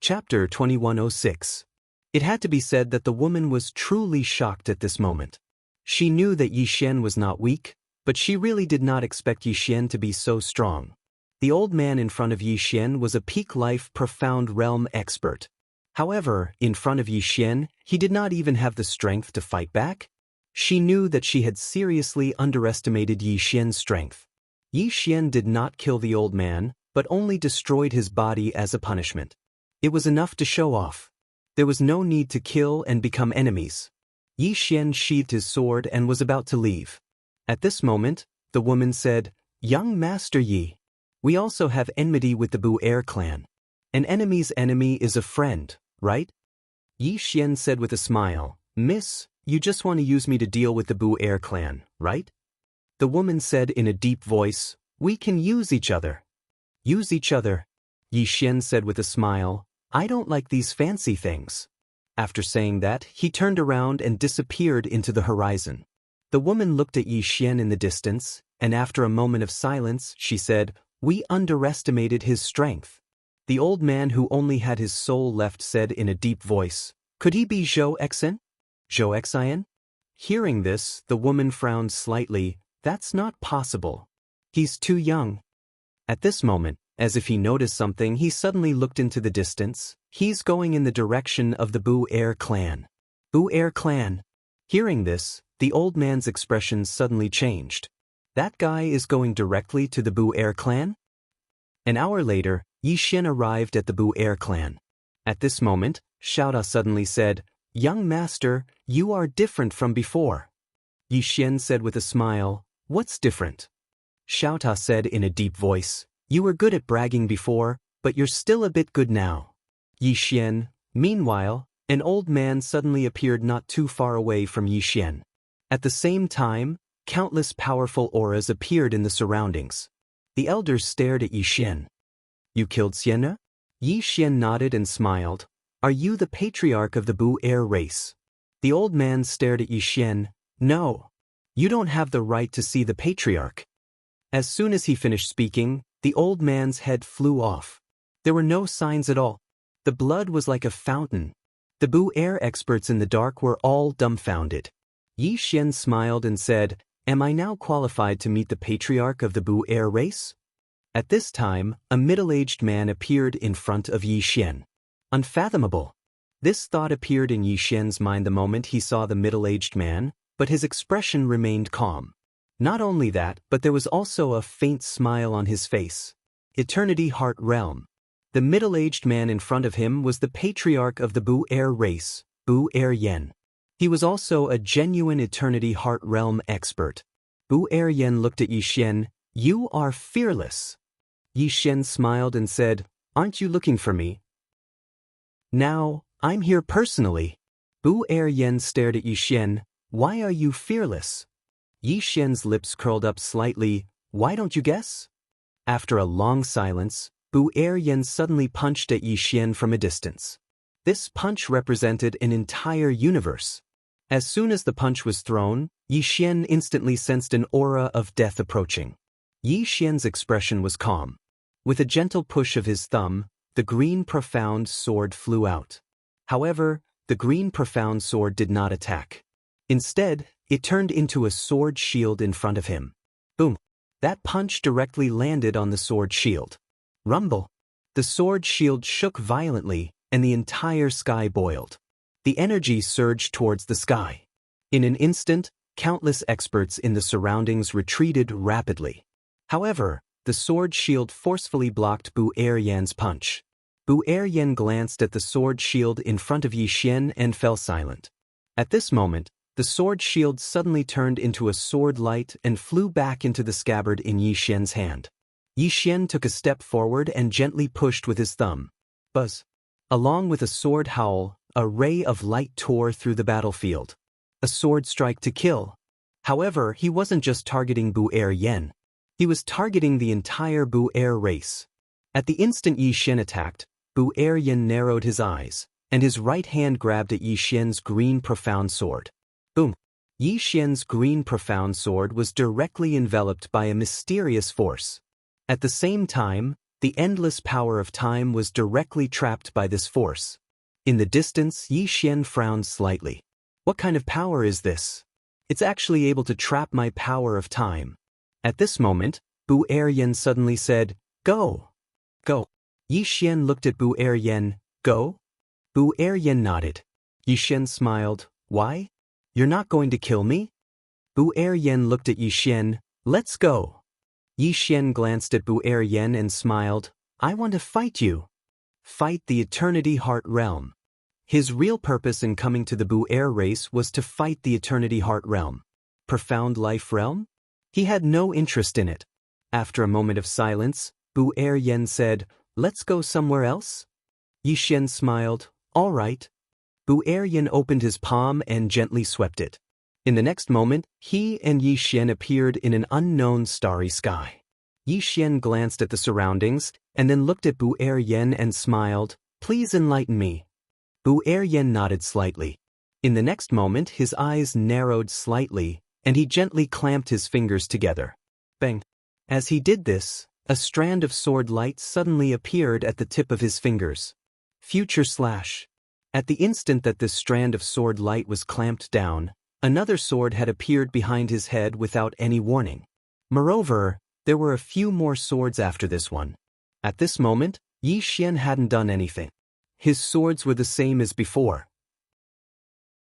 Chapter 2106. It had to be said that the woman was truly shocked at this moment. She knew that Yi Xian was not weak, but she really did not expect Yi Xian to be so strong. The old man in front of Yi Xian was a peak life profound realm expert. However, in front of Yi Xian, he did not even have the strength to fight back. She knew that she had seriously underestimated Yi Xian's strength. Yi Xian did not kill the old man, but only destroyed his body as a punishment. It was enough to show off. There was no need to kill and become enemies. Yi Xian sheathed his sword and was about to leave. At this moment, the woman said, "Young Master Yi, we also have enmity with the Bu-Er clan. An enemy's enemy is a friend, right?" Yi Xian said with a smile, "Miss, you just want to use me to deal with the Bu-Er clan, right?" The woman said in a deep voice, "We can use each other." "Use each other?" Yi Xian said with a smile, "I don't like these fancy things." After saying that, he turned around and disappeared into the horizon. The woman looked at Yi Xian in the distance, and after a moment of silence, she said, "We underestimated his strength." The old man who only had his soul left said in a deep voice, "Could he be Zhou Exin? Zhou Xian?" Hearing this, the woman frowned slightly. "That's not possible. He's too young." At this moment, as if he noticed something, he suddenly looked into the distance. He's going in the direction of the Bu-Er clan. Bu-Er clan. Hearing this, the old man's expression suddenly changed. That guy is going directly to the Bu-Er clan? An hour later, Yi Xian arrived at the Bu-Er clan. At this moment, Xiaota suddenly said, "Young master, you are different from before." Yi Xian said with a smile, "What's different?" Xiaota said in a deep voice, "You were good at bragging before, but you're still a bit good now." Yi Xian. Meanwhile, an old man suddenly appeared not too far away from Yi Xian. At the same time, countless powerful auras appeared in the surroundings. The elders stared at Yi Xian. "You killed Xianna?" Yi Xian nodded and smiled. "Are you the patriarch of the Bu-Er race?" The old man stared at Yi Xian. "No. You don't have the right to see the patriarch." As soon as he finished speaking, the old man's head flew off. There were no signs at all. The blood was like a fountain. The Bu-Er experts in the dark were all dumbfounded. Yi Xian smiled and said, "Am I now qualified to meet the patriarch of the Bu-Er race?" At this time, a middle-aged man appeared in front of Yi Xian. Unfathomable. This thought appeared in Yi Xian's mind the moment he saw the middle-aged man, but his expression remained calm. Not only that, but there was also a faint smile on his face. Eternity Heart Realm. The middle-aged man in front of him was the patriarch of the Bu-Er race, Bu-Er Yen. He was also a genuine Eternity Heart Realm expert. Bu-Er Yen looked at Yi Xian. "You are fearless." Yi Xian smiled and said, "Aren't you looking for me?" "Now, I'm here personally." Bu-Er Yen stared at Yi Xian. "Why are you fearless?" Yi Xian's lips curled up slightly. "Why don't you guess?" After a long silence, Bu-Er Yen suddenly punched at Yi Xian from a distance. This punch represented an entire universe. As soon as the punch was thrown, Yi Xian instantly sensed an aura of death approaching. Yi Xian's expression was calm. With a gentle push of his thumb, the green profound sword flew out. However, the green profound sword did not attack. Instead, it turned into a sword shield in front of him. Boom! That punch directly landed on the sword shield. Rumble! The sword shield shook violently, and the entire sky boiled. The energy surged towards the sky. In an instant, countless experts in the surroundings retreated rapidly. However, the sword shield forcefully blocked Bu-Er Yen's punch. Bu-Er Yen glanced at the sword shield in front of Yi Xian and fell silent. At this moment, the sword shield suddenly turned into a sword light and flew back into the scabbard in Yi Xian's hand. Yi Xian took a step forward and gently pushed with his thumb. Buzz! Along with a sword howl, a ray of light tore through the battlefield. A sword strike to kill. However, he wasn't just targeting Bu-Er Yen. He was targeting the entire Bu-Er race. At the instant Yi Xian attacked, Bu-Er Yen narrowed his eyes, and his right hand grabbed at Yi Xian's green profound sword. Boom! Yi Xian's green profound sword was directly enveloped by a mysterious force. At the same time, The endless power of time was directly trapped by this force. In the distance, Yi Xian frowned slightly. What kind of power is this? It's actually able to trap my power of time. At this moment, Bu Eryan suddenly said, "Go! Go!" Yi Xian looked at Bu Eryan. "Go?" Bu Eryan nodded. Yi Xian smiled. "Why? You're not going to kill me?" Bu Eryan looked at Yi Xian. "Let's go." Yi Xian glanced at Bu Eryan and smiled. "I want to fight you." Fight the Eternity Heart Realm. His real purpose in coming to the Bu Er race was to fight the Eternity Heart Realm. Profound Life Realm? He had no interest in it. After a moment of silence, Bu Eryan said, "Let's go somewhere else?" Yi Xian smiled. "All right." Bu Eryan opened his palm and gently swept it. In the next moment, he and Yi Xian appeared in an unknown starry sky. Yi Xian glanced at the surroundings and then looked at Bu Eryan and smiled. "Please enlighten me." Bu Eryan nodded slightly. In the next moment, his eyes narrowed slightly, and he gently clamped his fingers together. Bang! As he did this, a strand of sword light suddenly appeared at the tip of his fingers. Future slash. At the instant that this strand of sword light was clamped down, another sword had appeared behind his head without any warning. Moreover, there were a few more swords after this one. At this moment, Yi Xian hadn't done anything. His swords were the same as before.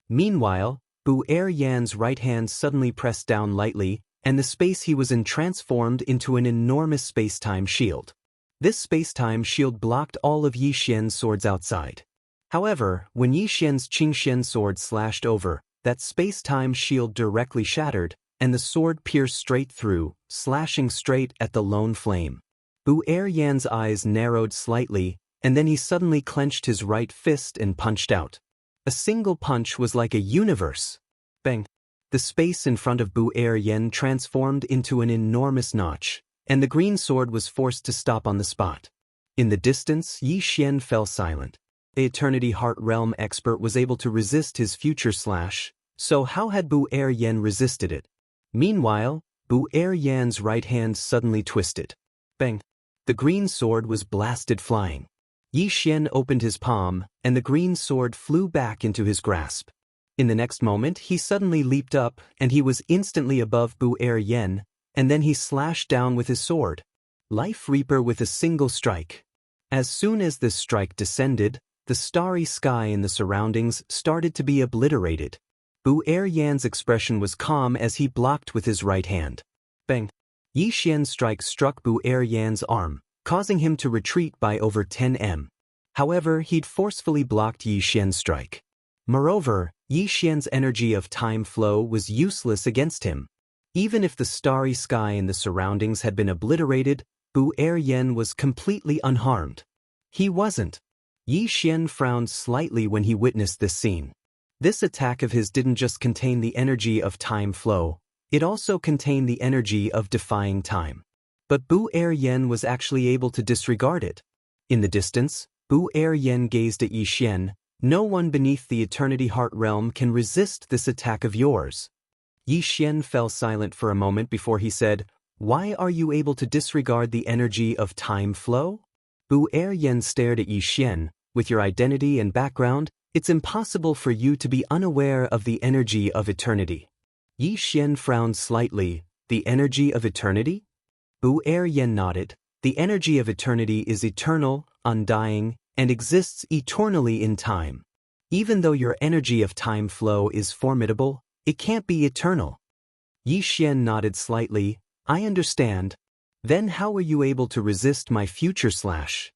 Meanwhile, Bu Eryan's right hand suddenly pressed down lightly, and the space he was in transformed into an enormous space-time shield. This space-time shield blocked all of Yi Xian's swords outside. However, when Yi Xian's Qingxian sword slashed over, that space-time shield directly shattered, and the sword pierced straight through, slashing straight at the lone flame. Bu Eryan's eyes narrowed slightly, and then he suddenly clenched his right fist and punched out. A single punch was like a universe. Bang! The space in front of Bu Eryan transformed into an enormous notch, and the green sword was forced to stop on the spot. In the distance, Yi Xian fell silent. The Eternity Heart Realm expert was able to resist his future slash, so how had Bu Eryan resisted it? Meanwhile, Bu Eryan's right hand suddenly twisted. Bang! The green sword was blasted flying. Yi Xian opened his palm, and the green sword flew back into his grasp. In the next moment, he suddenly leaped up, and he was instantly above Bu Eryan, and then he slashed down with his sword. Life Reaper with a single strike. As soon as this strike descended, the starry sky in the surroundings started to be obliterated. Bu Eryan's expression was calm as he blocked with his right hand. Bang! Yi Xian's strike struck Bu Eryan's arm, causing him to retreat by over 10 m. However, he'd forcefully blocked Yi Xian's strike. Moreover, Yi Xian's energy of time flow was useless against him. Even if the starry sky in the surroundings had been obliterated, Bu Eryan was completely unharmed. He wasn't. Yi Xian frowned slightly when he witnessed this scene. This attack of his didn't just contain the energy of time flow, it also contained the energy of defying time. But Bu Eryan was actually able to disregard it. In the distance, Bu Eryan gazed at Yi Xian. "No one beneath the Eternity Heart Realm can resist this attack of yours." Yi Xian fell silent for a moment before he said, "Why are you able to disregard the energy of time flow?" Bu Eryan stared at Yi Xian. "With your identity and background, it's impossible for you to be unaware of the energy of eternity." Yi Xian frowned slightly. "The energy of eternity?" Bu Eryan nodded. "The energy of eternity is eternal, undying, and exists eternally in time. Even though your energy of time flow is formidable, it can't be eternal." Yi Xian nodded slightly. "I understand. Then how were you able to resist my future slash?"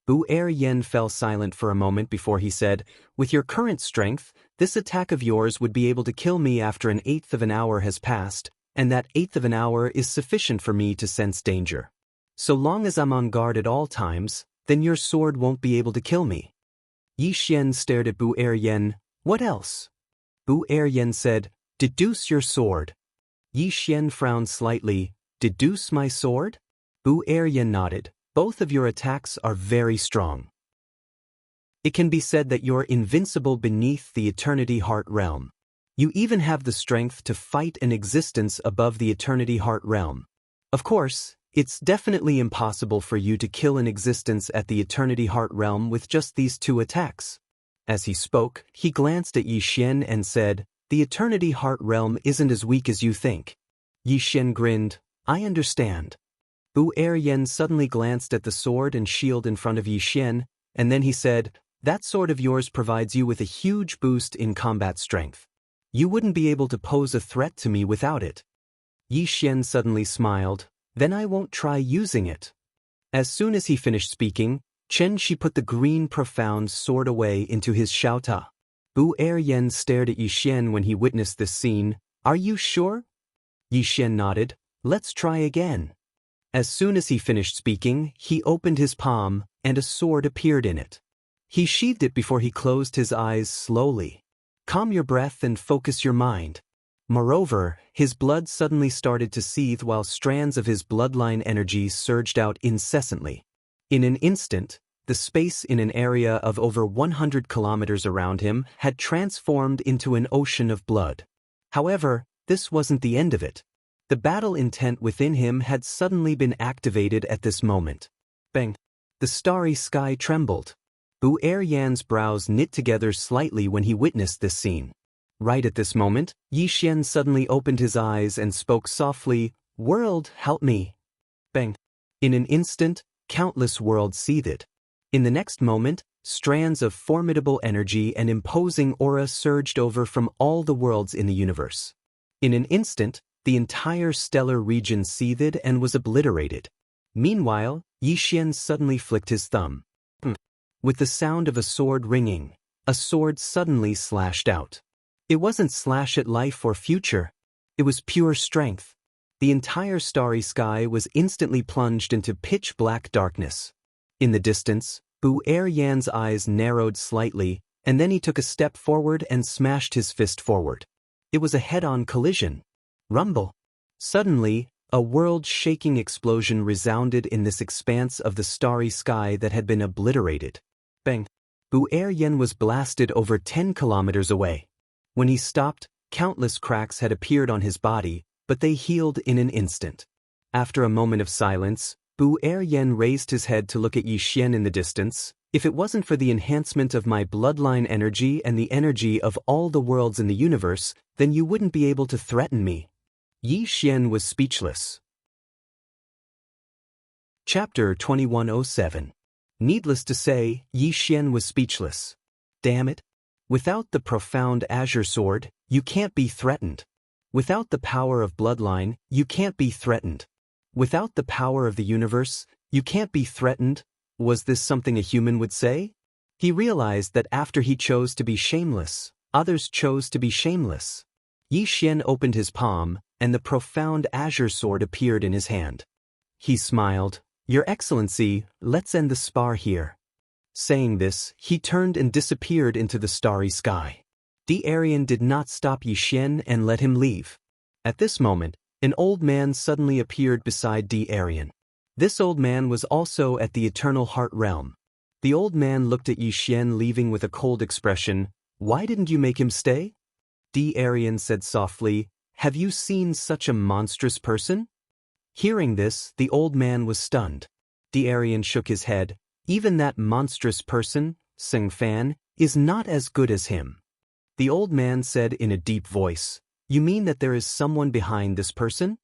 Bu Eryan fell silent for a moment before he said, "With your current strength, this attack of yours would be able to kill me after an eighth of an hour has passed, and that eighth of an hour is sufficient for me to sense danger. So long as I'm on guard at all times, then your sword won't be able to kill me." Yi Xian stared at Bu Eryan. "What else?" Bu Eryan said, "Deduce your sword." Yi Xian frowned slightly. "Deduce my sword?" Bu Eryan nodded. "Both of your attacks are very strong. It can be said that you're invincible beneath the Eternity Heart Realm. You even have the strength to fight an existence above the Eternity Heart Realm. Of course, It's definitely impossible for you to kill an existence at the Eternity Heart Realm with just these 2 attacks. As he spoke, he glanced at Yi Xian and said, "The Eternity Heart Realm isn't as weak as you think." Yi Xian grinned, "I understand." Wu Eryan suddenly glanced at the sword and shield in front of Yi Xian, and then he said, "That sword of yours provides you with a huge boost in combat strength. You wouldn't be able to pose a threat to me without it." Yi Xian suddenly smiled, "Then I won't try using it." As soon as he finished speaking, Chen Shi put the green profound sword away into his xiaota. Wu Eryan stared at Yi Xian when he witnessed this scene. "Are you sure?" Yi Xian nodded. "Let's try again." As soon as he finished speaking, he opened his palm, and a sword appeared in it. He sheathed it before he closed his eyes slowly. Calm your breath and focus your mind. Moreover, his blood suddenly started to seethe while strands of his bloodline energy surged out incessantly. In an instant, the space in an area of over 100 kilometers around him had transformed into an ocean of blood. However, this wasn't the end of it. The battle intent within him had suddenly been activated at this moment. Bang! The starry sky trembled. Wu Eryan's brows knit together slightly when he witnessed this scene. Right at this moment, Yi Xian suddenly opened his eyes and spoke softly, "World, help me." Bang! In an instant, countless worlds seethed. In the next moment, strands of formidable energy and imposing aura surged over from all the worlds in the universe. In an instant, the entire stellar region seethed and was obliterated. Meanwhile, Yi Xian suddenly flicked his thumb. With the sound of a sword ringing, a sword suddenly slashed out. It wasn't slash at life or future. It was pure strength. The entire starry sky was instantly plunged into pitch-black darkness. In the distance, Wu Eryan's eyes narrowed slightly, and then he took a step forward and smashed his fist forward. It was a head-on collision. Rumble. Suddenly, a world-shaking explosion resounded in this expanse of the starry sky that had been obliterated. Bang! Wu Eryan was blasted over 10 kilometers away. When he stopped, countless cracks had appeared on his body, but they healed in an instant. After a moment of silence, Wu Eryan raised his head to look at Yi Xian in the distance. "If it wasn't for the enhancement of my bloodline energy and the energy of all the worlds in the universe, then you wouldn't be able to threaten me." Yi Xian was speechless. Chapter 2107. Needless to say, Yi Xian was speechless. Damn it. Without the profound azure sword, you can't be threatened. Without the power of bloodline, you can't be threatened. Without the power of the universe, you can't be threatened. Was this something a human would say? He realized that after he chose to be shameless, others chose to be shameless. Yi Xian opened his palm, and the profound azure sword appeared in his hand. He smiled. "Your Excellency, let's end the spar here." Saying this, he turned and disappeared into the starry sky. Daoist did not stop Yi Xian and let him leave. At this moment, an old man suddenly appeared beside Daoist. This old man was also at the Eternal Heart Realm. The old man looked at Yi Xian leaving with a cold expression. "Why didn't you make him stay?" Daoist said softly, "Have you seen such a monstrous person?" Hearing this, the old man was stunned. Daoist shook his head. "Even that monstrous person, Sing Fan, is not as good as him." The old man said in a deep voice, "You mean that there is someone behind this person?"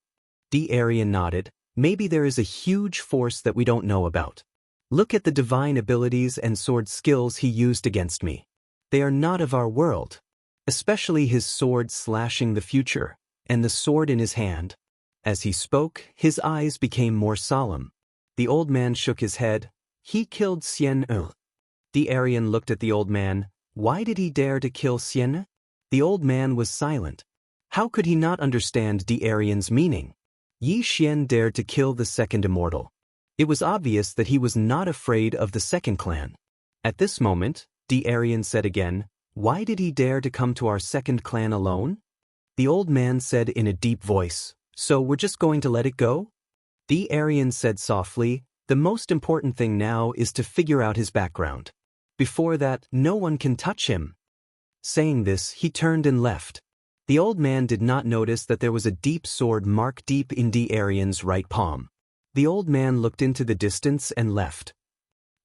Daoist nodded. "Maybe there is a huge force that we don't know about. Look at the divine abilities and sword skills he used against me. They are not of our world. Especially his sword slashing the future, and the sword in his hand." As he spoke, his eyes became more solemn. The old man shook his head. "He killed Xian. Daoist looked at the old man. "Why did he dare to kill Xian?" The old man was silent. How could he not understand Daoist's meaning? Yi Xian dared to kill the second immortal. It was obvious that he was not afraid of the second clan. At this moment, Daoist said again, "Why did he dare to come to our second clan alone?" The old man said in a deep voice, "So we're just going to let it go?" Daoist said softly, "The most important thing now is to figure out his background. Before that, no one can touch him." Saying this, he turned and left. The old man did not notice that there was a deep sword mark deep in Daoist's right palm. The old man looked into the distance and left.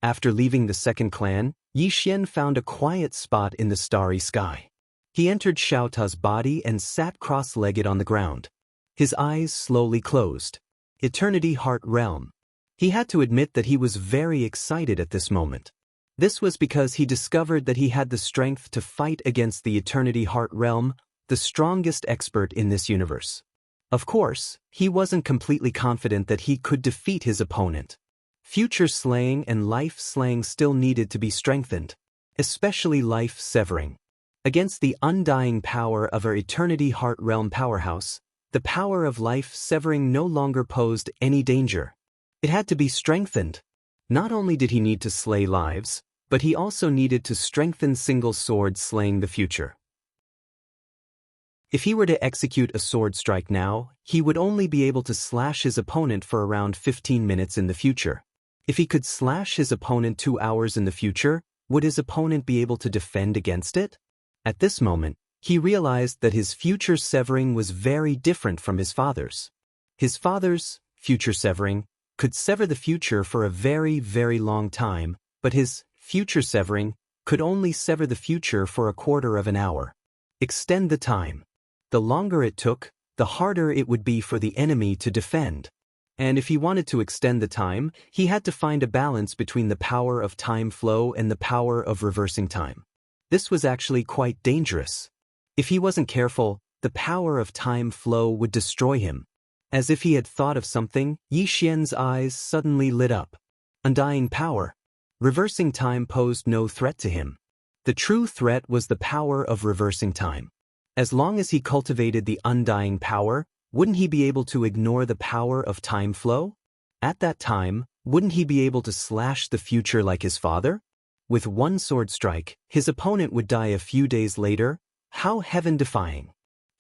After leaving the second clan, Yi Xian found a quiet spot in the starry sky. He entered Xiao Ta's body and sat cross-legged on the ground. His eyes slowly closed. Eternity Heart Realm. He had to admit that he was very excited at this moment. This was because he discovered that he had the strength to fight against the Eternity Heart Realm, the strongest expert in this universe. Of course, he wasn't completely confident that he could defeat his opponent. Future slaying and life slaying still needed to be strengthened, especially life severing. Against the undying power of our Eternity Heart Realm powerhouse, the power of life severing no longer posed any danger. It had to be strengthened. Not only did he need to slay lives, but he also needed to strengthen single sword slaying the future. If he were to execute a sword strike now, he would only be able to slash his opponent for around 15 minutes in the future. If he could slash his opponent 2 hours in the future, would his opponent be able to defend against it? At this moment, he realized that his future severing was very different from his father's. His father's, future severing, could sever the future for a very, very long time, but his future severing could only sever the future for a quarter of an hour. Extend the time. The longer it took, the harder it would be for the enemy to defend. And if he wanted to extend the time, he had to find a balance between the power of time flow and the power of reversing time. This was actually quite dangerous. If he wasn't careful, the power of time flow would destroy him. As if he had thought of something, Yi Xian's eyes suddenly lit up. Undying power. Reversing time posed no threat to him. The true threat was the power of reversing time. As long as he cultivated the undying power, wouldn't he be able to ignore the power of time flow? At that time, wouldn't he be able to slash the future like his father? With one sword strike, his opponent would die a few days later. How heaven-defying.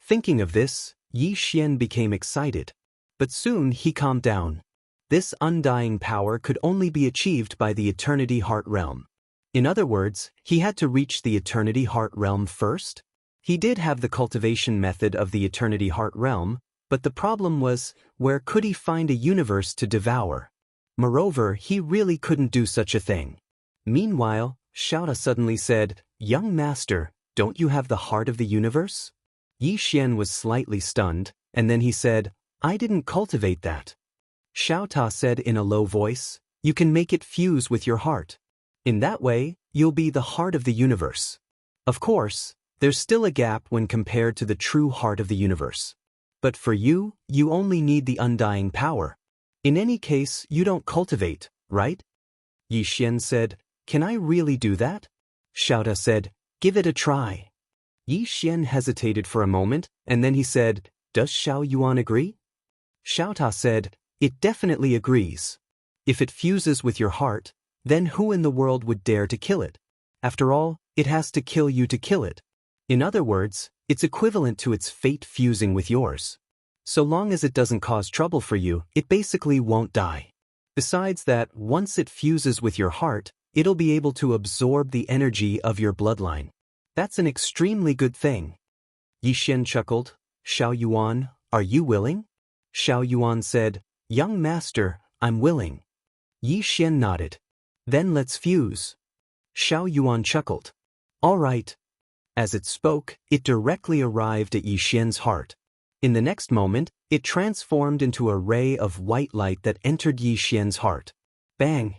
Thinking of this, Yi Xian became excited. But soon he calmed down. This undying power could only be achieved by the Eternity Heart Realm. In other words, he had to reach the Eternity Heart Realm first. He did have the cultivation method of the Eternity Heart Realm, but the problem was, where could he find a universe to devour? Moreover, he really couldn't do such a thing. Meanwhile, Xiao Ta suddenly said, "Young master, don't you have the heart of the universe?" Yi Xian was slightly stunned, and then he said, "I didn't cultivate that." Xiao Ta said in a low voice, "You can make it fuse with your heart. In that way, you'll be the heart of the universe." Of course, there's still a gap when compared to the true heart of the universe. But for you, you only need the undying power. In any case, you don't cultivate, right? Yi Xian said, "Can I really do that?" Xiao Ta said, "Give it a try." Yi Xian hesitated for a moment, and then he said, "Does Xiao Yuan agree?" Xiao Ta said, "It definitely agrees. If it fuses with your heart, then who in the world would dare to kill it? After all, it has to kill you to kill it. In other words, it's equivalent to its fate fusing with yours. So long as it doesn't cause trouble for you, it basically won't die. Besides that, once it fuses with your heart, it'll be able to absorb the energy of your bloodline. That's an extremely good thing." Yi Xian chuckled. "Xiao Yuan, are you willing?" Xiao Yuan said, "Young master, I'm willing." Yi Xian nodded. "Then let's fuse." Xiao Yuan chuckled. "All right." As it spoke, it directly arrived at Yi Xian's heart. In the next moment, it transformed into a ray of white light that entered Yi Xian's heart. Bang!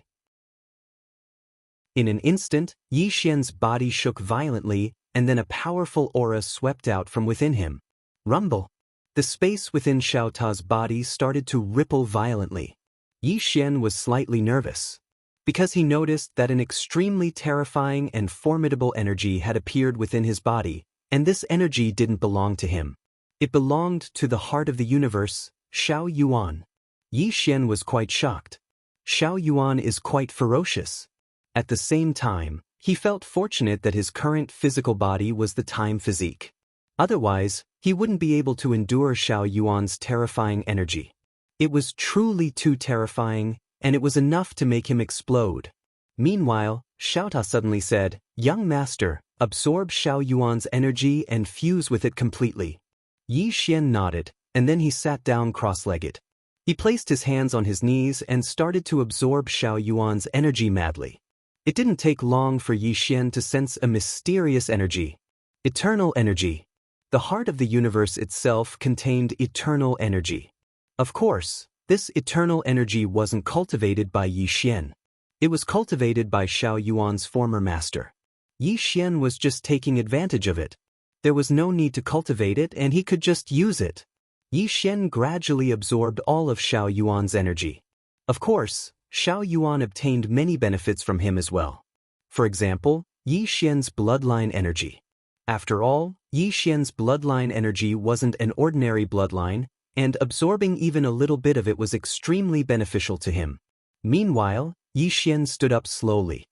In an instant, Yi Xian's body shook violently, and then a powerful aura swept out from within him. Rumble! The space within Xiao Ta's body started to ripple violently. Yi Xian was slightly nervous, because he noticed that an extremely terrifying and formidable energy had appeared within his body, and this energy didn't belong to him. It belonged to the heart of the universe, Xiao Yuan. Yi Xian was quite shocked. Xiao Yuan is quite ferocious. At the same time, he felt fortunate that his current physical body was the time physique. Otherwise, he wouldn't be able to endure Xiao Yuan's terrifying energy. It was truly too terrifying, and it was enough to make him explode. Meanwhile, Xiao Ta suddenly said, "Young master, absorb Xiao Yuan's energy and fuse with it completely." Yi Xian nodded, and then he sat down cross-legged. He placed his hands on his knees and started to absorb Xiao Yuan's energy madly. It didn't take long for Yi Xian to sense a mysterious energy. Eternal energy. The heart of the universe itself contained eternal energy. Of course, this eternal energy wasn't cultivated by Yi Xian. It was cultivated by Xiao Yuan's former master. Yi Xian was just taking advantage of it. There was no need to cultivate it and he could just use it. Yi Xian gradually absorbed all of Xiao Yuan's energy. Of course, Xiao Yuan obtained many benefits from him as well. For example, Yi Xian's bloodline energy. After all, Yi Xian's bloodline energy wasn't an ordinary bloodline, and absorbing even a little bit of it was extremely beneficial to him. Meanwhile, Yi Xian stood up slowly.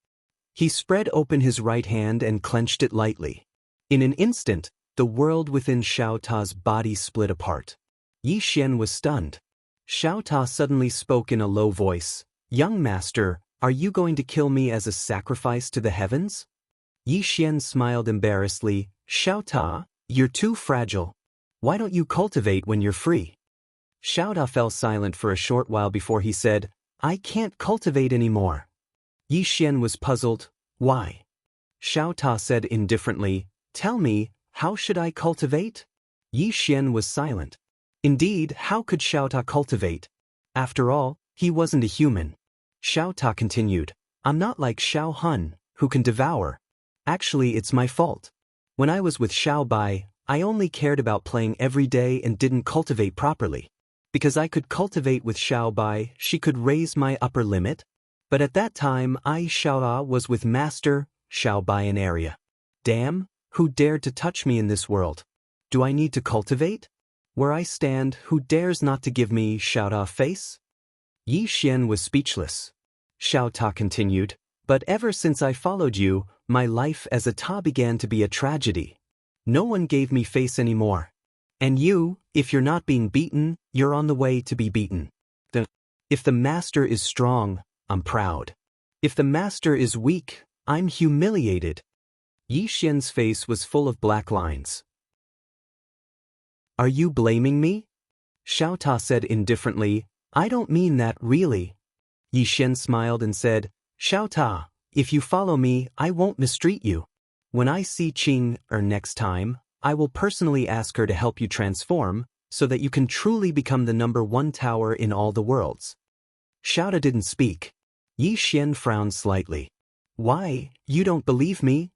He spread open his right hand and clenched it lightly. In an instant, the world within Xiao Ta's body split apart. Yi Xian was stunned. Xiao Ta suddenly spoke in a low voice. "Young master, are you going to kill me as a sacrifice to the heavens?" Yi Xian smiled embarrassedly. "Xiao Ta, you're too fragile. Why don't you cultivate when you're free?" Xiao Ta fell silent for a short while before he said, "I can't cultivate anymore." Yi Xian was puzzled. "Why?" Xiao Ta said indifferently, "Tell me, how should I cultivate?" Yi Xian was silent. Indeed, how could Xiao Ta cultivate? After all, he wasn't a human. Xiao Ta continued, "I'm not like Xiao Hun, who can devour. Actually, it's my fault. When I was with Xiao Bai, I only cared about playing every day and didn't cultivate properly. Because I could cultivate with Xiao Bai, she could raise my upper limit. But at that time, Xiao was with Master Xiao Bai in area. Damn, who dared to touch me in this world? Do I need to cultivate? Where I stand, who dares not to give me Xiao Ta face?" Yi Xian was speechless. Xiao Ta continued, "But ever since I followed you, my life as a Ta began to be a tragedy. No one gave me face anymore. And you, if you're not being beaten, you're on the way to be beaten. If the master is strong, I'm proud. If the master is weak, I'm humiliated." Yi Xian's face was full of black lines. "Are you blaming me?" Xiao Ta said indifferently, "I don't mean that really." Yi Xian smiled and said, "Xiao Ta, if you follow me, I won't mistreat you. When I see Qing next time, I will personally ask her to help you transform, so that you can truly become the #1 tower in all the worlds." Xiao Ta didn't speak. Yi Xian frowned slightly. "Why, you don't believe me?"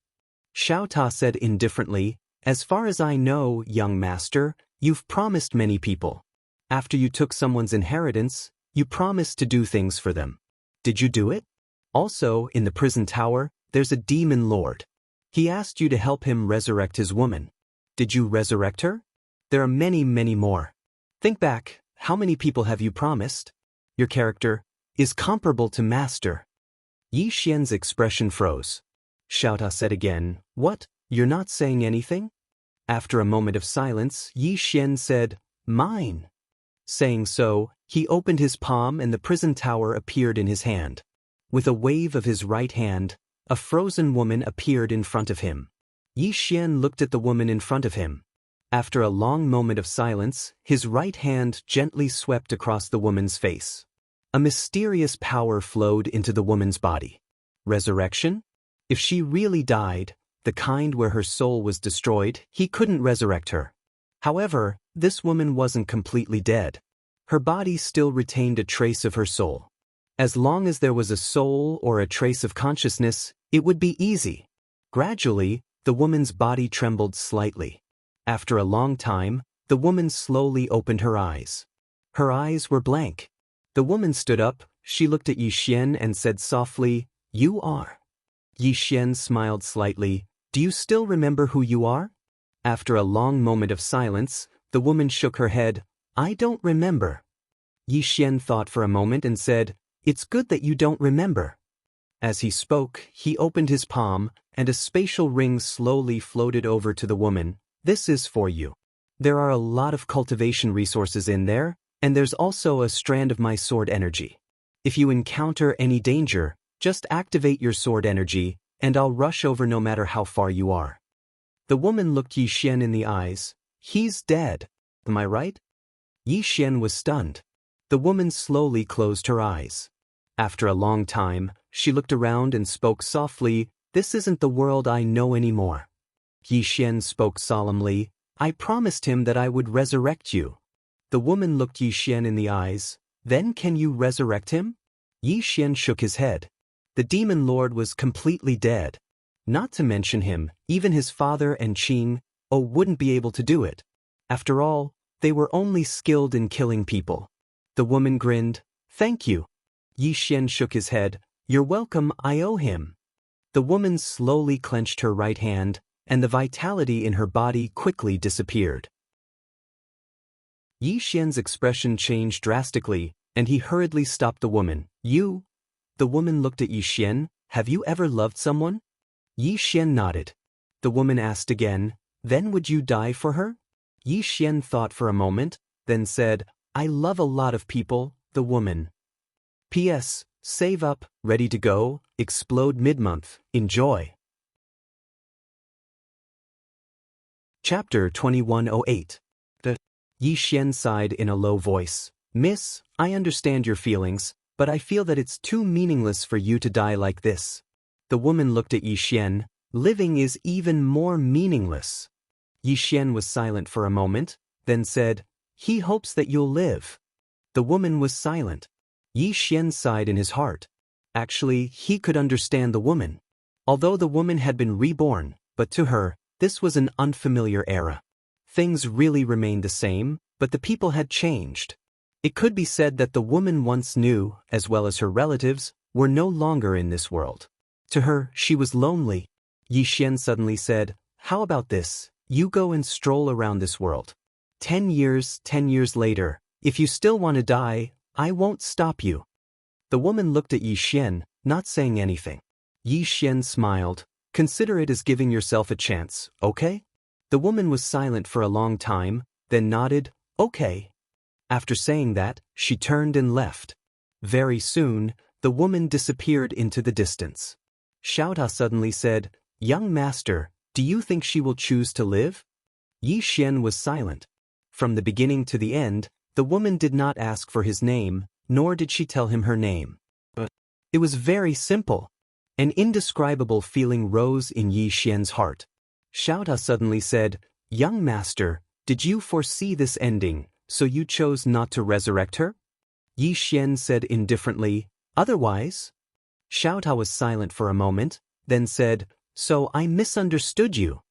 Xiao Ta said indifferently, "As far as I know, young master, you've promised many people. After you took someone's inheritance, you promised to do things for them. Did you do it? Also, in the prison tower, there's a demon lord. He asked you to help him resurrect his woman. Did you resurrect her? There are many, many more. Think back, how many people have you promised? Your character is comparable to master." Yi Xian's expression froze. Xiao Ta said again, "What, you're not saying anything?" After a moment of silence, Yi Xian said, "Mine." Saying so, he opened his palm and the prison tower appeared in his hand. With a wave of his right hand, a frozen woman appeared in front of him. Yi Xian looked at the woman in front of him. After a long moment of silence, his right hand gently swept across the woman's face. A mysterious power flowed into the woman's body. Resurrection? If she really died, the kind where her soul was destroyed, he couldn't resurrect her. However, this woman wasn't completely dead. Her body still retained a trace of her soul. As long as there was a soul or a trace of consciousness, it would be easy. Gradually, the woman's body trembled slightly. After a long time, the woman slowly opened her eyes. Her eyes were blank. The woman stood up, she looked at Yi Xian and said softly, "You are." Yi Xian smiled slightly. "Do you still remember who you are?" After a long moment of silence, the woman shook her head. "I don't remember." Yi Xian thought for a moment and said, "It's good that you don't remember." As he spoke, he opened his palm, and a spatial ring slowly floated over to the woman. "This is for you. There are a lot of cultivation resources in there, and there's also a strand of my sword energy. If you encounter any danger, just activate your sword energy, and I'll rush over no matter how far you are." The woman looked Yi Xian in the eyes. "He's dead. Am I right?" Yi Xian was stunned. The woman slowly closed her eyes. After a long time, she looked around and spoke softly, "This isn't the world I know anymore." Yi Xian spoke solemnly, "I promised him that I would resurrect you." The woman looked Yi Xian in the eyes, "Then can you resurrect him?" Yi Xian shook his head. The demon lord was completely dead. Not to mention him, even his father and Qing wouldn't be able to do it. After all, they were only skilled in killing people. The woman grinned, "Thank you." Yi Xian shook his head, "You're welcome, I owe him." The woman slowly clenched her right hand, and the vitality in her body quickly disappeared. Yi Xian's expression changed drastically, and he hurriedly stopped the woman. "You?" The woman looked at Yi Xian, "Have you ever loved someone?" Yi Xian nodded. The woman asked again, "Then would you die for her?" Yi Xian thought for a moment, then said, "I love a lot of people." The woman. P.S. Save up, ready to go, explode mid-month, enjoy. Chapter 2108. Yi Xian sighed in a low voice. "Miss, I understand your feelings, but I feel that it's too meaningless for you to die like this." The woman looked at Yi Xian. "Living is even more meaningless." Yi Xian was silent for a moment, then said, "He hopes that you'll live." The woman was silent. Yi Xian sighed in his heart. Actually, he could understand the woman. Although the woman had been reborn, but to her, this was an unfamiliar era. Things really remained the same, but the people had changed. It could be said that the woman once knew, as well as her relatives, were no longer in this world. To her, she was lonely. Yi Xian suddenly said, "How about this? You go and stroll around this world. 10 years later, if you still want to die, I won't stop you." The woman looked at Yi Xian, not saying anything. Yi Xian smiled. "Consider it as giving yourself a chance, okay?" The woman was silent for a long time, then nodded, "Okay." After saying that, she turned and left. Very soon, the woman disappeared into the distance. Xiaota suddenly said, "Young master, do you think she will choose to live?" Yi Xian was silent. From the beginning to the end, the woman did not ask for his name, nor did she tell him her name. But it was very simple. An indescribable feeling rose in Yi Xian's heart. Xiaota suddenly said, "Young master, did you foresee this ending, so you chose not to resurrect her?" Yi Xian said indifferently, "Otherwise?" Xiaota was silent for a moment, then said, "So I misunderstood you."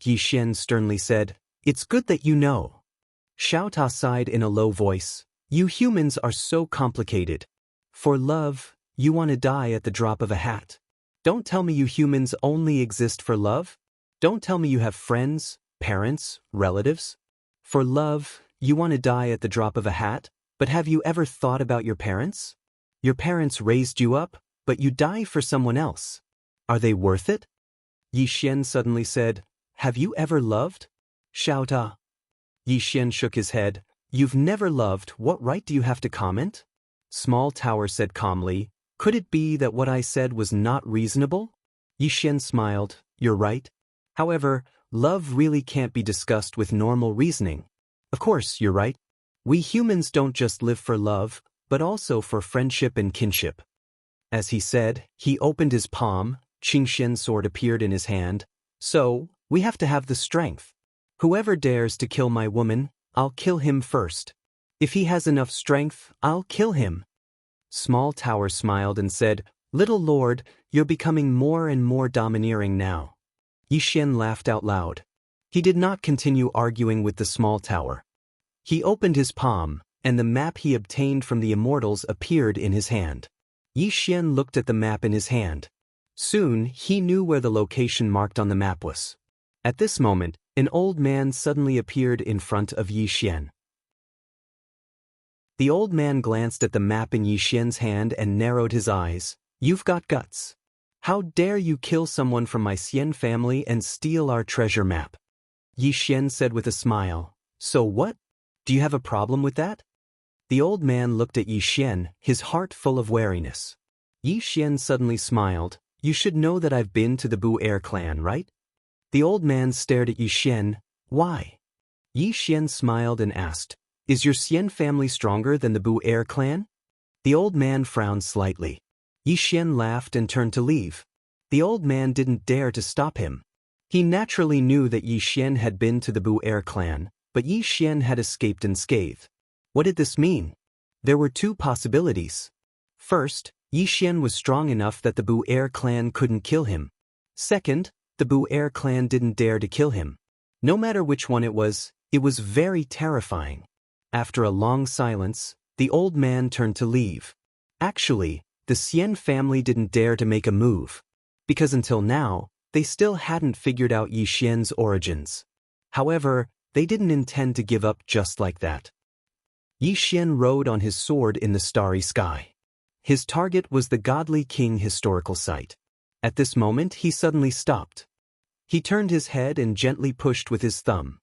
Yi Xian sternly said, "It's good that you know." Xiaota sighed in a low voice, "You humans are so complicated. For love, you want to die at the drop of a hat. Don't tell me you humans only exist for love. Don't tell me you have friends, parents, relatives. For love, you want to die at the drop of a hat, but have you ever thought about your parents? Your parents raised you up, but you die for someone else. Are they worth it?" Yi Xian suddenly said, "Have you ever loved?" Xiaota. Yi Xian shook his head. "You've never loved, what right do you have to comment?" Small Tower said calmly, "Could it be that what I said was not reasonable?" Yi Xian smiled, "You're right. However, love really can't be discussed with normal reasoning. Of course, you're right. We humans don't just live for love, but also for friendship and kinship." As he said, he opened his palm, Qingxian's sword appeared in his hand. "So, we have to have the strength. Whoever dares to kill my woman, I'll kill him first. If he has enough strength, I'll kill him." Small Tower smiled and said, "Little Lord, you're becoming more and more domineering now." Yi Xian laughed out loud. He did not continue arguing with the Small Tower. He opened his palm, and the map he obtained from the Immortals appeared in his hand. Yi Xian looked at the map in his hand. Soon, he knew where the location marked on the map was. At this moment, an old man suddenly appeared in front of Yi Xian. The old man glanced at the map in Yi Xian's hand and narrowed his eyes. "You've got guts. How dare you kill someone from my Xian family and steal our treasure map?" Yi Xian said with a smile, "So what? Do you have a problem with that?" The old man looked at Yi Xian, his heart full of wariness. Yi Xian suddenly smiled, "You should know that I've been to the Bu Air clan, right?" The old man stared at Yi Xian. "Why?" Yi Xian smiled and asked, Is your Xian family stronger than the Bu Air clan? The old man frowned slightly. Yi Xian laughed and turned to leave. The old man didn't dare to stop him. He naturally knew that Yi Xian had been to the Bu Air clan, but Yi Xian had escaped unscathed. What did this mean? There were two possibilities. First, Yi Xian was strong enough that the Bu Air clan couldn't kill him. Second, the Bu Air clan didn't dare to kill him. No matter which one it was very terrifying. After a long silence, the old man turned to leave. Actually, the Xian family didn't dare to make a move, because until now, they still hadn't figured out Yi Xian's origins. However, they didn't intend to give up just like that. Yi Xian rode on his sword in the starry sky. His target was the Godly King historical site. At this moment he suddenly stopped. He turned his head and gently pushed with his thumb.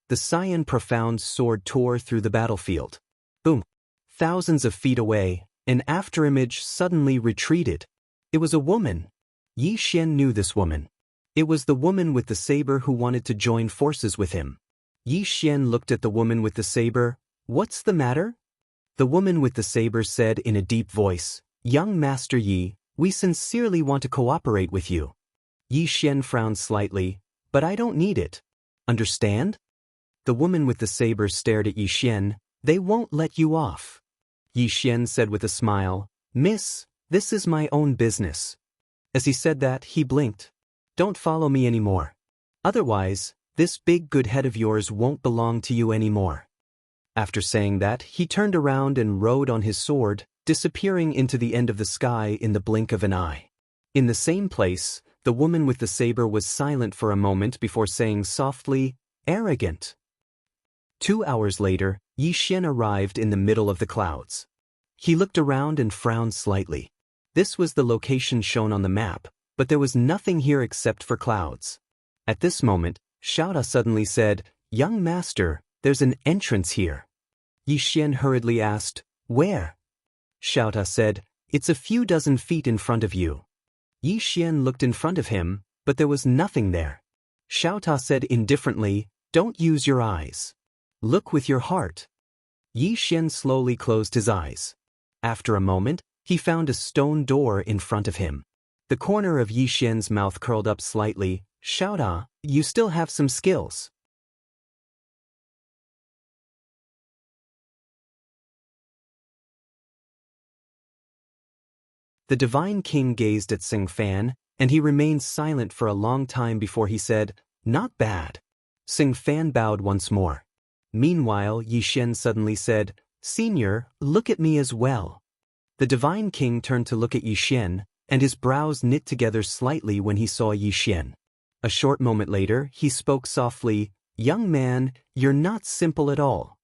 The cyan profound sword tore through the battlefield. Boom! Thousands of feet away, an afterimage suddenly retreated. It was a woman. Yi Xian knew this woman. It was the woman with the saber who wanted to join forces with him. Yi Xian looked at the woman with the saber. What's the matter? The woman with the saber said in a deep voice, Young Master Yi, we sincerely want to cooperate with you. Yi Xian frowned slightly, but I don't need it. Understand? The woman with the saber stared at Yi Xian. They won't let you off. Yi Xian said with a smile, Miss, this is my own business. As he said that, he blinked. Don't follow me anymore. Otherwise, this big good head of yours won't belong to you anymore. After saying that, he turned around and rode on his sword, disappearing into the end of the sky in the blink of an eye. In the same place, the woman with the saber was silent for a moment before saying softly, Arrogant. 2 hours later, Yi Xian arrived in the middle of the clouds. He looked around and frowned slightly. This was the location shown on the map, but there was nothing here except for clouds. At this moment, Xiaota suddenly said, Young Master, there's an entrance here. Yi Xian hurriedly asked, Where? Xiaota said, It's a few dozen feet in front of you. Yi Xian looked in front of him, but there was nothing there. Xiaota said indifferently, Don't use your eyes. Look with your heart. Yi Xian slowly closed his eyes. After a moment, he found a stone door in front of him. The corner of Yi Xian's mouth curled up slightly. Xiaota, you still have some skills. The Divine King gazed at Xing Fan, and he remained silent for a long time before he said, Not bad. Xing Fan bowed once more. Meanwhile, Yi Xian suddenly said, Senior, look at me as well. The Divine King turned to look at Yi Xian, and his brows knit together slightly when he saw Yi Xian. A short moment later, he spoke softly, Young man, you're not simple at all.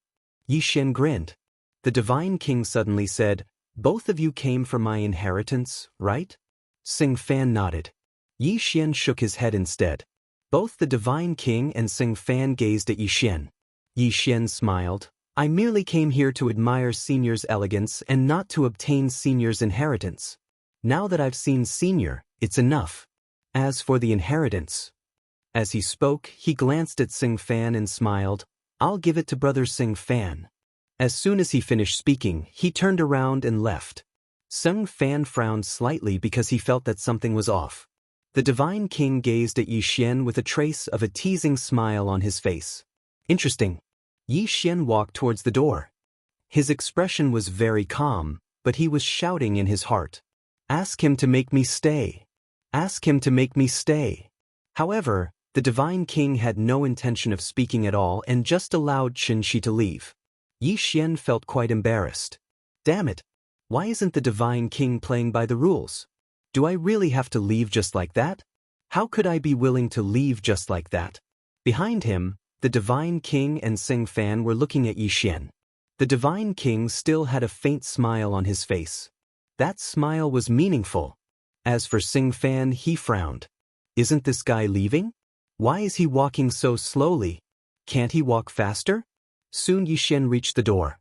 Yi Xian grinned. The Divine King suddenly said, Both of you came for my inheritance, right? Xing Fan nodded. Yi Xian shook his head instead. Both the Divine King and Xing Fan gazed at Yi Xian. Yi Xian smiled. I merely came here to admire Senior's elegance and not to obtain Senior's inheritance. Now that I've seen Senior, it's enough. As for the inheritance. As he spoke, he glanced at Xing Fan and smiled. I'll give it to Brother Xing Fan. As soon as he finished speaking, he turned around and left. Xing Fan frowned slightly because he felt that something was off. The Divine King gazed at Yi Xian with a trace of a teasing smile on his face. Interesting. Yi Xian walked towards the door. His expression was very calm, but he was shouting in his heart. Ask him to make me stay. Ask him to make me stay. However, the Divine King had no intention of speaking at all and just allowed Xianxia to leave. Yi Xian felt quite embarrassed. Damn it! Why isn't the Divine King playing by the rules? Do I really have to leave just like that? How could I be willing to leave just like that? Behind him, the Divine King and Xing Fan were looking at Yi Xian. The Divine King still had a faint smile on his face. That smile was meaningful. As for Xing Fan, he frowned. Isn't this guy leaving? Why is he walking so slowly? Can't he walk faster? Soon Yi Xian reached the door.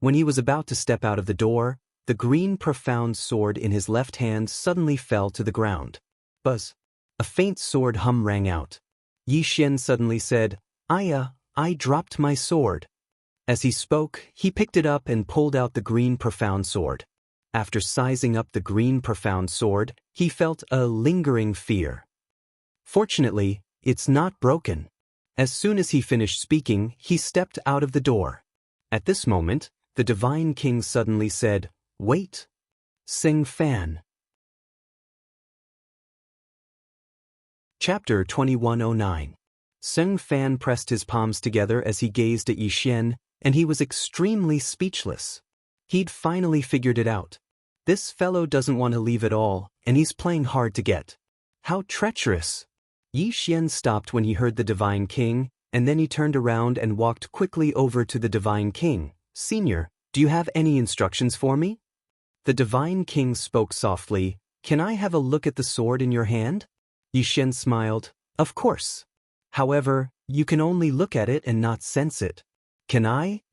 When he was about to step out of the door, the green profound sword in his left hand suddenly fell to the ground. Buzz! A faint sword hum rang out. Yi Xian suddenly said, I dropped my sword. As he spoke, he picked it up and pulled out the green profound sword. After sizing up the green profound sword, he felt a lingering fear. Fortunately, it's not broken. As soon as he finished speaking, he stepped out of the door. At this moment, the Divine King suddenly said, "Wait. Sing Fan." Chapter 2109. Sung Fan pressed his palms together as he gazed at Yi Xian, and he was extremely speechless. He'd finally figured it out. This fellow doesn't want to leave at all, and he's playing hard to get. How treacherous! Yi Xian stopped when he heard the Divine King, and then he turned around and walked quickly over to the Divine King. "Senior, do you have any instructions for me?" The Divine King spoke softly. "Can I have a look at the sword in your hand?" Yi Xian smiled. "Of course. However, you can only look at it and not sense it. Can I?"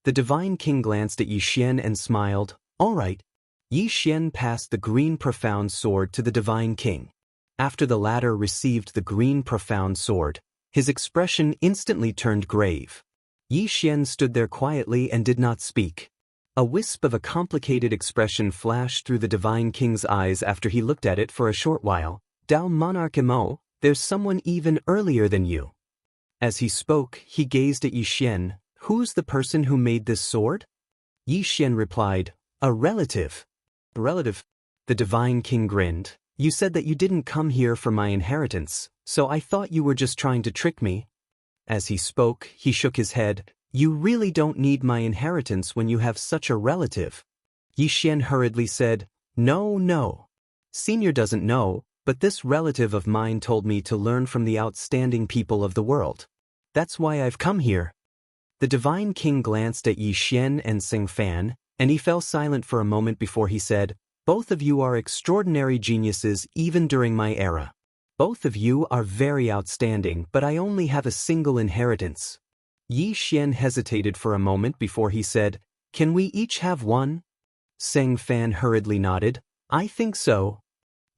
The Divine King glanced at Yi Xian and smiled. "All right." Yi Xian passed the green profound sword to the Divine King. After the latter received the green profound sword, his expression instantly turned grave. Yi Xian stood there quietly and did not speak. A wisp of a complicated expression flashed through the Divine King's eyes after he looked at it for a short while. "Dao Monarch Imo, there's someone even earlier than you." As he spoke, he gazed at Yi Xian. "Who's the person who made this sword?" Yi Xian replied, "A relative." "A relative?" The Divine King grinned. "You said that you didn't come here for my inheritance, so I thought you were just trying to trick me." As he spoke, he shook his head. "You really don't need my inheritance when you have such a relative." Yi Xian hurriedly said, No. Senior doesn't know, but this relative of mine told me to learn from the outstanding people of the world. That's why I've come here." The Divine King glanced at Yi Xian and Sing Fan, and he fell silent for a moment before he said, "Both of you are extraordinary geniuses even during my era. Both of you are very outstanding, but I only have a single inheritance." Yi Xian hesitated for a moment before he said, "Can we each have one?" Sing Fan hurriedly nodded. "I think so."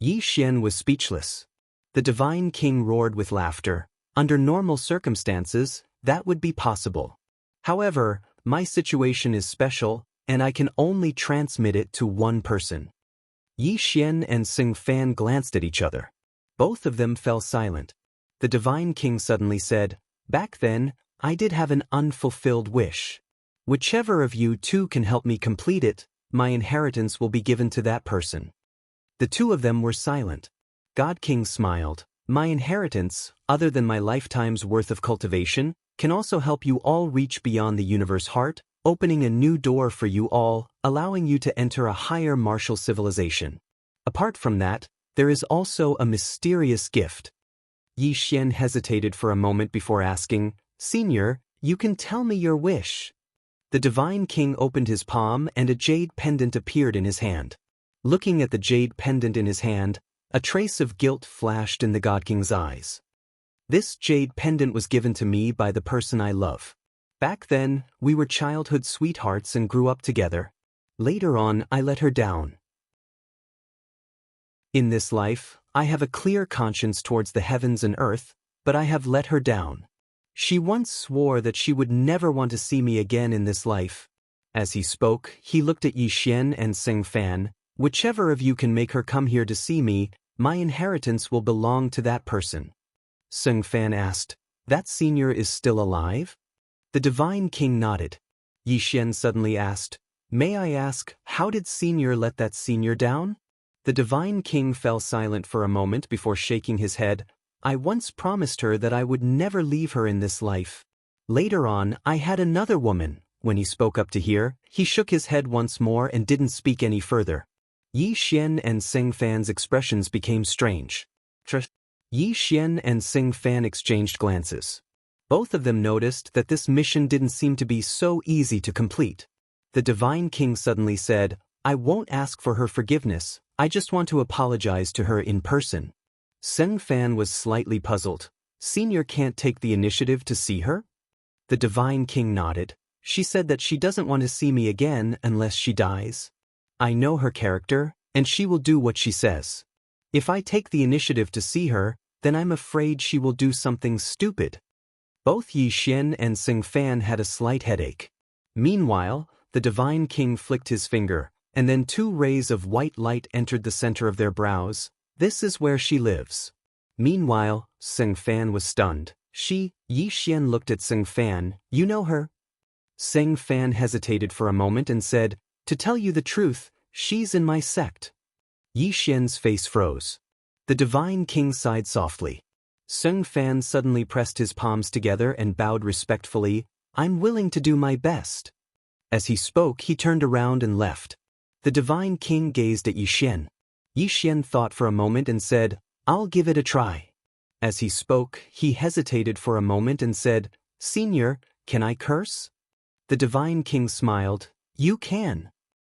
Yi Xian was speechless. The Divine King roared with laughter. "Under normal circumstances, that would be possible. However, my situation is special, and I can only transmit it to one person." Yi Xian and Sing Fan glanced at each other. Both of them fell silent. The Divine King suddenly said, "Back then, I did have an unfulfilled wish. Whichever of you two can help me complete it, my inheritance will be given to that person." The two of them were silent. God King smiled. "My inheritance, other than my lifetime's worth of cultivation, can also help you all reach beyond the universe heart, opening a new door for you all, allowing you to enter a higher martial civilization. Apart from that, there is also a mysterious gift." Yi Xian hesitated for a moment before asking, "Senior, you can tell me your wish." The Divine King opened his palm and a jade pendant appeared in his hand. Looking at the jade pendant in his hand, a trace of guilt flashed in the God King's eyes. "This jade pendant was given to me by the person I love. Back then, we were childhood sweethearts and grew up together. Later on, I let her down. In this life, I have a clear conscience towards the heavens and earth, but I have let her down. She once swore that she would never want to see me again in this life." As he spoke, he looked at Yi Xian and Sing Fan. "Whichever of you can make her come here to see me, my inheritance will belong to that person." Sing Fan asked, "That senior is still alive?" The Divine King nodded. Yi Xian suddenly asked, "May I ask, how did senior let that senior down?" The Divine King fell silent for a moment before shaking his head. "I once promised her that I would never leave her in this life. Later on, I had another woman." When he spoke up to here, he shook his head once more and didn't speak any further. Yi Xian and Sing Fan's expressions became strange. Yi Xian and Sing Fan exchanged glances. Both of them noticed that this mission didn't seem to be so easy to complete. The Divine King suddenly said, "I won't ask for her forgiveness, I just want to apologize to her in person." Sing Fan was slightly puzzled. "Senior can't take the initiative to see her?" The Divine King nodded. "She said that she doesn't want to see me again unless she dies. I know her character, and she will do what she says. If I take the initiative to see her, then I'm afraid she will do something stupid." Both Yi Xian and Sing Fan had a slight headache. Meanwhile, the divine king flicked his finger, and then 2 rays of white light entered the center of their brows. This is where she lives. Meanwhile, Seng Fan was stunned. Yi Xian looked at Seng Fan. You know her? Seng Fan hesitated for a moment and said, to tell you the truth, she's in my sect. Yi Xian's face froze. The divine king sighed softly. Seng Fan suddenly pressed his palms together and bowed respectfully. I'm willing to do my best. As he spoke, he turned around and left. The divine king gazed at Yi Xian. Yi Xian thought for a moment and said, I'll give it a try. As he spoke, he hesitated for a moment and said, Senior, can I curse? The divine king smiled. You can.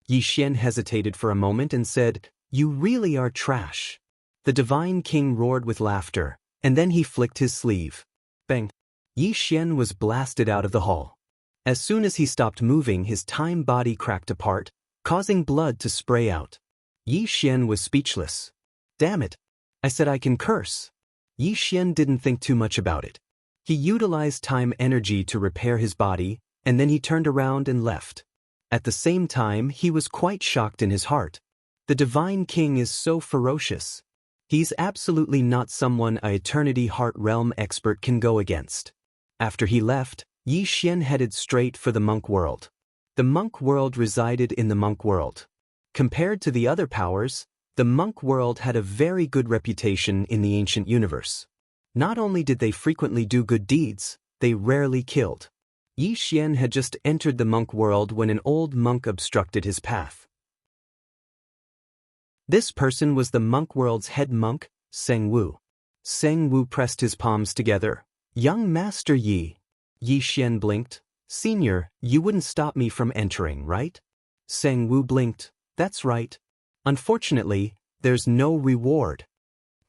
Yi Xian hesitated for a moment and said, You really are trash. The divine king roared with laughter, and then he flicked his sleeve. Bang! Yi Xian was blasted out of the hall. As soon as he stopped moving, his time body cracked apart, causing blood to spray out. Yi Xian was speechless. Damn it! I said I can curse. Yi Xian didn't think too much about it. He utilized time energy to repair his body, and then he turned around and left. At the same time, he was quite shocked in his heart. The divine king is so ferocious. He's absolutely not someone an Eternity Heart Realm expert can go against. After he left, Yi Xian headed straight for the monk world. The monk world resided in the monk world. Compared to the other powers, the monk world had a very good reputation in the ancient universe. Not only did they frequently do good deeds, they rarely killed. Yi Xian had just entered the monk world when an old monk obstructed his path. This person was the monk world's head monk, Seng Wu. Seng Wu pressed his palms together. Young Master Yi. Yi Xian blinked. Senior, you wouldn't stop me from entering, right? Seng Wu blinked. That's right. Unfortunately, there's no reward.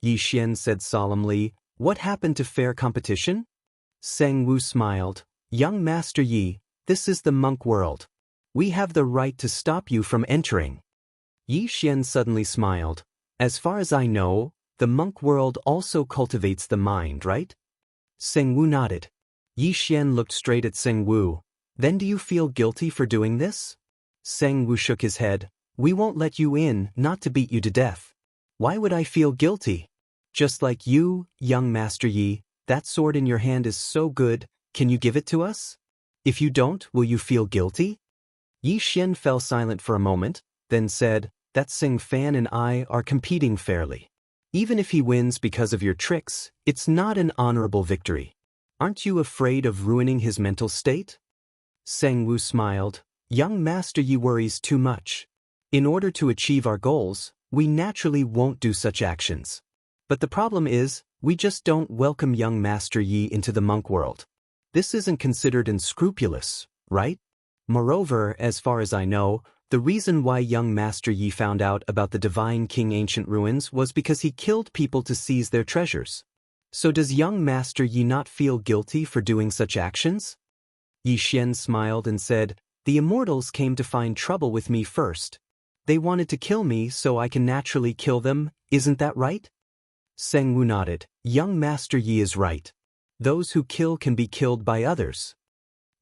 Yi Xian said solemnly. What happened to fair competition? Seng Wu smiled. Young Master Yi, this is the monk world. We have the right to stop you from entering. Yi Xian suddenly smiled. As far as I know, the monk world also cultivates the mind, right? Seng Wu nodded. Yi Xian looked straight at Seng Wu. Then do you feel guilty for doing this? Seng Wu shook his head. We won't let you in, not to beat you to death. Why would I feel guilty? Just like you, young Master Yi, that sword in your hand is so good, can you give it to us? If you don't, will you feel guilty? Yi Xian fell silent for a moment, then said, that Seng Fan and I are competing fairly. Even if he wins because of your tricks, it's not an honorable victory. Aren't you afraid of ruining his mental state? Seng Wu smiled. Young Master Yi worries too much. In order to achieve our goals, we naturally won't do such actions. But the problem is, we just don't welcome young Master Yi into the monk world. This isn't considered unscrupulous, right? Moreover, as far as I know, the reason why young Master Yi found out about the Divine King Ancient Ruins was because he killed people to seize their treasures. So does young Master Yi not feel guilty for doing such actions? Yi Xian smiled and said, the Immortals came to find trouble with me first. They wanted to kill me so I can naturally kill them, isn't that right? Seng Wu nodded. Young Master Yi is right. Those who kill can be killed by others.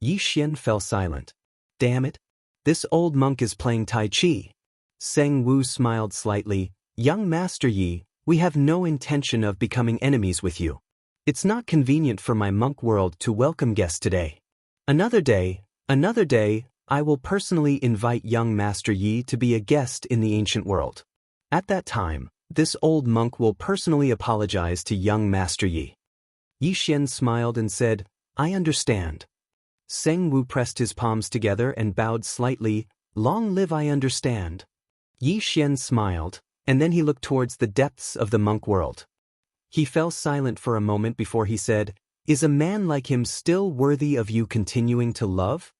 Yi Xian fell silent. Damn it. This old monk is playing Tai Chi. Seng Wu smiled slightly. Young Master Yi, we have no intention of becoming enemies with you. It's not convenient for my monk world to welcome guests today. Another day, I will personally invite young Master Yi to be a guest in the ancient world. At that time, this old monk will personally apologize to young Master Yi. Yi Xian smiled and said, I understand. Seng Wu pressed his palms together and bowed slightly. Long live I understand. Yi Xian smiled, and then he looked towards the depths of the monk world. He fell silent for a moment before he said, Is a man like him still worthy of you continuing to love?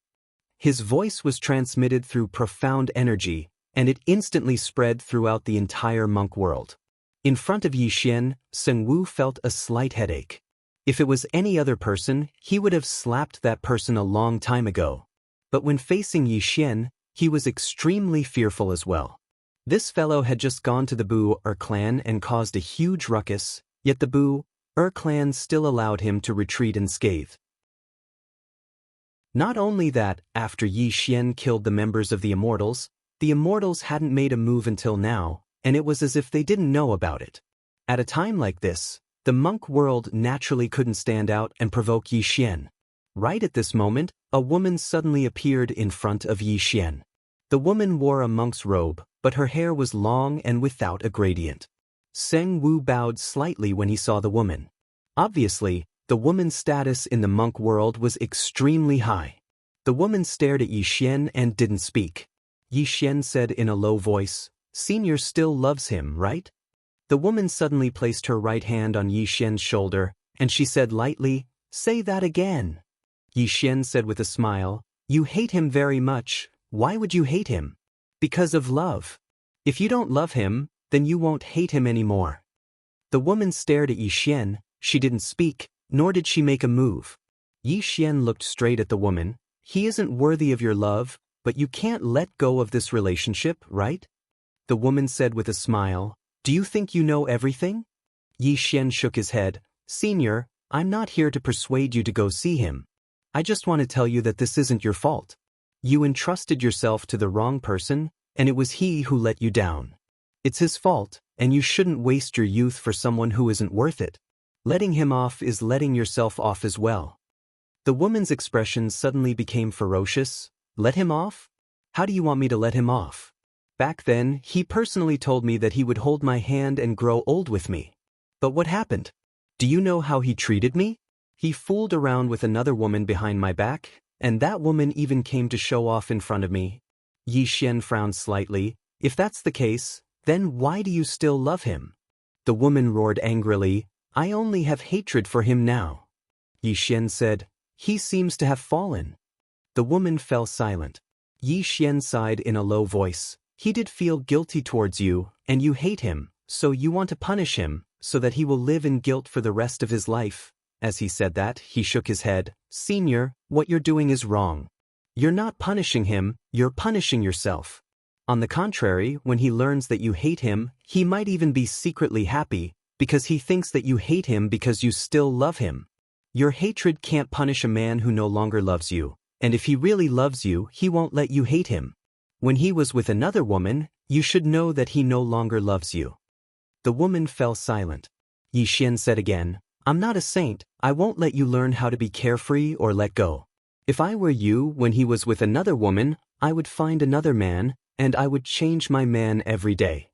His voice was transmitted through profound energy, and it instantly spread throughout the entire monk world. In front of Yi Xian, Seng Wu felt a slight headache. If it was any other person, he would have slapped that person a long time ago. But when facing Yi Xian, he was extremely fearful as well. This fellow had just gone to the Bu-Er clan and caused a huge ruckus, yet the Bu-Er clan still allowed him to retreat unscathed. Not only that, after Yi Xian killed the members of the Immortals hadn't made a move until now, and it was as if they didn't know about it. At a time like this, the monk world naturally couldn't stand out and provoke Yi Xian. Right at this moment, a woman suddenly appeared in front of Yi Xian. The woman wore a monk's robe, but her hair was long and without a gradient. Seng Wu bowed slightly when he saw the woman. Obviously, the woman's status in the monk world was extremely high. The woman stared at Yi Xian and didn't speak. Yi Xian said in a low voice, "Senior still loves him, right?" The woman suddenly placed her right hand on Yi Xian's shoulder, and she said lightly, "Say that again." Yi Xian said with a smile, "You hate him very much. Why would you hate him?" "Because of love. If you don't love him, then you won't hate him anymore." The woman stared at Yi Xian. She didn't speak, nor did she make a move. Yi Xian looked straight at the woman. "He isn't worthy of your love, but you can't let go of this relationship, right?" The woman said with a smile, "Do you think you know everything?" Yi Xian shook his head. "Senior, I'm not here to persuade you to go see him. I just want to tell you that this isn't your fault. You entrusted yourself to the wrong person, and it was he who let you down. It's his fault, and you shouldn't waste your youth for someone who isn't worth it. Letting him off is letting yourself off as well." The woman's expression suddenly became ferocious. "Let him off? How do you want me to let him off? Back then, he personally told me that he would hold my hand and grow old with me. But what happened? Do you know how he treated me? He fooled around with another woman behind my back, and that woman even came to show off in front of me." Yi Xian frowned slightly. "If that's the case, then why do you still love him?" The woman roared angrily, "I only have hatred for him now." Yi Xian said, "He seems to have fallen." The woman fell silent. Yi Xian sighed in a low voice. "He did feel guilty towards you, and you hate him, so you want to punish him, so that he will live in guilt for the rest of his life." As he said that, he shook his head. "Senior, what you're doing is wrong. You're not punishing him, you're punishing yourself. On the contrary, when he learns that you hate him, he might even be secretly happy, because he thinks that you hate him because you still love him. Your hatred can't punish a man who no longer loves you, and if he really loves you, he won't let you hate him. When he was with another woman, you should know that he no longer loves you." The woman fell silent. Yi Xian said again, "I'm not a saint. I won't let you learn how to be carefree or let go. If I were you, when he was with another woman, I would find another man, and I would change my man every day.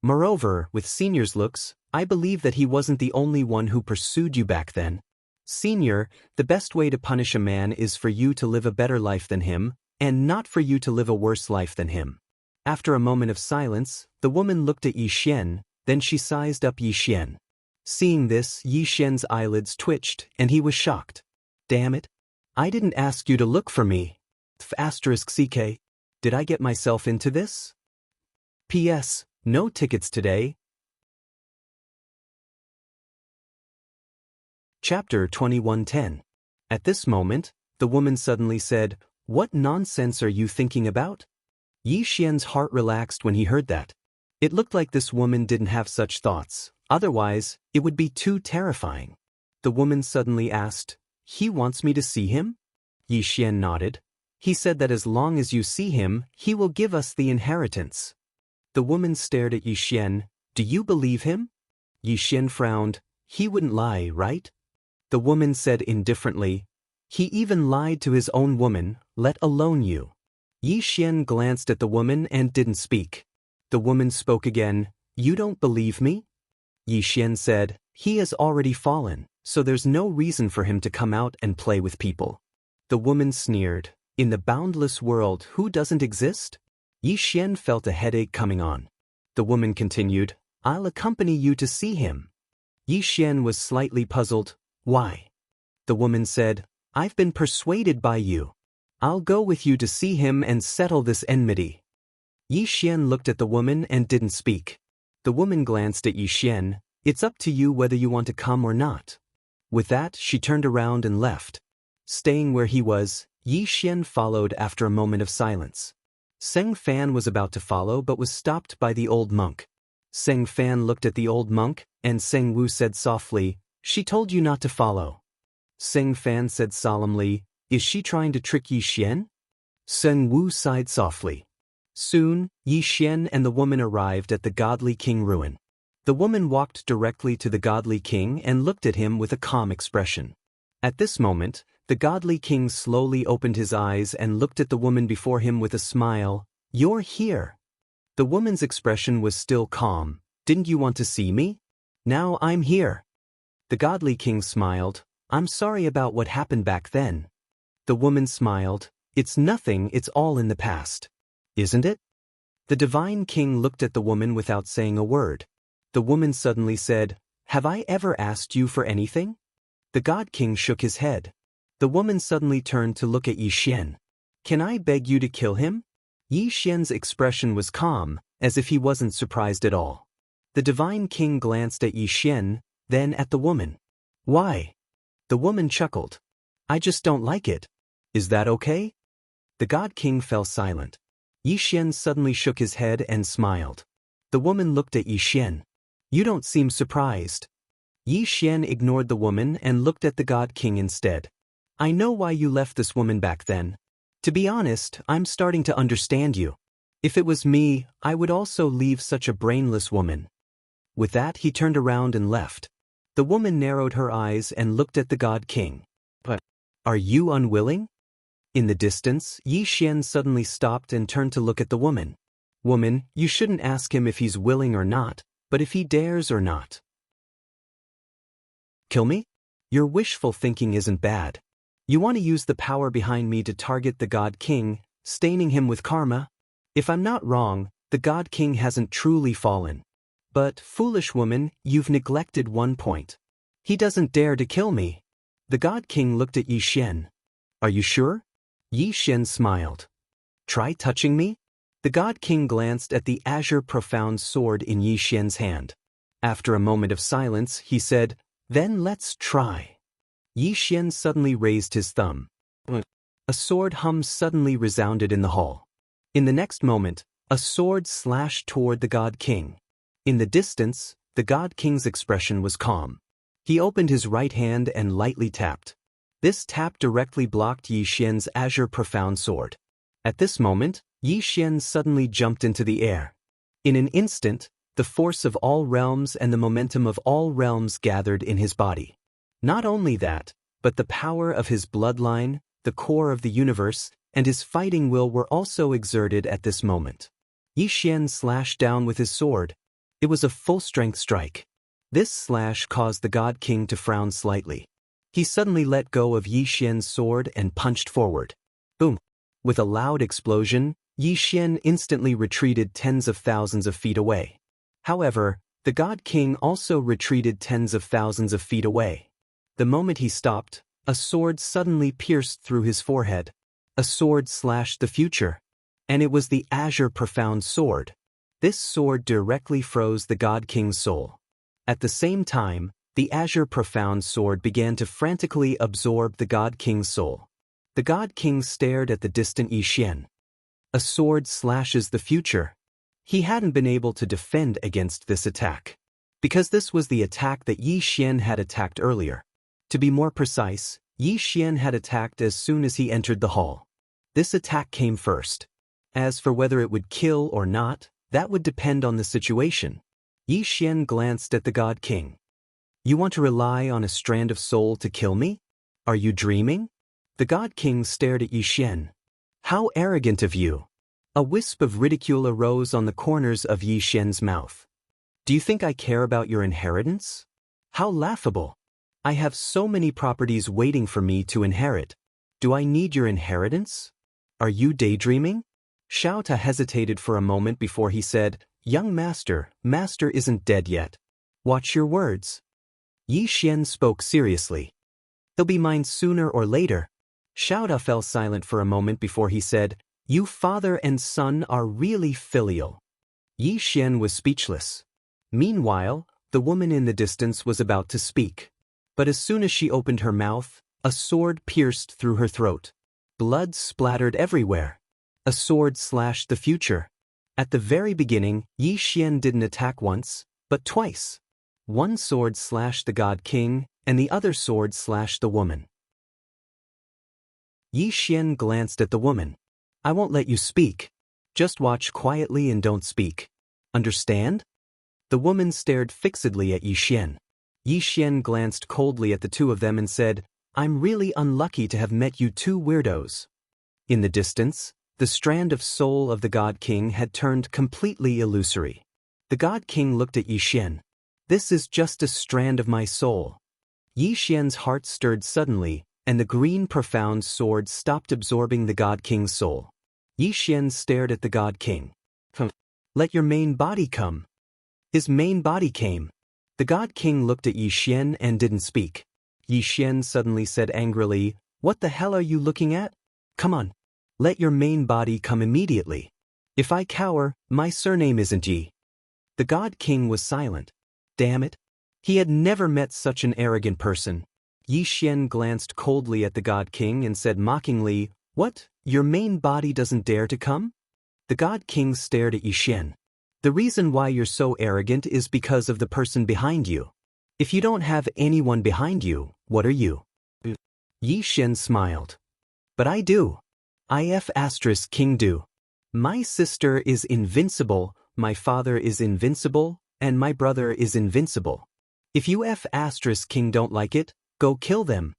Moreover, with Senior's looks, I believe that he wasn't the only one who pursued you back then. Senior, the best way to punish a man is for you to live a better life than him, and not for you to live a worse life than him." After a moment of silence, the woman looked at Yi Xian, then she sized up Yi Xian. Seeing this, Yi Xian's eyelids twitched, and he was shocked. "Damn it. I didn't ask you to look for me. *CK. Did I get myself into this? P.S. No tickets today." Chapter 21:10. At this moment, the woman suddenly said, "What nonsense are you thinking about?" Yi Xian's heart relaxed when he heard that. It looked like this woman didn't have such thoughts, otherwise, it would be too terrifying. The woman suddenly asked, "He wants me to see him?" Yi Xian nodded. "He said that as long as you see him, he will give us the inheritance." The woman stared at Yi Xian. "Do you believe him?" Yi Xian frowned. "He wouldn't lie, right?" The woman said indifferently, "He even lied to his own woman, let alone you." Yi Xian glanced at the woman and didn't speak. The woman spoke again. "You don't believe me?" Yi Xian said, "He has already fallen, so there's no reason for him to come out and play with people." The woman sneered. "In the boundless world, who doesn't exist?" Yi Xian felt a headache coming on. The woman continued, "I'll accompany you to see him." Yi Xian was slightly puzzled. "Why?" The woman said, "I've been persuaded by you. I'll go with you to see him and settle this enmity." Yi Xian looked at the woman and didn't speak. The woman glanced at Yi Xian. "It's up to you whether you want to come or not." With that, she turned around and left. Staying where he was, Yi Xian followed after a moment of silence. Seng Fan was about to follow but was stopped by the old monk. Seng Fan looked at the old monk, and Seng Wu said softly, "She told you not to follow." Seng Fan said solemnly, "Is she trying to trick Yi Xian?" Seng Wu sighed softly. Soon, Yi Xian and the woman arrived at the godly king ruin. The woman walked directly to the godly king and looked at him with a calm expression. At this moment, the godly king slowly opened his eyes and looked at the woman before him with a smile. "You're here." The woman's expression was still calm. "Didn't you want to see me? Now I'm here." The godly king smiled. "I'm sorry about what happened back then." The woman smiled. "It's nothing, it's all in the past. Isn't it?" The divine king looked at the woman without saying a word. The woman suddenly said, "Have I ever asked you for anything?" The god king shook his head. The woman suddenly turned to look at Yi Xian. "Can I beg you to kill him?" Yi Xian's expression was calm, as if he wasn't surprised at all. The divine king glanced at Yi Xian, then at the woman. "Why?" The woman chuckled. "I just don't like it. Is that okay?" The god king fell silent. Yi Xian suddenly shook his head and smiled. The woman looked at Yi Xian. "You don't seem surprised." Yi Xian ignored the woman and looked at the god king instead. "I know why you left this woman back then. To be honest, I'm starting to understand you. If it was me, I would also leave such a brainless woman." With that, he turned around and left. The woman narrowed her eyes and looked at the god king. "But, are you unwilling?" In the distance, Yi Xian suddenly stopped and turned to look at the woman. "Woman, you shouldn't ask him if he's willing or not, but if he dares or not." "Kill me? Your wishful thinking isn't bad. You want to use the power behind me to target the God King, staining him with karma? If I'm not wrong, the God King hasn't truly fallen. But, foolish woman, you've neglected one point. He doesn't dare to kill me." The God King looked at Yi Xian. "Are you sure?" Yi Xian smiled. "Try touching me?" The God King glanced at the azure profound sword in Yi Xian's hand. After a moment of silence, he said, "Then let's try." Yi Xian suddenly raised his thumb. A sword hum suddenly resounded in the hall. In the next moment, a sword slashed toward the God King. In the distance, the God King's expression was calm. He opened his right hand and lightly tapped. This tap directly blocked Yi Xian's azure profound sword. At this moment, Yi Xian suddenly jumped into the air. In an instant, the force of all realms and the momentum of all realms gathered in his body. Not only that, but the power of his bloodline, the core of the universe, and his fighting will were also exerted at this moment. Yi Xian slashed down with his sword. It was a full-strength strike. This slash caused the God King to frown slightly. He suddenly let go of Yi Xian's sword and punched forward. Boom! With a loud explosion, Yi Xian instantly retreated tens of thousands of feet away. However, the God King also retreated tens of thousands of feet away. The moment he stopped, a sword suddenly pierced through his forehead. A sword slashed the future. And it was the Azure Profound Sword. This sword directly froze the God King's soul. At the same time, the Azure Profound Sword began to frantically absorb the God King's soul. The God King stared at the distant Yi Xian. A sword slashes the future. He hadn't been able to defend against this attack, because this was the attack that Yi Xian had attacked earlier. To be more precise, Yi Xian had attacked as soon as he entered the hall. This attack came first. As for whether it would kill or not, that would depend on the situation. Yi Xian glanced at the God King. "You want to rely on a strand of soul to kill me? Are you dreaming?" The God King stared at Yi Xian. "How arrogant of you!" A wisp of ridicule arose on the corners of Yi Xian's mouth. "Do you think I care about your inheritance? How laughable! I have so many properties waiting for me to inherit. Do I need your inheritance? Are you daydreaming?" Xiao Ta hesitated for a moment before he said, "Young master, master isn't dead yet. Watch your words." Yi Xian spoke seriously. "He'll be mine sooner or later." Xiao Ta fell silent for a moment before he said, "You father and son are really filial." Yi Xian was speechless. Meanwhile, the woman in the distance was about to speak. But as soon as she opened her mouth, a sword pierced through her throat. Blood splattered everywhere. A sword slashed the future. At the very beginning, Yi Xian didn't attack once, but twice. One sword slashed the God King, and the other sword slashed the woman. Yi Xian glanced at the woman. I won't let you speak. Just watch quietly and don't speak. Understand? The woman stared fixedly at Yi Xian. Yi Xian glanced coldly at the two of them and said, I'm really unlucky to have met you two weirdos. In the distance, the strand of soul of the God King had turned completely illusory. The God King looked at Yi Xian. This is just a strand of my soul. Yi Xian's heart stirred suddenly, and the green profound sword stopped absorbing the God King's soul. Yi Xian stared at the God King. Let your main body come. His main body came. The God King looked at Yi Xian and didn't speak. Yi Xian suddenly said angrily, What the hell are you looking at? Come on. Let your main body come immediately. If I cower, my surname isn't Yi. The God King was silent. Damn it. He had never met such an arrogant person. Yi Xian glanced coldly at the God King and said mockingly, What, your main body doesn't dare to come? The God King stared at Yi Xian. The reason why you're so arrogant is because of the person behind you. If you don't have anyone behind you, what are you? Yi Xian smiled. But I do. King do. My sister is invincible, my father is invincible, and my brother is invincible. If you King don't like it, go kill them.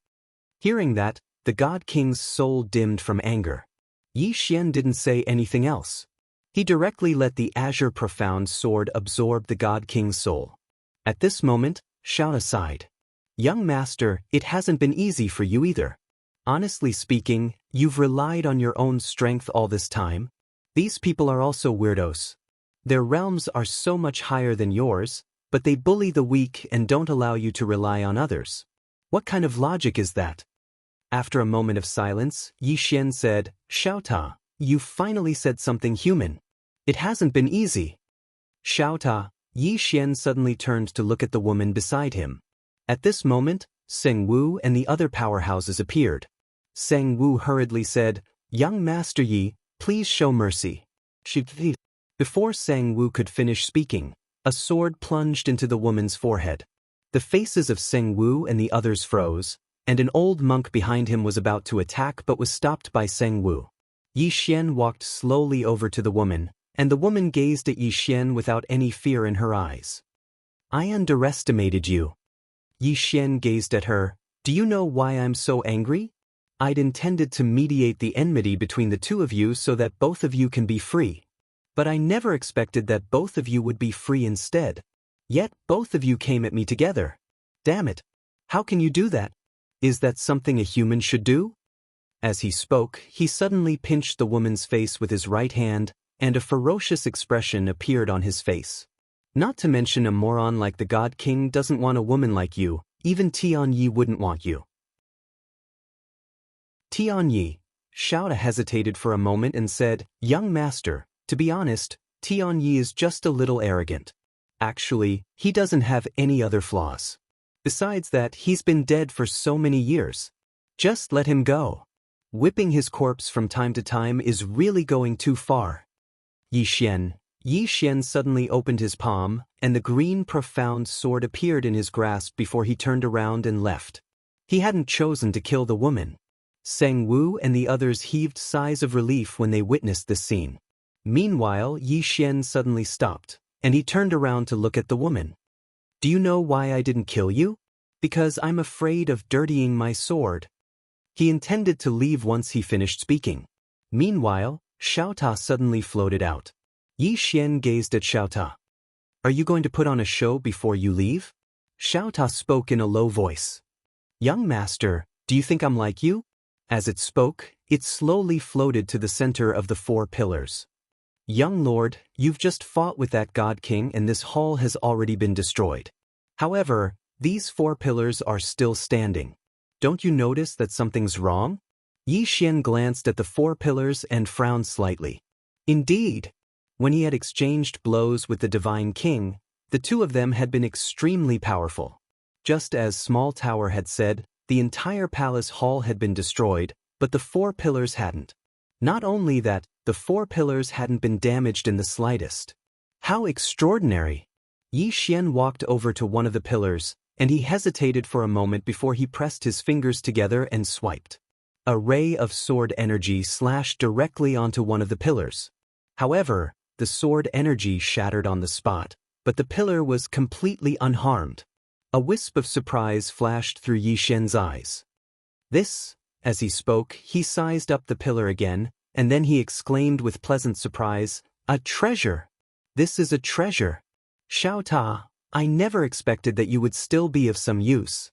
Hearing that, the God King's soul dimmed from anger. Yi Xian didn't say anything else. He directly let the azure profound sword absorb the God King's soul. At this moment, Xiaota sighed. Young master, it hasn't been easy for you either. Honestly speaking, you've relied on your own strength all this time. These people are also weirdos. Their realms are so much higher than yours, but they bully the weak and don't allow you to rely on others. What kind of logic is that? After a moment of silence, Yi Xian said, Xiaota, you finally said something human. It hasn't been easy. Xiaota, Yi Xian suddenly turned to look at the woman beside him. At this moment, Seng Wu and the other powerhouses appeared. Seng Wu hurriedly said, Young Master Yi, please show mercy. Before Seng Wu could finish speaking, a sword plunged into the woman's forehead. The faces of Seng Wu and the others froze, and an old monk behind him was about to attack but was stopped by Seng Wu. Yi Xian walked slowly over to the woman, and the woman gazed at Yi Xian without any fear in her eyes. I underestimated you. Yi Xian gazed at her. Do you know why I'm so angry? I'd intended to mediate the enmity between the two of you so that both of you can be free. But I never expected that both of you would be free instead. Yet both of you came at me together. Damn it. How can you do that? Is that something a human should do? As he spoke, he suddenly pinched the woman's face with his right hand, and a ferocious expression appeared on his face. Not to mention a moron like the God King doesn't want a woman like you, even Tianyi wouldn't want you. Tianyi, Xiaota hesitated for a moment and said, Young master, to be honest, Tianyi is just a little arrogant. Actually, he doesn't have any other flaws. Besides that, he's been dead for so many years. Just let him go. Whipping his corpse from time to time is really going too far. Yi Xian suddenly opened his palm, and the green profound sword appeared in his grasp before he turned around and left. He hadn't chosen to kill the woman. Seng Wu and the others heaved sighs of relief when they witnessed this scene. Meanwhile, Yi Xian suddenly stopped, and he turned around to look at the woman. Do you know why I didn't kill you? Because I'm afraid of dirtying my sword. He intended to leave once he finished speaking. Meanwhile, Xiaota suddenly floated out. Yi Xian gazed at Xiaota. Are you going to put on a show before you leave? Xiaota spoke in a low voice. Young master, do you think I'm like you? As it spoke, it slowly floated to the center of the 4 pillars. Young lord, you've just fought with that God King and this hall has already been destroyed. However, these 4 pillars are still standing. Don't you notice that something's wrong? Yi Xian glanced at the 4 pillars and frowned slightly. Indeed. When he had exchanged blows with the Divine King, the two of them had been extremely powerful. Just as Small Tower had said, the entire palace hall had been destroyed, but the 4 pillars hadn't. Not only that, the 4 pillars hadn't been damaged in the slightest. How extraordinary! Yi Xian walked over to one of the pillars, and he hesitated for a moment before he pressed his fingers together and swiped. A ray of sword energy slashed directly onto one of the pillars. However, the sword energy shattered on the spot, but the pillar was completely unharmed. A wisp of surprise flashed through Yi Xian's eyes. This, as he spoke, he sized up the pillar again, and then he exclaimed with pleasant surprise, "A treasure! This is a treasure! Xiao Ta, I never expected that you would still be of some use."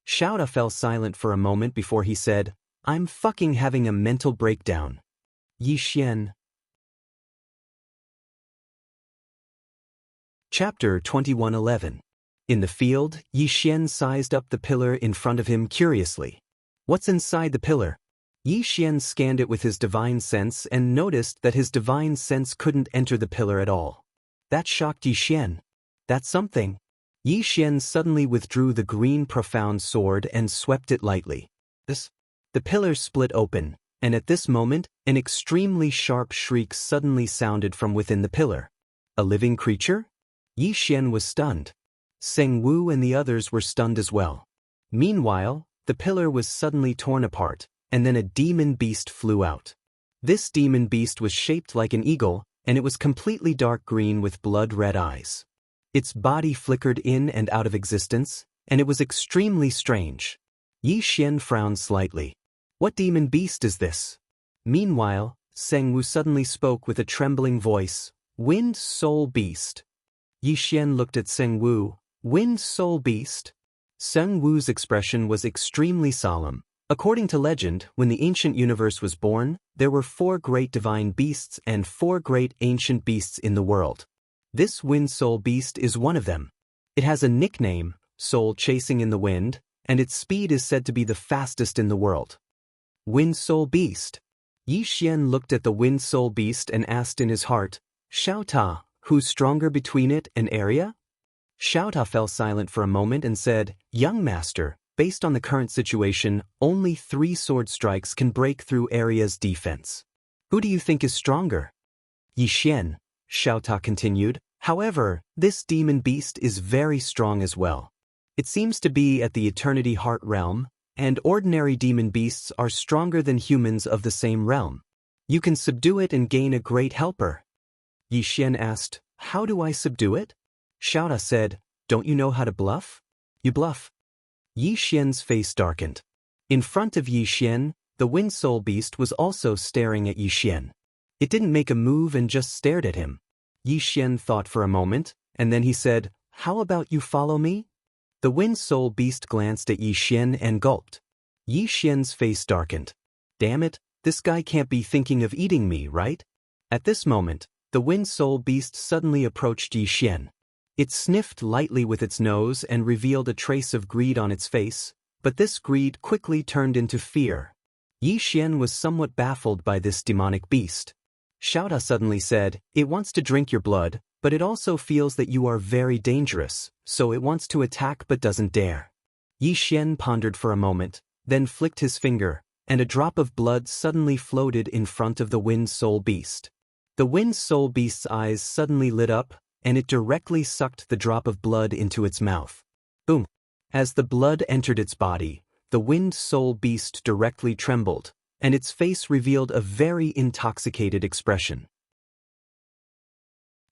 Xiao Ta fell silent for a moment before he said, "I'm fucking having a mental breakdown." Yi Xian. Chapter 2111. In the field, Yi Xian sized up the pillar in front of him curiously. What's inside the pillar? Yi Xian scanned it with his divine sense and noticed that his divine sense couldn't enter the pillar at all. That shocked Yi Xian. That's something. Yi Xian suddenly withdrew the green profound sword and swept it lightly. The pillar split open, and at this moment, an extremely sharp shriek suddenly sounded from within the pillar. A living creature? Yi Xian was stunned. Seng Wu and the others were stunned as well. Meanwhile, the pillar was suddenly torn apart, and then a demon beast flew out. This demon beast was shaped like an eagle, and it was completely dark green with blood-red eyes. Its body flickered in and out of existence, and it was extremely strange. Yi Xian frowned slightly. What demon beast is this? Meanwhile, Seng Wu suddenly spoke with a trembling voice, "Wind Soul Beast." Yi Xian looked at Seng Wu. "Wind Soul Beast?" Seng Wu's expression was extremely solemn. According to legend, when the ancient universe was born, there were 4 great divine beasts and 4 great ancient beasts in the world. This Wind Soul Beast is one of them. It has a nickname, Soul Chasing in the Wind, and its speed is said to be the fastest in the world. Wind Soul Beast. Yi Xian looked at the Wind Soul Beast and asked in his heart, "Xiao Ta, who's stronger between it and Area?" Xiao Ta fell silent for a moment and said, "Young master, based on the current situation, only 3 sword strikes can break through Area's defense. Who do you think is stronger?" Yi Xian, Xiao Ta continued, "However, this demon beast is very strong as well. It seems to be at the Eternity Heart realm, and ordinary demon beasts are stronger than humans of the same realm. You can subdue it and gain a great helper." Yi Xian asked, "How do I subdue it?" Xiao Ta said, "Don't you know how to bluff? You bluff." Yi Xian's face darkened. In front of Yi Xian, the Wind Soul Beast was also staring at Yi Xian. It didn't make a move and just stared at him. Yi Xian thought for a moment, and then he said, "How about you follow me?" The Wind Soul Beast glanced at Yi Xian and gulped. Yi Xian's face darkened. "Damn it, this guy can't be thinking of eating me, right?" At this moment, the Wind Soul Beast suddenly approached Yi Xian. It sniffed lightly with its nose and revealed a trace of greed on its face, but this greed quickly turned into fear. Yi Xian was somewhat baffled by this demonic beast. Xiao Ta suddenly said, "It wants to drink your blood, but it also feels that you are very dangerous, so it wants to attack but doesn't dare." Yi Xian pondered for a moment, then flicked his finger, and a drop of blood suddenly floated in front of the Wind Soul Beast. The Wind Soul Beast's eyes suddenly lit up, and it directly sucked the drop of blood into its mouth. Boom! As the blood entered its body, the Wind Soul Beast directly trembled, and its face revealed a very intoxicated expression.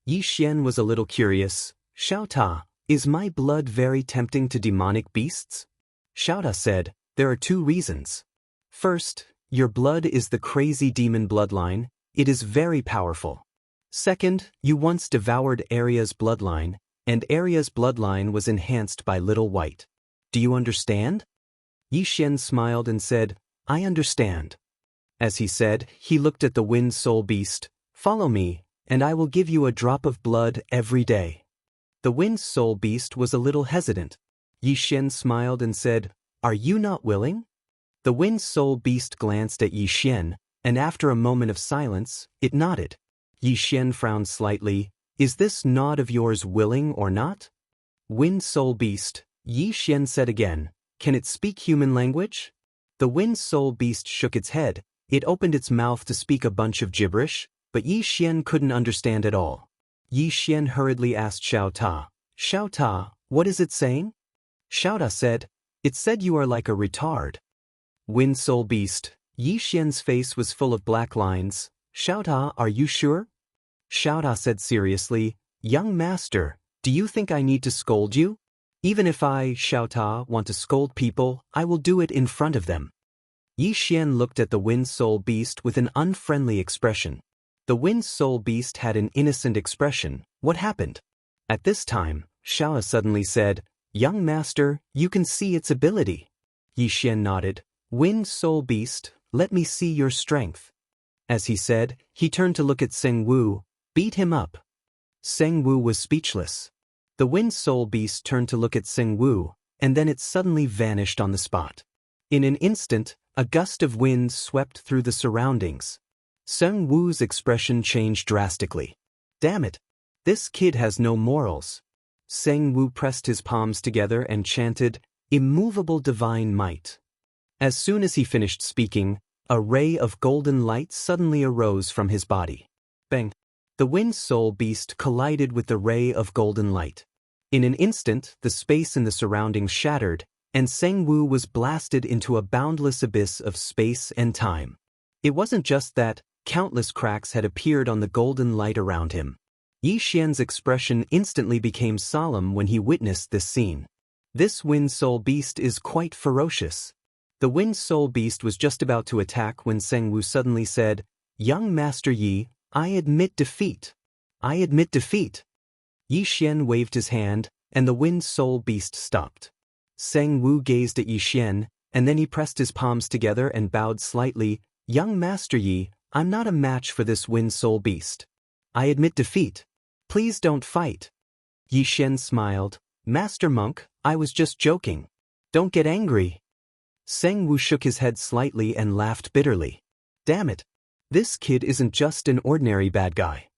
Yi Xian was a little curious. "Xiao Ta, is my blood very tempting to demonic beasts?" Xiao Ta said, "There are 2 reasons. First, your blood is the crazy demon bloodline. It is very powerful. Second, you once devoured Area's bloodline, and Area's bloodline was enhanced by Little White. Do you understand?" Yi Xian smiled and said, "I understand." As he said, he looked at the Wind Soul Beast. "Follow me, and I will give you a drop of blood every day." The Wind Soul Beast was a little hesitant. Yi Xian smiled and said, "Are you not willing?" The Wind Soul Beast glanced at Yi Xian, and after a moment of silence, it nodded. Yi Xian frowned slightly. "Is this nod of yours willing or not?" "Wind Soul Beast," Yi Xian said again, "can it speak human language?" The Wind Soul Beast shook its head. It opened its mouth to speak a bunch of gibberish, but Yi Xian couldn't understand at all. Yi Xian hurriedly asked Xiao Ta, "Xiao Ta, what is it saying?" Xiao Ta said, "It said you are like a retard." Wind Soul Beast. Yi Xian's face was full of black lines. Xiaota, are you sure? Xiaota said seriously, young master, do you think I need to scold you? Even if I, Xiaota, want to scold people, I will do it in front of them. Yi Xian looked at the Wind Soul Beast with an unfriendly expression. The Wind Soul Beast had an innocent expression. What happened? At this time, Xiaota suddenly said, young master, you can see its ability. Yi Xian nodded. Wind Soul Beast, let me see your strength. As he said, he turned to look at Seng Wu. Beat him up. Seng Wu was speechless. The Wind Soul Beast turned to look at Seng Wu, and then it suddenly vanished on the spot. In an instant, a gust of wind swept through the surroundings. Seng Wu's expression changed drastically. Damn it! This kid has no morals. Seng Wu pressed his palms together and chanted, Immovable Divine Might. As soon as he finished speaking, a ray of golden light suddenly arose from his body. Bang! The Wind Soul Beast collided with the ray of golden light. In an instant, the space in the surroundings shattered, and Seng Wu was blasted into a boundless abyss of space and time. It wasn't just that, countless cracks had appeared on the golden light around him. Yi Xian's expression instantly became solemn when he witnessed this scene. This Wind Soul Beast is quite ferocious. The Wind Soul Beast was just about to attack when Seng Wu suddenly said, Young Master Yi, I admit defeat. I admit defeat. Yi Xian waved his hand, and the Wind Soul Beast stopped. Seng Wu gazed at Yi Xian, and then he pressed his palms together and bowed slightly. Young Master Yi, I'm not a match for this Wind Soul Beast. I admit defeat. Please don't fight. Yi Xian smiled. Master Monk, I was just joking. Don't get angry. Seng Wu shook his head slightly and laughed bitterly. Damn it. This kid isn't just an ordinary bad guy.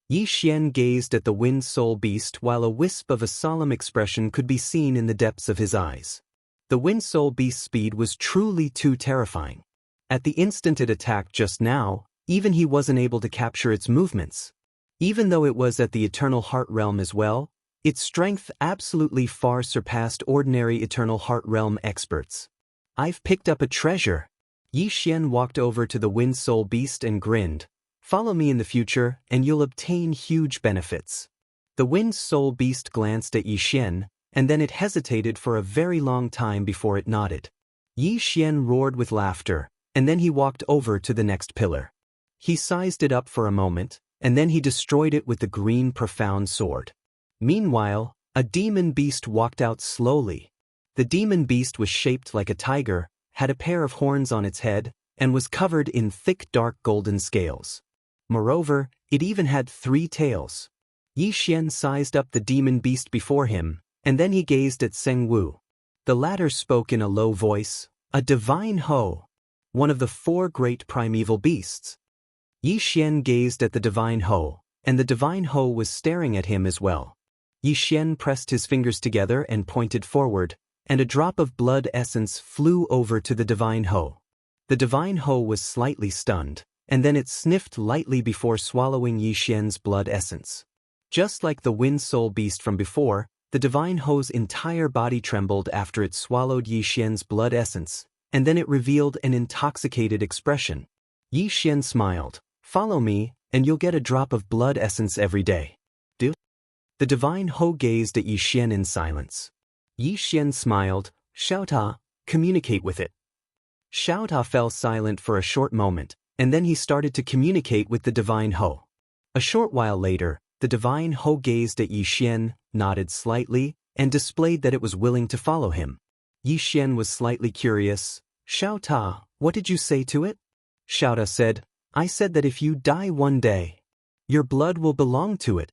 Yi Xian gazed at the Wind Soul Beast while a wisp of a solemn expression could be seen in the depths of his eyes. The Wind Soul Beast's speed was truly too terrifying. At the instant it attacked just now, even he wasn't able to capture its movements. Even though it was at the Eternal Heart Realm as well, its strength absolutely far surpassed ordinary Eternal Heart Realm experts. I've picked up a treasure. Yi Xian walked over to the Wind Soul Beast and grinned. Follow me in the future, and you'll obtain huge benefits. The Wind Soul Beast glanced at Yi Xian, and then it hesitated for a very long time before it nodded. Yi Xian roared with laughter, and then he walked over to the next pillar. He sized it up for a moment, and then he destroyed it with the green profound sword. Meanwhile, a demon beast walked out slowly. The demon beast was shaped like a tiger, had a pair of horns on its head, and was covered in thick dark golden scales. Moreover, it even had 3 tails. Yi Xian sized up the demon beast before him, and then he gazed at Seng Wu. The latter spoke in a low voice, a divine Ho, one of the 4 great primeval beasts. Yi Xian gazed at the divine Ho, and the divine Ho was staring at him as well. Yi Xian pressed his fingers together and pointed forward, and a drop of blood essence flew over to the divine Ho. The divine Ho was slightly stunned, and then it sniffed lightly before swallowing Yi Xian's blood essence. Just like the Wind Soul Beast from before, the divine Ho's entire body trembled after it swallowed Yi Xian's blood essence, and then it revealed an intoxicated expression. Yi Xian smiled. Follow me, and you'll get a drop of blood essence every day. Do? The divine Ho gazed at Yi Xian in silence. Yi Xian smiled. Xiaota, communicate with it. Xiaota fell silent for a short moment, and then he started to communicate with the divine Ho. A short while later, the divine Ho gazed at Yi Xian, nodded slightly, and displayed that it was willing to follow him. Yi Xian was slightly curious. Xiaota, what did you say to it? Xiaota said, I said that if you die one day, your blood will belong to it.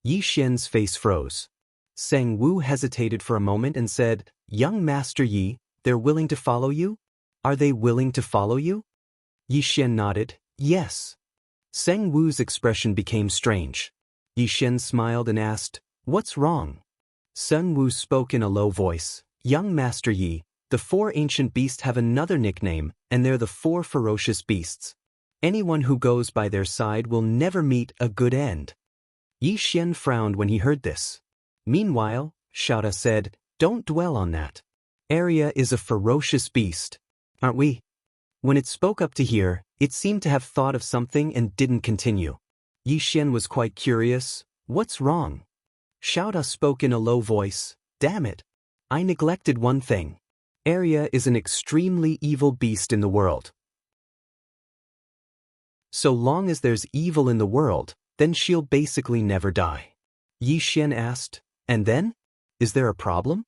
Yi Xian's face froze. Seng Wu hesitated for a moment and said, Young Master Yi, they're willing to follow you? Are they willing to follow you? Yi Xian nodded, yes. Seng Wu's expression became strange. Yi Xian smiled and asked, What's wrong? Seng Wu spoke in a low voice, Young Master Yi, the 4 ancient beasts have another nickname, and they're the 4 ferocious beasts. Anyone who goes by their side will never meet a good end. Yi Xian frowned when he heard this. Meanwhile, Xiaota said, Don't dwell on that. Area is a ferocious beast, aren't we? When it spoke up to hear, it seemed to have thought of something and didn't continue. Yi Xian was quite curious. What's wrong? Xiaota spoke in a low voice. Damn it. I neglected one thing. Area is an extremely evil beast in the world. So long as there's evil in the world, then she'll basically never die. Yi Xian asked, and then? Is there a problem?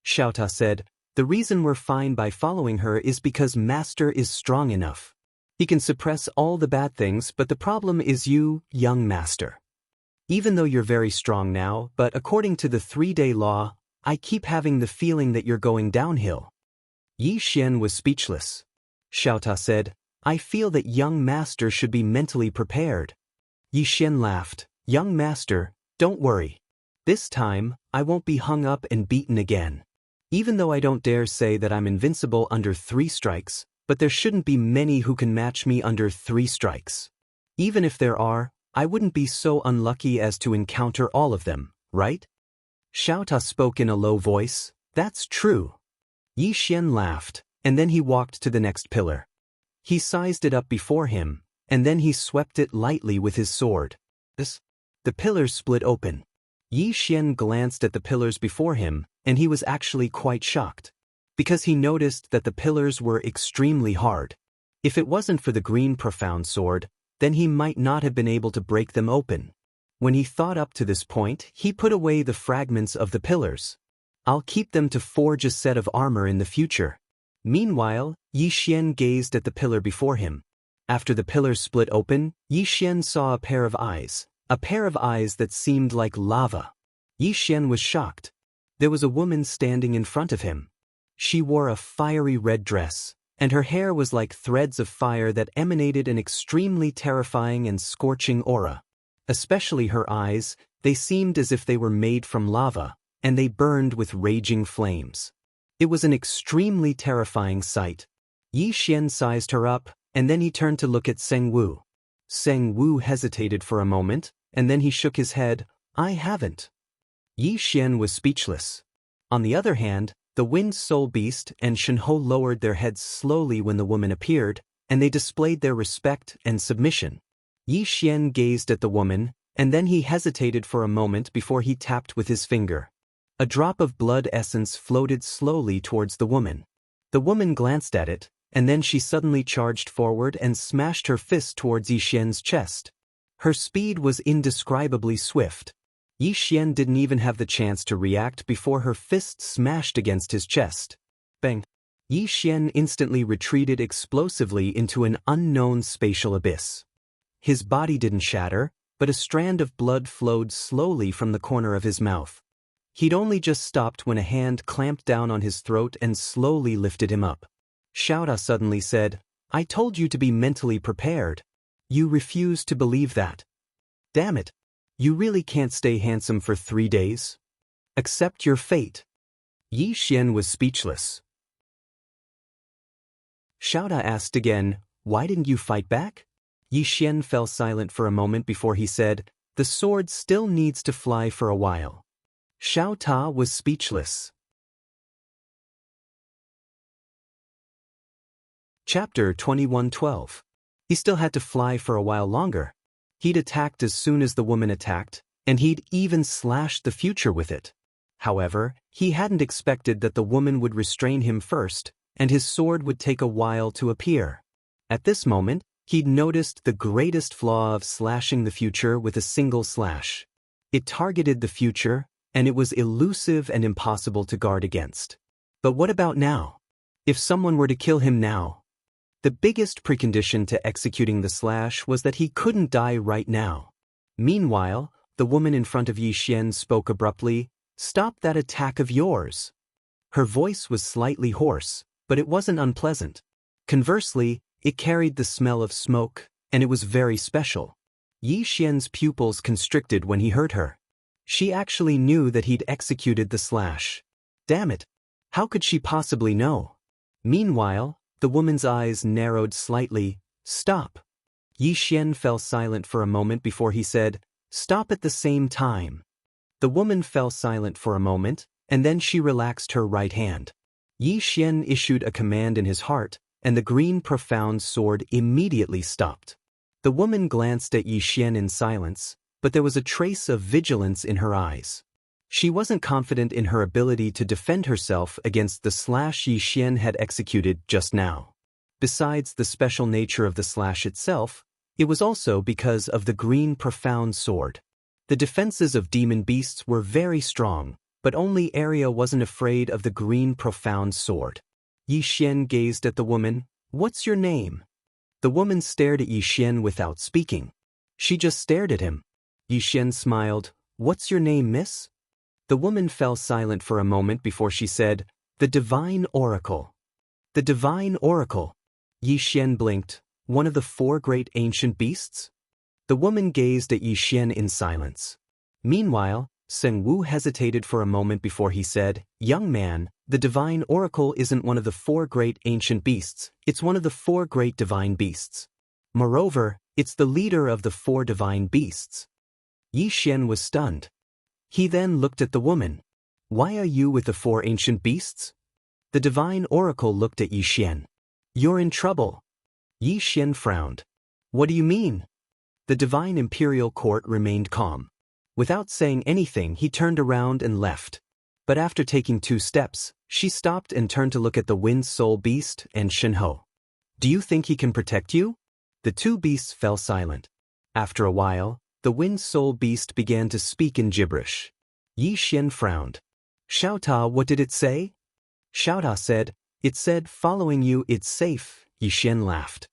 Xiaota said, the reason we're fine by following her is because Master is strong enough. He can suppress all the bad things, but the problem is you, young Master. Even though you're very strong now, but according to the 3-day law, I keep having the feeling that you're going downhill. Yi Xian was speechless. Xiaota said, I feel that young Master should be mentally prepared. Yi Xian laughed. Young Master, don't worry. This time, I won't be hung up and beaten again. Even though I don't dare say that I'm invincible under 3 strikes, but there shouldn't be many who can match me under 3 strikes. Even if there are, I wouldn't be so unlucky as to encounter all of them, right? Xiaota spoke in a low voice. That's true. Yi Xian laughed, and then he walked to the next pillar. He sized it up before him, and then he swept it lightly with his sword. The pillars split open. Yi Xian glanced at the pillars before him, and he was actually quite shocked. Because he noticed that the pillars were extremely hard. If it wasn't for the green profound sword, then he might not have been able to break them open. When he thought up to this point, he put away the fragments of the pillars. I'll keep them to forge a set of armor in the future. Meanwhile, Yi Xian gazed at the pillar before him. After the pillars split open, Yi Xian saw a pair of eyes that seemed like lava. Yi Xian was shocked. There was a woman standing in front of him. She wore a fiery red dress, and her hair was like threads of fire that emanated an extremely terrifying and scorching aura. Especially her eyes, they seemed as if they were made from lava, and they burned with raging flames. It was an extremely terrifying sight. Yi Xian sized her up, and then he turned to look at Seng Wu. Seng Wu hesitated for a moment, and then he shook his head. I haven't. Yi Xian was speechless. On the other hand, the Wind Soul Beast and Shenhe lowered their heads slowly when the woman appeared, and they displayed their respect and submission. Yi Xian gazed at the woman, and then he hesitated for a moment before he tapped with his finger. A drop of blood essence floated slowly towards the woman. The woman glanced at it, and then she suddenly charged forward and smashed her fist towards Yi Xian's chest. Her speed was indescribably swift. Yi Xian didn't even have the chance to react before her fist smashed against his chest. Bang! Yi Xian instantly retreated explosively into an unknown spatial abyss. His body didn't shatter, but a strand of blood flowed slowly from the corner of his mouth. He'd only just stopped when a hand clamped down on his throat and slowly lifted him up. Xiaota suddenly said, I told you to be mentally prepared. You refused to believe that. Damn it. You really can't stay handsome for 3 days? Accept your fate. Yi Xian was speechless. Xiaota asked again, why didn't you fight back? Yi Xian fell silent for a moment before he said, the sword still needs to fly for a while. Xiaota was speechless. Chapter 21:12. He still had to fly for a while longer. He'd attacked as soon as the woman attacked, and he'd even slashed the future with it. However, he hadn't expected that the woman would restrain him first, and his sword would take a while to appear. At this moment, he'd noticed the greatest flaw of slashing the future with a single slash. It targeted the future, and it was elusive and impossible to guard against. But what about now? If someone were to kill him now? The biggest precondition to executing the slash was that he couldn't die right now. Meanwhile, the woman in front of Yi Xian spoke abruptly, Stop that attack of yours. Her voice was slightly hoarse, but it wasn't unpleasant. Conversely, it carried the smell of smoke, and it was very special. Yi Xian's pupils constricted when he heard her. She actually knew that he'd executed the slash. Damn it! How could she possibly know? Meanwhile, the woman's eyes narrowed slightly. Stop. Yi Xian fell silent for a moment before he said, Stop at the same time. The woman fell silent for a moment, and then she relaxed her right hand. Yi Xian issued a command in his heart, and the green profound sword immediately stopped. The woman glanced at Yi Xian in silence, but there was a trace of vigilance in her eyes. She wasn't confident in her ability to defend herself against the slash Yi Xian had executed just now. Besides the special nature of the slash itself, it was also because of the green profound sword. The defenses of demon beasts were very strong, but only Arya wasn't afraid of the green profound sword. Yi Xian gazed at the woman. "What's your name?" The woman stared at Yi Xian without speaking. She just stared at him. Yi Xian smiled. "What's your name, miss?" The woman fell silent for a moment before she said, "The Divine Oracle." "The Divine Oracle?" Yi Xian blinked. "One of the 4 great ancient beasts?" The woman gazed at Yi Xian in silence. Meanwhile, Seng Wu hesitated for a moment before he said, "Young man, the Divine Oracle isn't one of the 4 great ancient beasts, it's one of the 4 great divine beasts. Moreover, it's the leader of the 4 divine beasts." Yi Xian was stunned. He then looked at the woman. "Why are you with the 4 ancient beasts?" The Divine Oracle looked at Yi Xian. "You're in trouble." Yi Xian frowned. "What do you mean?" The Divine Imperial Court remained calm. Without saying anything, he turned around and left. But after taking 2 steps, she stopped and turned to look at the Wind Soul Beast and Shenhe. "Do you think he can protect you?" The 2 beasts fell silent. After a while, the Wind Soul Beast began to speak in gibberish. Yi Xian frowned. "Xiaota, what did it say?" Xiaota said, "It said, following you, it's safe." Yi Xian laughed.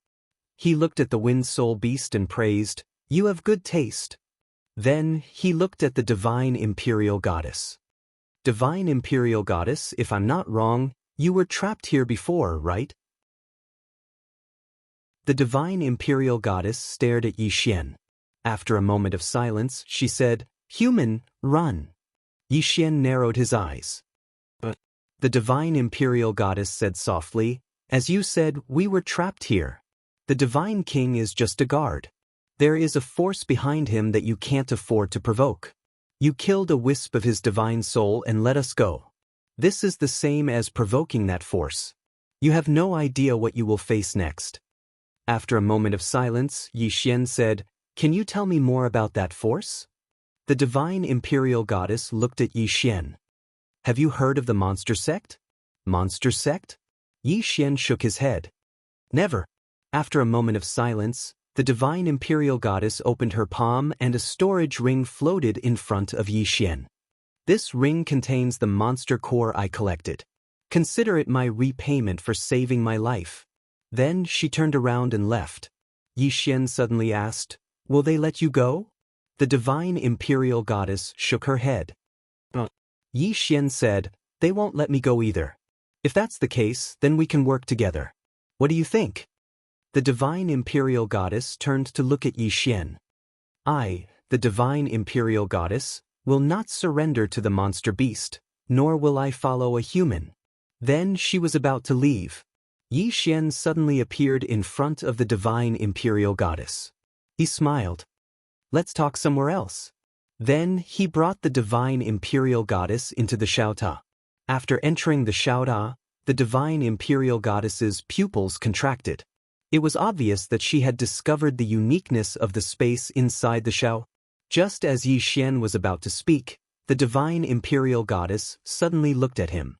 He looked at the Wind Soul Beast and praised, "You have good taste." Then, he looked at the Divine Imperial Goddess. "Divine Imperial Goddess, if I'm not wrong, you were trapped here before, right?" The Divine Imperial Goddess stared at Yi Xian. After a moment of silence, she said, "Human, run." Yi Xian narrowed his eyes. "But," the Divine Imperial Goddess said softly, "as you said, we were trapped here. The Divine King is just a guard. There is a force behind him that you can't afford to provoke. You killed a wisp of his divine soul and let us go. This is the same as provoking that force. You have no idea what you will face next." After a moment of silence, Yi Xian said, "Can you tell me more about that force?" The Divine Imperial Goddess looked at Yi Xian. "Have you heard of the monster sect?" "Monster sect?" Yi Xian shook his head. "Never." After a moment of silence, the Divine Imperial Goddess opened her palm and a storage ring floated in front of Yi Xian. "This ring contains the monster core I collected. Consider it my repayment for saving my life." Then she turned around and left. Yi Xian suddenly asked, "Will they let you go?" The Divine Imperial Goddess shook her head. Yi Xian said, "They won't let me go either. If that's the case, then we can work together. What do you think?" The Divine Imperial Goddess turned to look at Yi Xian. "I, the Divine Imperial Goddess, will not surrender to the monster beast, nor will I follow a human." Then she was about to leave. Yi Xian suddenly appeared in front of the Divine Imperial Goddess. He smiled. "Let's talk somewhere else." Then he brought the Divine Imperial Goddess into the Xiaota. After entering the Xiaota, the Divine Imperial Goddess's pupils contracted. It was obvious that she had discovered the uniqueness of the space inside the Xiao. Just as Yi Xian was about to speak, the Divine Imperial Goddess suddenly looked at him.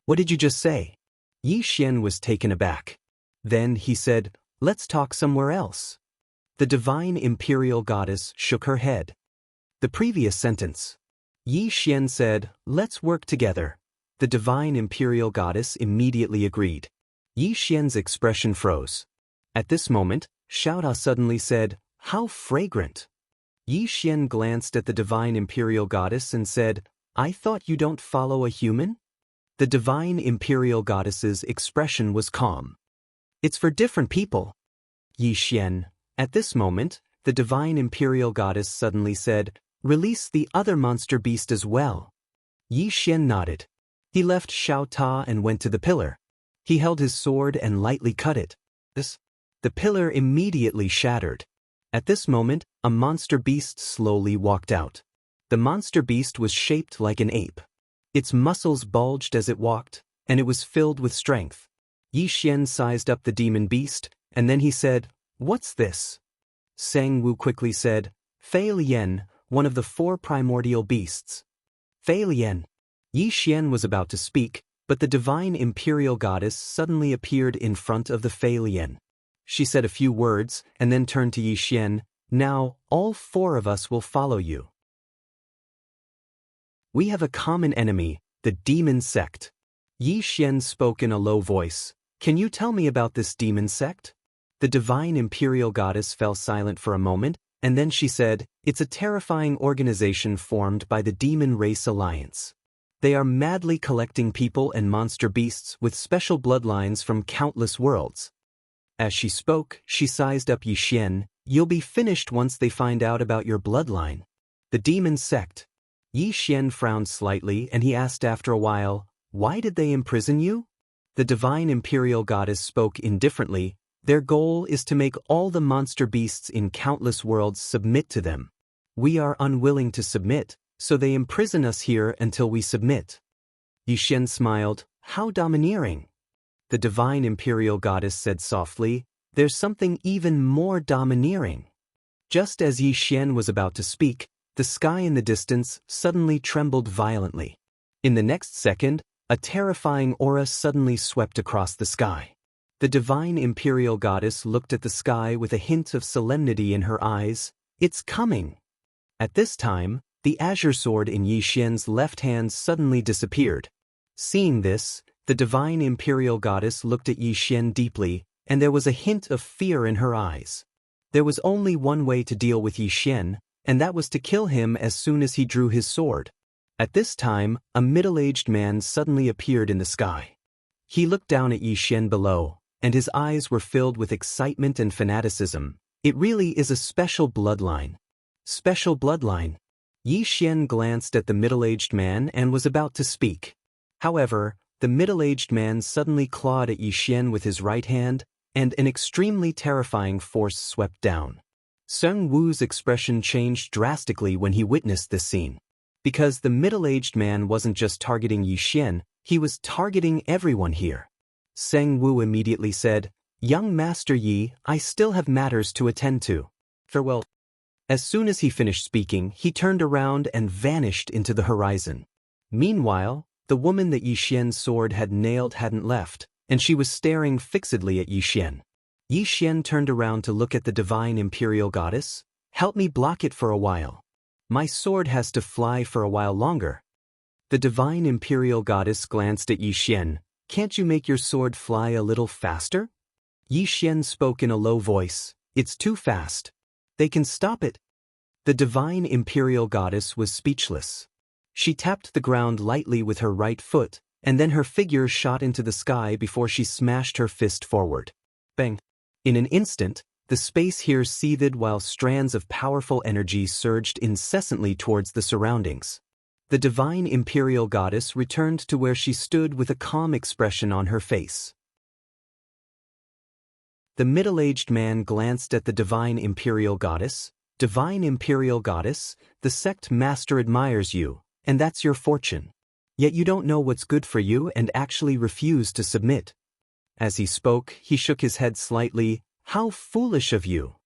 "What did you just say?" Yi Xian was taken aback. Then he said, "Let's talk somewhere else." The Divine Imperial Goddess shook her head. The previous sentence. Yi Xian said, "Let's work together." The Divine Imperial Goddess immediately agreed. Yi Xian's expression froze. At this moment, Xiaota suddenly said, "How fragrant." Yi Xian glanced at the Divine Imperial Goddess and said, "I thought you don't follow a human?" The Divine Imperial Goddess's expression was calm. "It's for different people." Yi Xian. At this moment, the Divine Imperial Goddess suddenly said, "Release the other monster beast as well." Yi Xian nodded. He left Xiaota and went to the pillar. He held his sword and lightly cut it. The pillar immediately shattered. At this moment, a monster beast slowly walked out. The monster beast was shaped like an ape. Its muscles bulged as it walked, and it was filled with strength. Yixian sized up the demon beast, and then he said, "What's this?" Sang Wu quickly said, "Fei Lian, one of the 4 primordial beasts." Fei Lian. Yixian was about to speak, but the divine imperial goddess suddenly appeared in front of the Fei Lian. She said a few words, and then turned to Yixian, "Now, all 4 of us will follow you. We have a common enemy, the demon sect." Yixian spoke in a low voice, "Can you tell me about this demon sect?" The divine imperial goddess fell silent for a moment, and then she said, "It's a terrifying organization formed by the Demon Race Alliance. They are madly collecting people and monster beasts with special bloodlines from countless worlds." As she spoke, she sized up Yixian, "You'll be finished once they find out about your bloodline." The demon sect. Yixian frowned slightly and he asked after a while, "Why did they imprison you?" The divine imperial goddess spoke indifferently, "Their goal is to make all the monster beasts in countless worlds submit to them. We are unwilling to submit, so they imprison us here until we submit." Yixian smiled, "How domineering." The divine imperial goddess said softly, "There's something even more domineering." Just as Yixian was about to speak, the sky in the distance suddenly trembled violently. In the next second, a terrifying aura suddenly swept across the sky. The divine imperial goddess looked at the sky with a hint of solemnity in her eyes. "It's coming." At this time, the azure sword in Yixian's left hand suddenly disappeared. Seeing this, the divine imperial goddess looked at Yixian deeply, and there was a hint of fear in her eyes. There was only one way to deal with Yixian, and that was to kill him as soon as he drew his sword. At this time, a middle-aged man suddenly appeared in the sky. He looked down at Yixian below, and his eyes were filled with excitement and fanaticism. "It really is a special bloodline." Special bloodline. Yixian glanced at the middle-aged man and was about to speak. However, the middle-aged man suddenly clawed at Yixian with his right hand, and an extremely terrifying force swept down. Sung Wu's expression changed drastically when he witnessed this scene. Because the middle-aged man wasn't just targeting Yixian, he was targeting everyone here. Seng Wu immediately said, "Young Master Yi, I still have matters to attend to. Farewell." As soon as he finished speaking, he turned around and vanished into the horizon. Meanwhile, the woman that Yixian's sword had nailed hadn't left, and she was staring fixedly at Yixian. Yixian turned around to look at the divine imperial goddess. "Help me block it for a while. My sword has to fly for a while longer." The divine imperial goddess glanced at Yixian. "Can't you make your sword fly a little faster?" Yixian spoke in a low voice, "It's too fast. They can stop it." The divine imperial goddess was speechless. She tapped the ground lightly with her right foot, and then her figure shot into the sky before she smashed her fist forward. Bang! In an instant, the space here seethed while strands of powerful energy surged incessantly towards the surroundings. The divine imperial goddess returned to where she stood with a calm expression on her face. The middle-aged man glanced at the divine imperial goddess. "Divine imperial goddess, the sect master admires you, and that's your fortune. Yet you don't know what's good for you and actually refuse to submit." As he spoke, he shook his head slightly. "How foolish of you."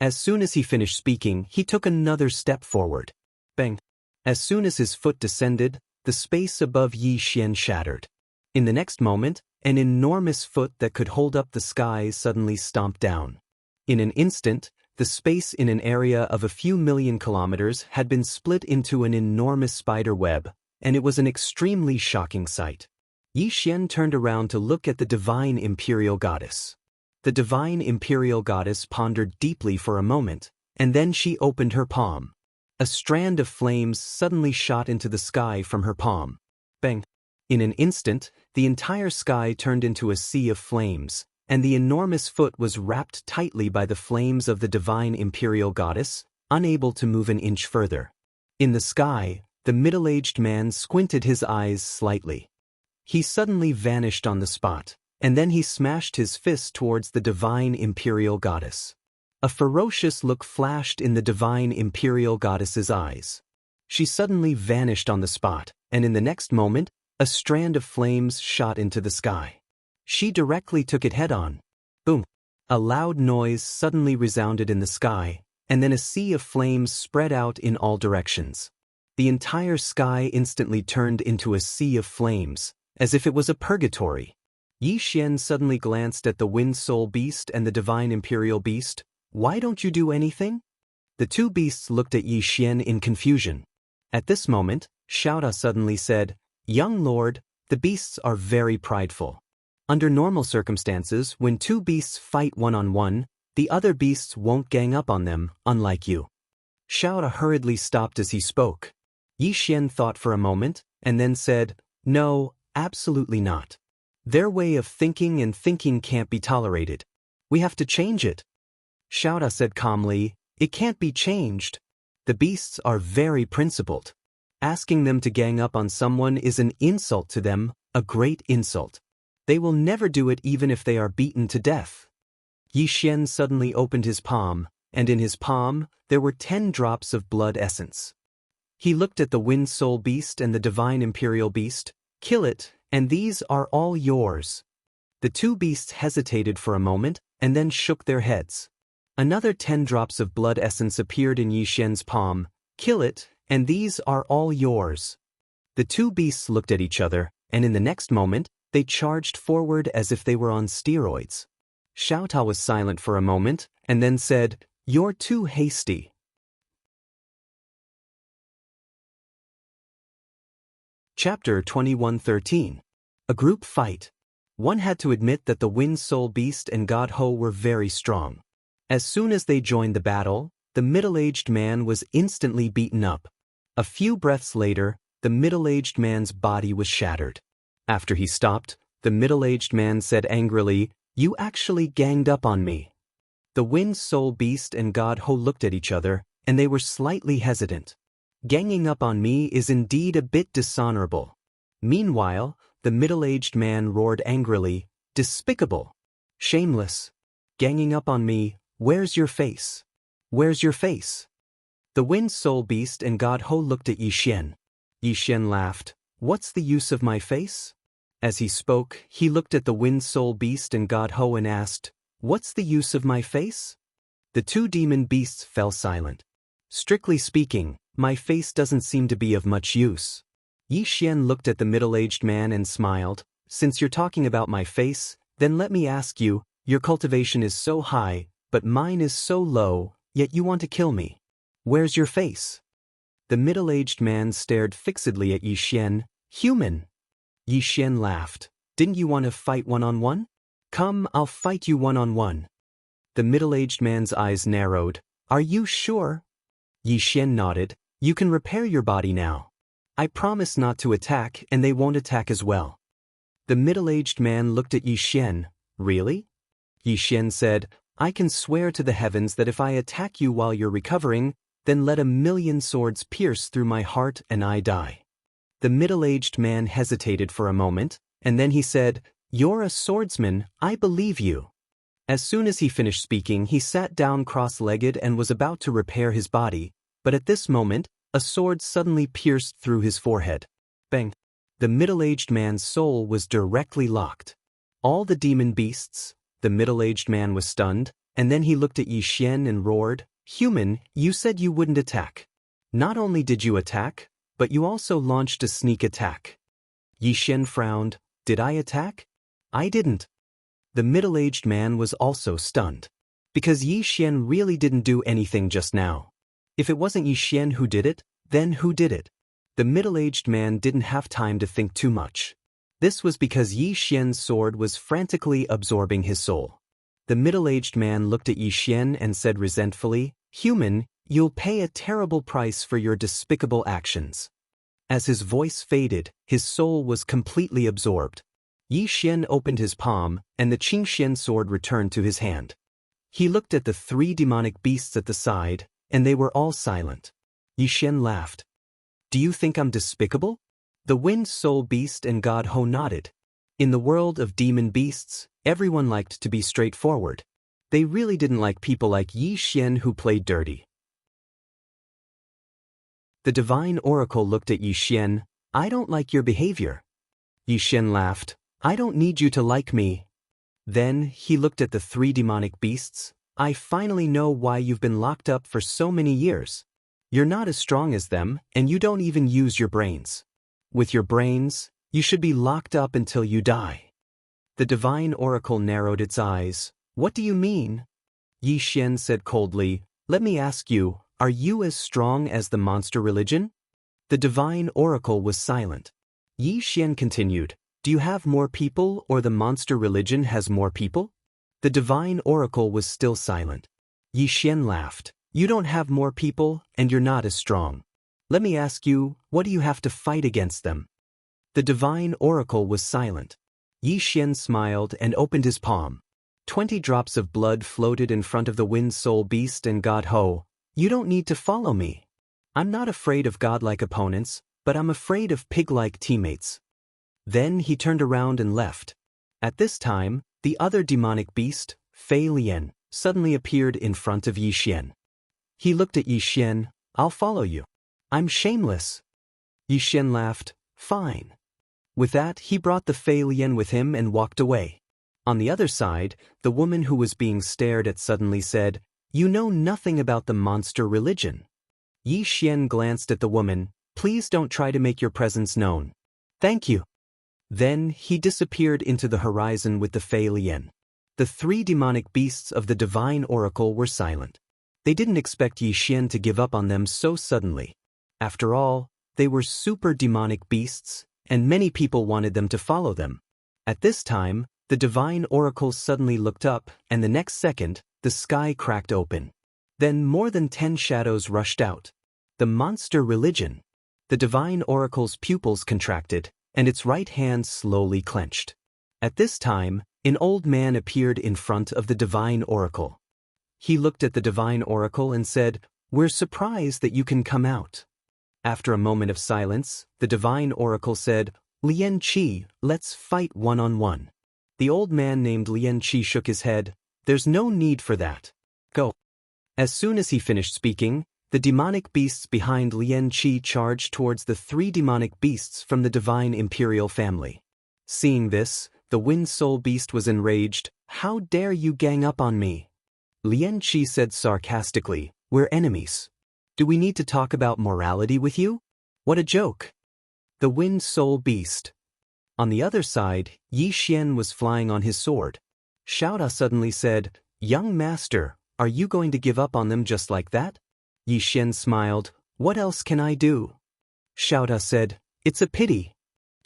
As soon as he finished speaking, he took another step forward. Bang! As soon as his foot descended, the space above Yixian shattered. In the next moment, an enormous foot that could hold up the sky suddenly stomped down. In an instant, the space in an area of a few million kilometers had been split into an enormous spider web, and it was an extremely shocking sight. Yixian turned around to look at the divine imperial goddess. The divine imperial goddess pondered deeply for a moment, and then she opened her palm. A strand of flames suddenly shot into the sky from her palm. Bang! In an instant, the entire sky turned into a sea of flames, and the enormous foot was wrapped tightly by the flames of the divine imperial goddess, unable to move an inch further. In the sky, the middle-aged man squinted his eyes slightly. He suddenly vanished on the spot, and then he smashed his fist towards the divine imperial goddess. A ferocious look flashed in the divine imperial goddess's eyes. She suddenly vanished on the spot, and in the next moment, A strand of flames shot into the sky. She directly took it head-on. Boom! A loud noise suddenly resounded in the sky, and then a sea of flames spread out in all directions. The entire sky instantly turned into a sea of flames, as if it was a purgatory. Yi Xian suddenly glanced at the Wind Soul Beast and the Divine Imperial Beast. Why don't you do anything? The two beasts looked at Yi Xian in confusion. At this moment, Xiaota suddenly said, "Young lord, the beasts are very prideful. Under normal circumstances, when two beasts fight one-on-one, the other beasts won't gang up on them, unlike you." Xiaota hurriedly stopped as he spoke. Yi Xian thought for a moment, and then said, "No, absolutely not. Their way of thinking and thinking can't be tolerated. We have to change it." Xiaota said calmly, "It can't be changed. The beasts are very principled. Asking them to gang up on someone is an insult to them, a great insult. They will never do it even if they are beaten to death." Yi Xian suddenly opened his palm, and in his palm, there were 10 drops of blood essence. He looked at the Wind Soul Beast and the Divine Imperial Beast. "Kill it, and these are all yours." The two beasts hesitated for a moment, and then shook their heads. Another 10 drops of blood essence appeared in Yi Xian's palm. "Kill it, and these are all yours." The two beasts looked at each other, and in the next moment, they charged forward as if they were on steroids. Xiaota was silent for a moment, and then said, "You're too hasty." Chapter 21:13. A Group Fight. One had to admit that the Wind Soul Beast and God Ho were very strong. As soon as they joined the battle, the middle-aged man was instantly beaten up. A few breaths later, the middle-aged man's body was shattered. After he stopped, the middle-aged man said angrily, "You actually ganged up on me." The Wind Soul Beast and God Ho looked at each other, and they were slightly hesitant. "Ganging up on me is indeed a bit dishonorable." Meanwhile, the middle-aged man roared angrily, "Despicable! Shameless! Ganging up on me, where's your face? Where's your face?" The Wind Soul Beast and God Ho looked at Yi Xian. Yi Xian laughed, "What's the use of my face?" As he spoke, he looked at the Wind Soul Beast and God Ho and asked, "What's the use of my face?" The two demon beasts fell silent. "Strictly speaking, my face doesn't seem to be of much use." Yi Xian looked at the middle-aged man and smiled. "Since you're talking about my face, then let me ask you, your cultivation is so high, but mine is so low, yet you want to kill me. Where's your face?" The middle-aged man stared fixedly at Yi Xian. "Human." Yi Xian laughed. "Didn't you want to fight one-on-one? Come, I'll fight you one-on-one." The middle-aged man's eyes narrowed. "Are you sure?" Yi Xian nodded. "You can repair your body now. I promise not to attack, and they won't attack as well." The middle-aged man looked at Yi Xian. "Really?" Yi Xian said, "I can swear to the heavens that if I attack you while you're recovering, then let 1,000,000 swords pierce through my heart and I die." The middle-aged man hesitated for a moment, and then he said, "You're a swordsman, I believe you." As soon as he finished speaking, he sat down cross-legged and was about to repair his body, but at this moment, a sword suddenly pierced through his forehead. Bang! The middle-aged man's soul was directly locked. All the demon beasts, the middle-aged man was stunned, and then he looked at Yi Xian and roared, "Human, you said you wouldn't attack. Not only did you attack, but you also launched a sneak attack." Yi Xian frowned. "Did I attack? I didn't." The middle-aged man was also stunned. Because Yi Xian really didn't do anything just now. If it wasn't Yi Xian who did it, then who did it? The middle-aged man didn't have time to think too much. This was because Yi Xian's sword was frantically absorbing his soul. The middle-aged man looked at Yi Xian and said resentfully, "Human, you'll pay a terrible price for your despicable actions." As his voice faded, his soul was completely absorbed. Yi Xian opened his palm, and the Qingxian sword returned to his hand. He looked at the 3 demonic beasts at the side, and they were all silent. Yi Xian laughed. "Do you think I'm despicable?" The Wind Soul Beast and God Ho nodded. In the world of demon beasts, everyone liked to be straightforward. They really didn't like people like Yi Xian who played dirty. The Divine Oracle looked at Yi Xian. "I don't like your behavior. Yi Xian laughed. I don't need you to like me. Then he looked at the three demonic beasts. I finally know why you've been locked up for so many years. You're not as strong as them, and you don't even use your brains. With your brains, you should be locked up until you die. The divine oracle narrowed its eyes. What do you mean? Yi Xian said coldly, let me ask you, are you as strong as the monster religion? The divine oracle was silent. Yi Xian continued, do you have more people or the monster religion has more people? The divine oracle was still silent. Yi Xian laughed. You don't have more people and you're not as strong. Let me ask you, what do you have to fight against them? The divine oracle was silent. Yi Xian smiled and opened his palm. 20 drops of blood floated in front of the wind soul beast and God Ho. You don't need to follow me. I'm not afraid of godlike opponents, but I'm afraid of pig-like teammates. Then he turned around and left. At this time, the other demonic beast, Fei Lian, suddenly appeared in front of Yi Xian. He looked at Yi Xian. I'll follow you. I'm shameless. Yi Xian laughed. Fine. With that, he brought the Fei Lian with him and walked away. On the other side, the woman who was being stared at suddenly said, You know nothing about the monster religion. Yi Xian glanced at the woman. Please don't try to make your presence known. Thank you. Then he disappeared into the horizon with the Fei Lian. The three demonic beasts of the divine oracle were silent. They didn't expect Yi Xian to give up on them so suddenly. After all, they were super demonic beasts, and many people wanted them to follow them. At this time, the divine oracle suddenly looked up, and the next second, the sky cracked open. Then more than 10 shadows rushed out. The monster religion. The divine oracle's pupils contracted, and its right hand slowly clenched. At this time, an old man appeared in front of the divine oracle. He looked at the divine oracle and said, We're surprised that you can come out. After a moment of silence, the divine oracle said, Lian Qi, let's fight one-on-one. The old man named Lian Qi shook his head. There's no need for that. Go. As soon as he finished speaking, the demonic beasts behind Lian Qi charged towards the three demonic beasts from the divine imperial family. Seeing this, the wind soul beast was enraged. How dare you gang up on me? Lian Qi said sarcastically, We're enemies. Do we need to talk about morality with you? What a joke. The wind soul beast. On the other side, Yi Xian was flying on his sword. Xiaota suddenly said, Young master, are you going to give up on them just like that? Yi Xian smiled. What else can I do? Xiaota said, It's a pity.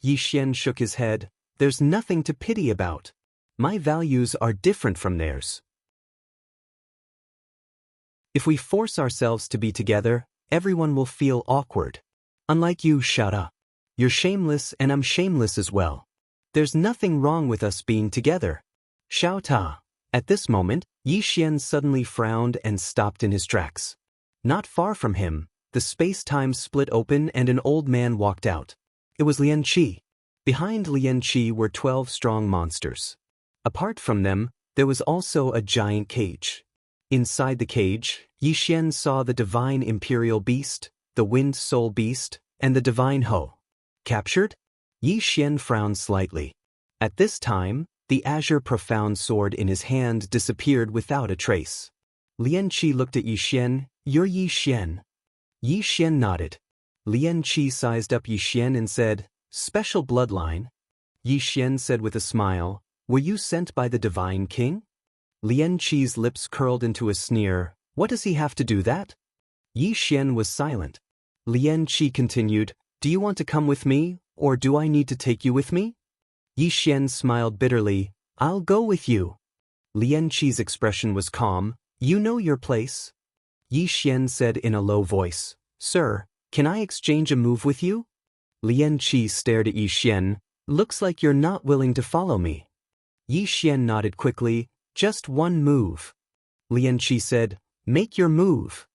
Yi Xian shook his head. There's nothing to pity about. My values are different from theirs. If we force ourselves to be together, everyone will feel awkward. Unlike you, Xiaota. You're shameless and I'm shameless as well. There's nothing wrong with us being together. Xiaota. At this moment, Yi Xian suddenly frowned and stopped in his tracks. Not far from him, the space-time split open and an old man walked out. It was Lian Qi. Behind Lian Qi were 12 strong monsters. Apart from them, there was also a giant cage. Inside the cage, Yi Xian saw the divine imperial beast, the wind soul beast, and the divine Ho. Captured? Yi Xian frowned slightly. At this time, the azure profound sword in his hand disappeared without a trace. Lian Qi looked at Yi Xian. You're Yi Xian. Yi Xian nodded. Lian Qi sized up Yi Xian and said, Special bloodline. Yi Xian said with a smile, Were you sent by the divine king? Lian Qi's lips curled into a sneer. What does he have to do that? Yi Xian was silent. Lian Qi continued, Do you want to come with me, or do I need to take you with me? Yi Xian smiled bitterly. I'll go with you. Lian Qi's expression was calm. You know your place. Yi Xian said in a low voice, Sir, can I exchange a move with you? Lian Qi stared at Yi Xian. Looks like you're not willing to follow me. Yi Xian nodded quickly. Just one move. Lian Qi said, Make your move.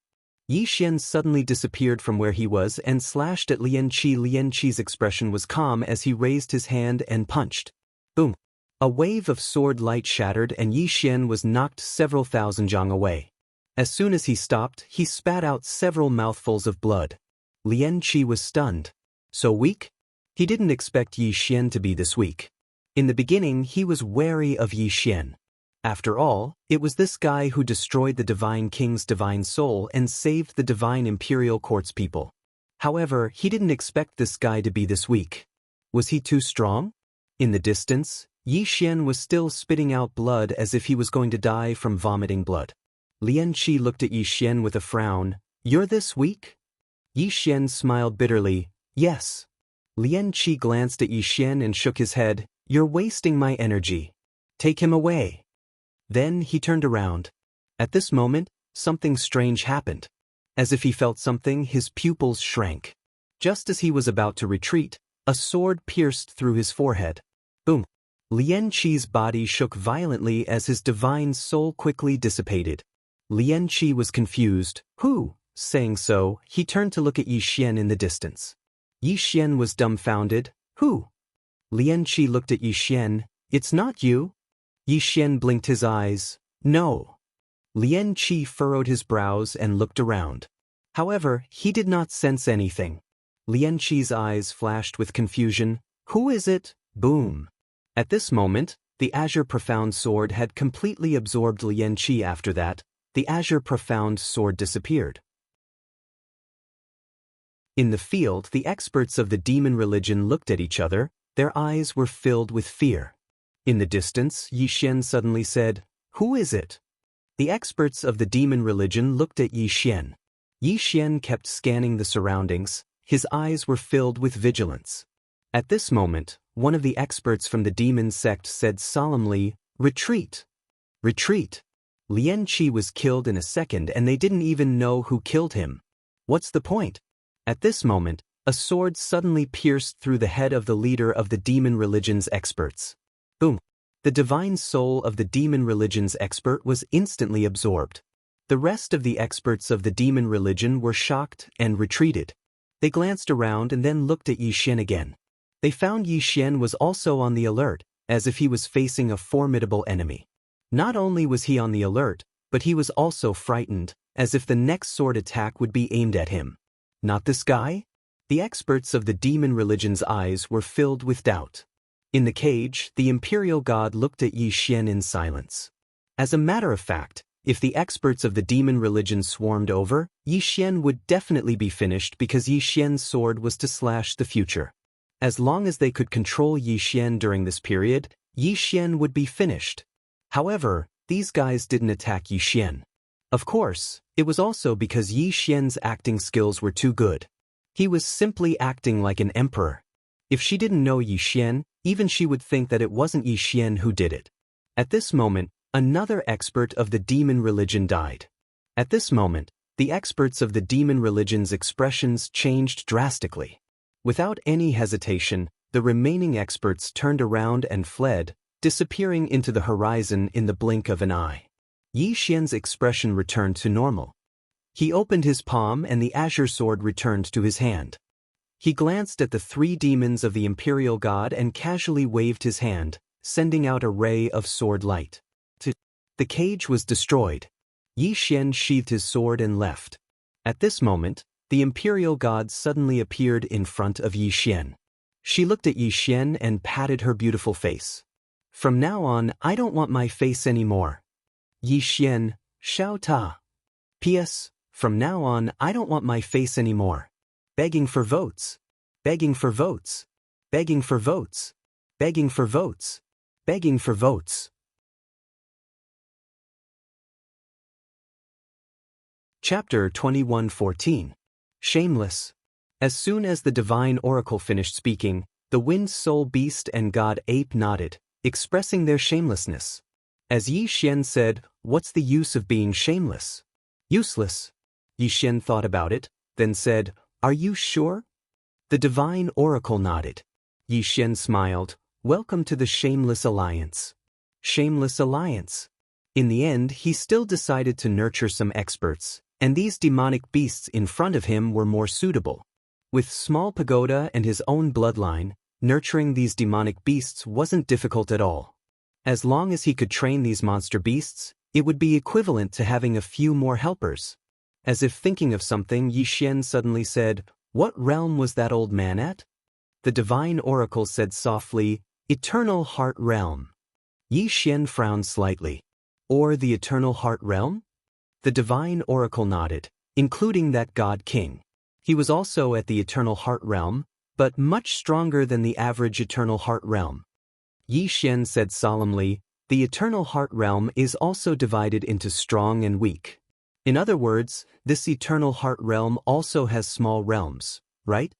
Yi Xian suddenly disappeared from where he was and slashed at Lian Qi. Lian Qi's expression was calm as he raised his hand and punched. Boom. A wave of sword light shattered and Yi Xian was knocked several thousand zhang away. As soon as he stopped, he spat out several mouthfuls of blood. Lian Qi was stunned. So weak? He didn't expect Yi Xian to be this weak. In the beginning, he was wary of Yi Xian. After all, it was this guy who destroyed the Divine King's divine soul and saved the Divine Imperial Court's people. However, he didn't expect this guy to be this weak. Was he too strong? In the distance, Yi Xian was still spitting out blood as if he was going to die from vomiting blood. Lian Qi looked at Yi Xian with a frown. "You're this weak?" Yi Xian smiled bitterly. "Yes." Lian Qi glanced at Yi Xian and shook his head. "You're wasting my energy. Take him away." Then he turned around. At this moment, something strange happened. As if he felt something, his pupils shrank. Just as he was about to retreat, a sword pierced through his forehead. Boom! Lian Qi's body shook violently as his divine soul quickly dissipated. Lian Qi was confused. "Who?" Saying so, he turned to look at Yi Xian in the distance. Yi Xian was dumbfounded. "Who?" Lian Qi looked at Yi Xian. "It's not you." Yi Xian blinked his eyes. "No." Lian Qi furrowed his brows and looked around. However, he did not sense anything. Lian Qi's eyes flashed with confusion. "Who is it?" Boom. At this moment, the Azure Profound Sword had completely absorbed Lian Qi. After that, the Azure Profound Sword disappeared. In the field, the experts of the demon religion looked at each other. Their eyes were filled with fear. In the distance, Yi Xian suddenly said, "Who is it?" The experts of the demon religion looked at Yi Xian. Yi Xian kept scanning the surroundings. His eyes were filled with vigilance. At this moment, one of the experts from the demon sect said solemnly, "Retreat! Retreat!" Lian Qi was killed in a second and they didn't even know who killed him. What's the point? At this moment, a sword suddenly pierced through the head of the leader of the demon religion's experts. Boom! The divine soul of the demon religion's expert was instantly absorbed. The rest of the experts of the demon religion were shocked and retreated. They glanced around and then looked at Yi Xian again. They found Yi Xian was also on the alert, as if he was facing a formidable enemy. Not only was he on the alert, but he was also frightened, as if the next sword attack would be aimed at him. Not this guy? The experts of the demon religion's eyes were filled with doubt. In the cage, the imperial god looked at Yi Xian in silence. As a matter of fact, if the experts of the demon religion swarmed over, Yi Xian would definitely be finished because Yi Xian's sword was to slash the future. As long as they could control Yi Xian during this period, Yi Xian would be finished. However, these guys didn't attack Yi Xian. Of course, it was also because Yi Xian's acting skills were too good. He was simply acting like an emperor. If she didn't know Yi Xian, even she would think that it wasn't Yi Xian who did it. At this moment, another expert of the demon religion died. At this moment, the experts of the demon religion's expressions changed drastically. Without any hesitation, the remaining experts turned around and fled, disappearing into the horizon in the blink of an eye. Yi Xian's expression returned to normal. He opened his palm and the azure sword returned to his hand. He glanced at the three demons of the imperial god and casually waved his hand, sending out a ray of sword light. The cage was destroyed. Yi Xian sheathed his sword and left. At this moment, the imperial god suddenly appeared in front of Yi Xian. She looked at Yi Xian and patted her beautiful face. "From now on, I don't want my face anymore." Yi Xian, Shao Ta. P.S. From now on, I don't want my face anymore. Begging for votes. Begging for votes. Begging for votes. Begging for votes. Begging for votes. Chapter 21:14. Shameless. As soon as the divine oracle finished speaking, the wind soul beast and god ape nodded, expressing their shamelessness. As Yi Xian said, "What's the use of being shameless?" "Useless." Yi Xian thought about it, then said, "Are you sure?" The divine oracle nodded. Yi Xian smiled. "Welcome to the Shameless Alliance." Shameless Alliance. In the end, he still decided to nurture some experts, and these demonic beasts in front of him were more suitable. With small pagoda and his own bloodline, nurturing these demonic beasts wasn't difficult at all. As long as he could train these monster beasts, it would be equivalent to having a few more helpers. As if thinking of something, Yi Xian suddenly said, "What realm was that old man at?" The divine oracle said softly, Eternal Heart Realm. Yi Xian frowned slightly. Or the Eternal Heart Realm? The divine oracle nodded, including that god king. He was also at the Eternal Heart Realm, but much stronger than the average Eternal Heart Realm. Yi Xian said solemnly, the Eternal Heart Realm is also divided into strong and weak. In other words, this Eternal Heart Realm also has small realms, right?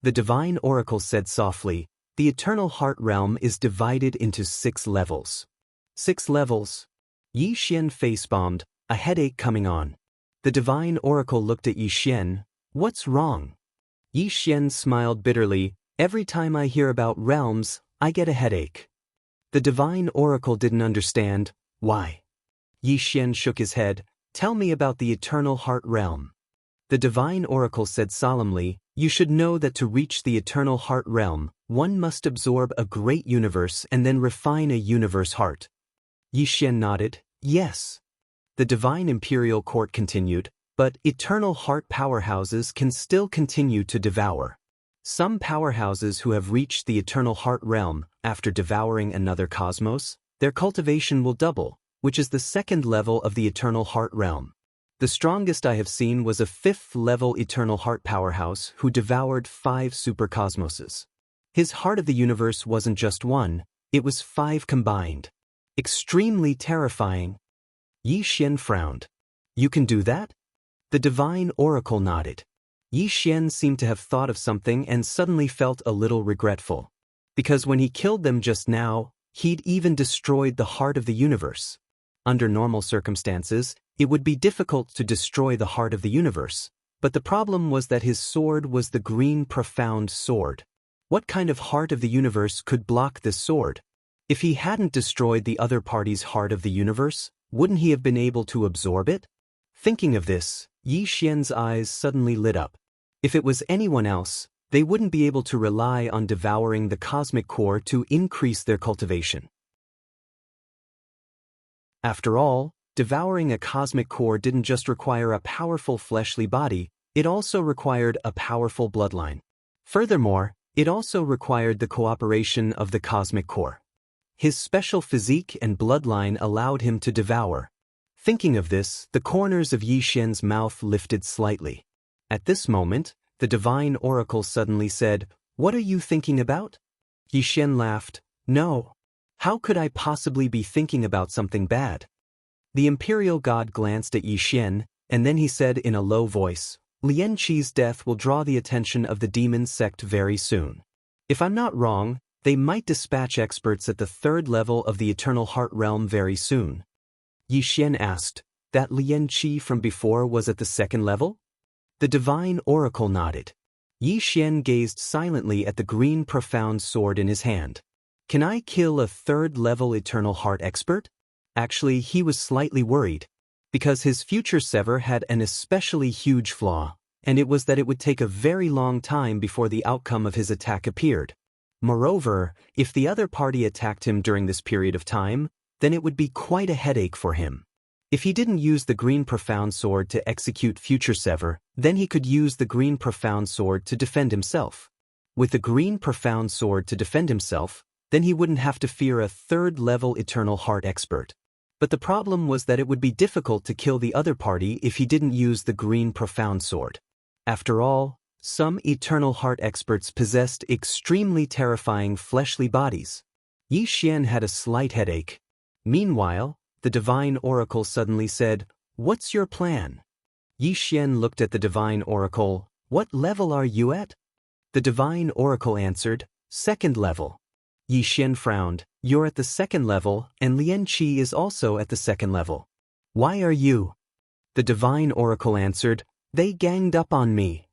The divine oracle said softly, the Eternal Heart Realm is divided into 6 levels. 6 levels? Yi Xian face-bombed, a headache coming on. The divine oracle looked at Yi Xian. What's wrong? Yi Xian smiled bitterly. Every time I hear about realms, I get a headache. The divine oracle didn't understand. Why? Yi Xian shook his head. Tell me about the Eternal Heart Realm. The divine oracle said solemnly, you should know that to reach the Eternal Heart Realm, one must absorb a great universe and then refine a universe heart. Yi Xian nodded. Yes. The divine imperial court continued, but eternal heart powerhouses can still continue to devour. Some powerhouses who have reached the Eternal Heart Realm, after devouring another cosmos, their cultivation will double, which is the 2nd level of the Eternal Heart Realm. The strongest I have seen was a 5th-level Eternal Heart powerhouse who devoured 5 supercosmoses. His heart of the universe wasn't just 1, it was 5 combined. Extremely terrifying. Yi Xian frowned. You can do that? The divine oracle nodded. Yi Xian seemed to have thought of something and suddenly felt a little regretful. Because when he killed them just now, he'd even destroyed the heart of the universe. Under normal circumstances, it would be difficult to destroy the heart of the universe, but the problem was that his sword was the green profound sword. What kind of heart of the universe could block this sword? If he hadn't destroyed the other party's heart of the universe, wouldn't he have been able to absorb it? Thinking of this, Yi Xian's eyes suddenly lit up. If it was anyone else, they wouldn't be able to rely on devouring the cosmic core to increase their cultivation. After all, devouring a cosmic core didn't just require a powerful fleshly body, it also required a powerful bloodline. Furthermore, it also required the cooperation of the cosmic core. His special physique and bloodline allowed him to devour. Thinking of this, the corners of Yi Xian's mouth lifted slightly. At this moment, the divine oracle suddenly said, What are you thinking about? Yi Xian laughed. No. How could I possibly be thinking about something bad? The imperial god glanced at Yi Xian, and then he said in a low voice, Lian Qi's death will draw the attention of the demon sect very soon. If I'm not wrong, they might dispatch experts at the 3rd level of the Eternal Heart Realm very soon. Yi Xian asked, that Lian Qi from before was at the 2nd level? The divine oracle nodded. Yi Xian gazed silently at the green profound sword in his hand. Can I kill a 3rd-level Eternal Heart expert? Actually, he was slightly worried, because his future sever had an especially huge flaw, and it was that it would take a very long time before the outcome of his attack appeared. Moreover, if the other party attacked him during this period of time, then it would be quite a headache for him. If he didn't use the green profound sword to execute future sever, then he could use the green profound sword to defend himself. With the green profound sword to defend himself, then he wouldn't have to fear a 3rd-level Eternal Heart expert. But the problem was that it would be difficult to kill the other party if he didn't use the green profound sword. After all, some Eternal Heart experts possessed extremely terrifying fleshly bodies. Yi Xian had a slight headache. Meanwhile, the divine oracle suddenly said, What's your plan? Yi Xian looked at the divine oracle. What level are you at? The divine oracle answered, 2nd level. Yi Xian frowned. You're at the 2nd level, and Lian Qi is also at the 2nd level. Why are you? The divine oracle answered, They ganged up on me.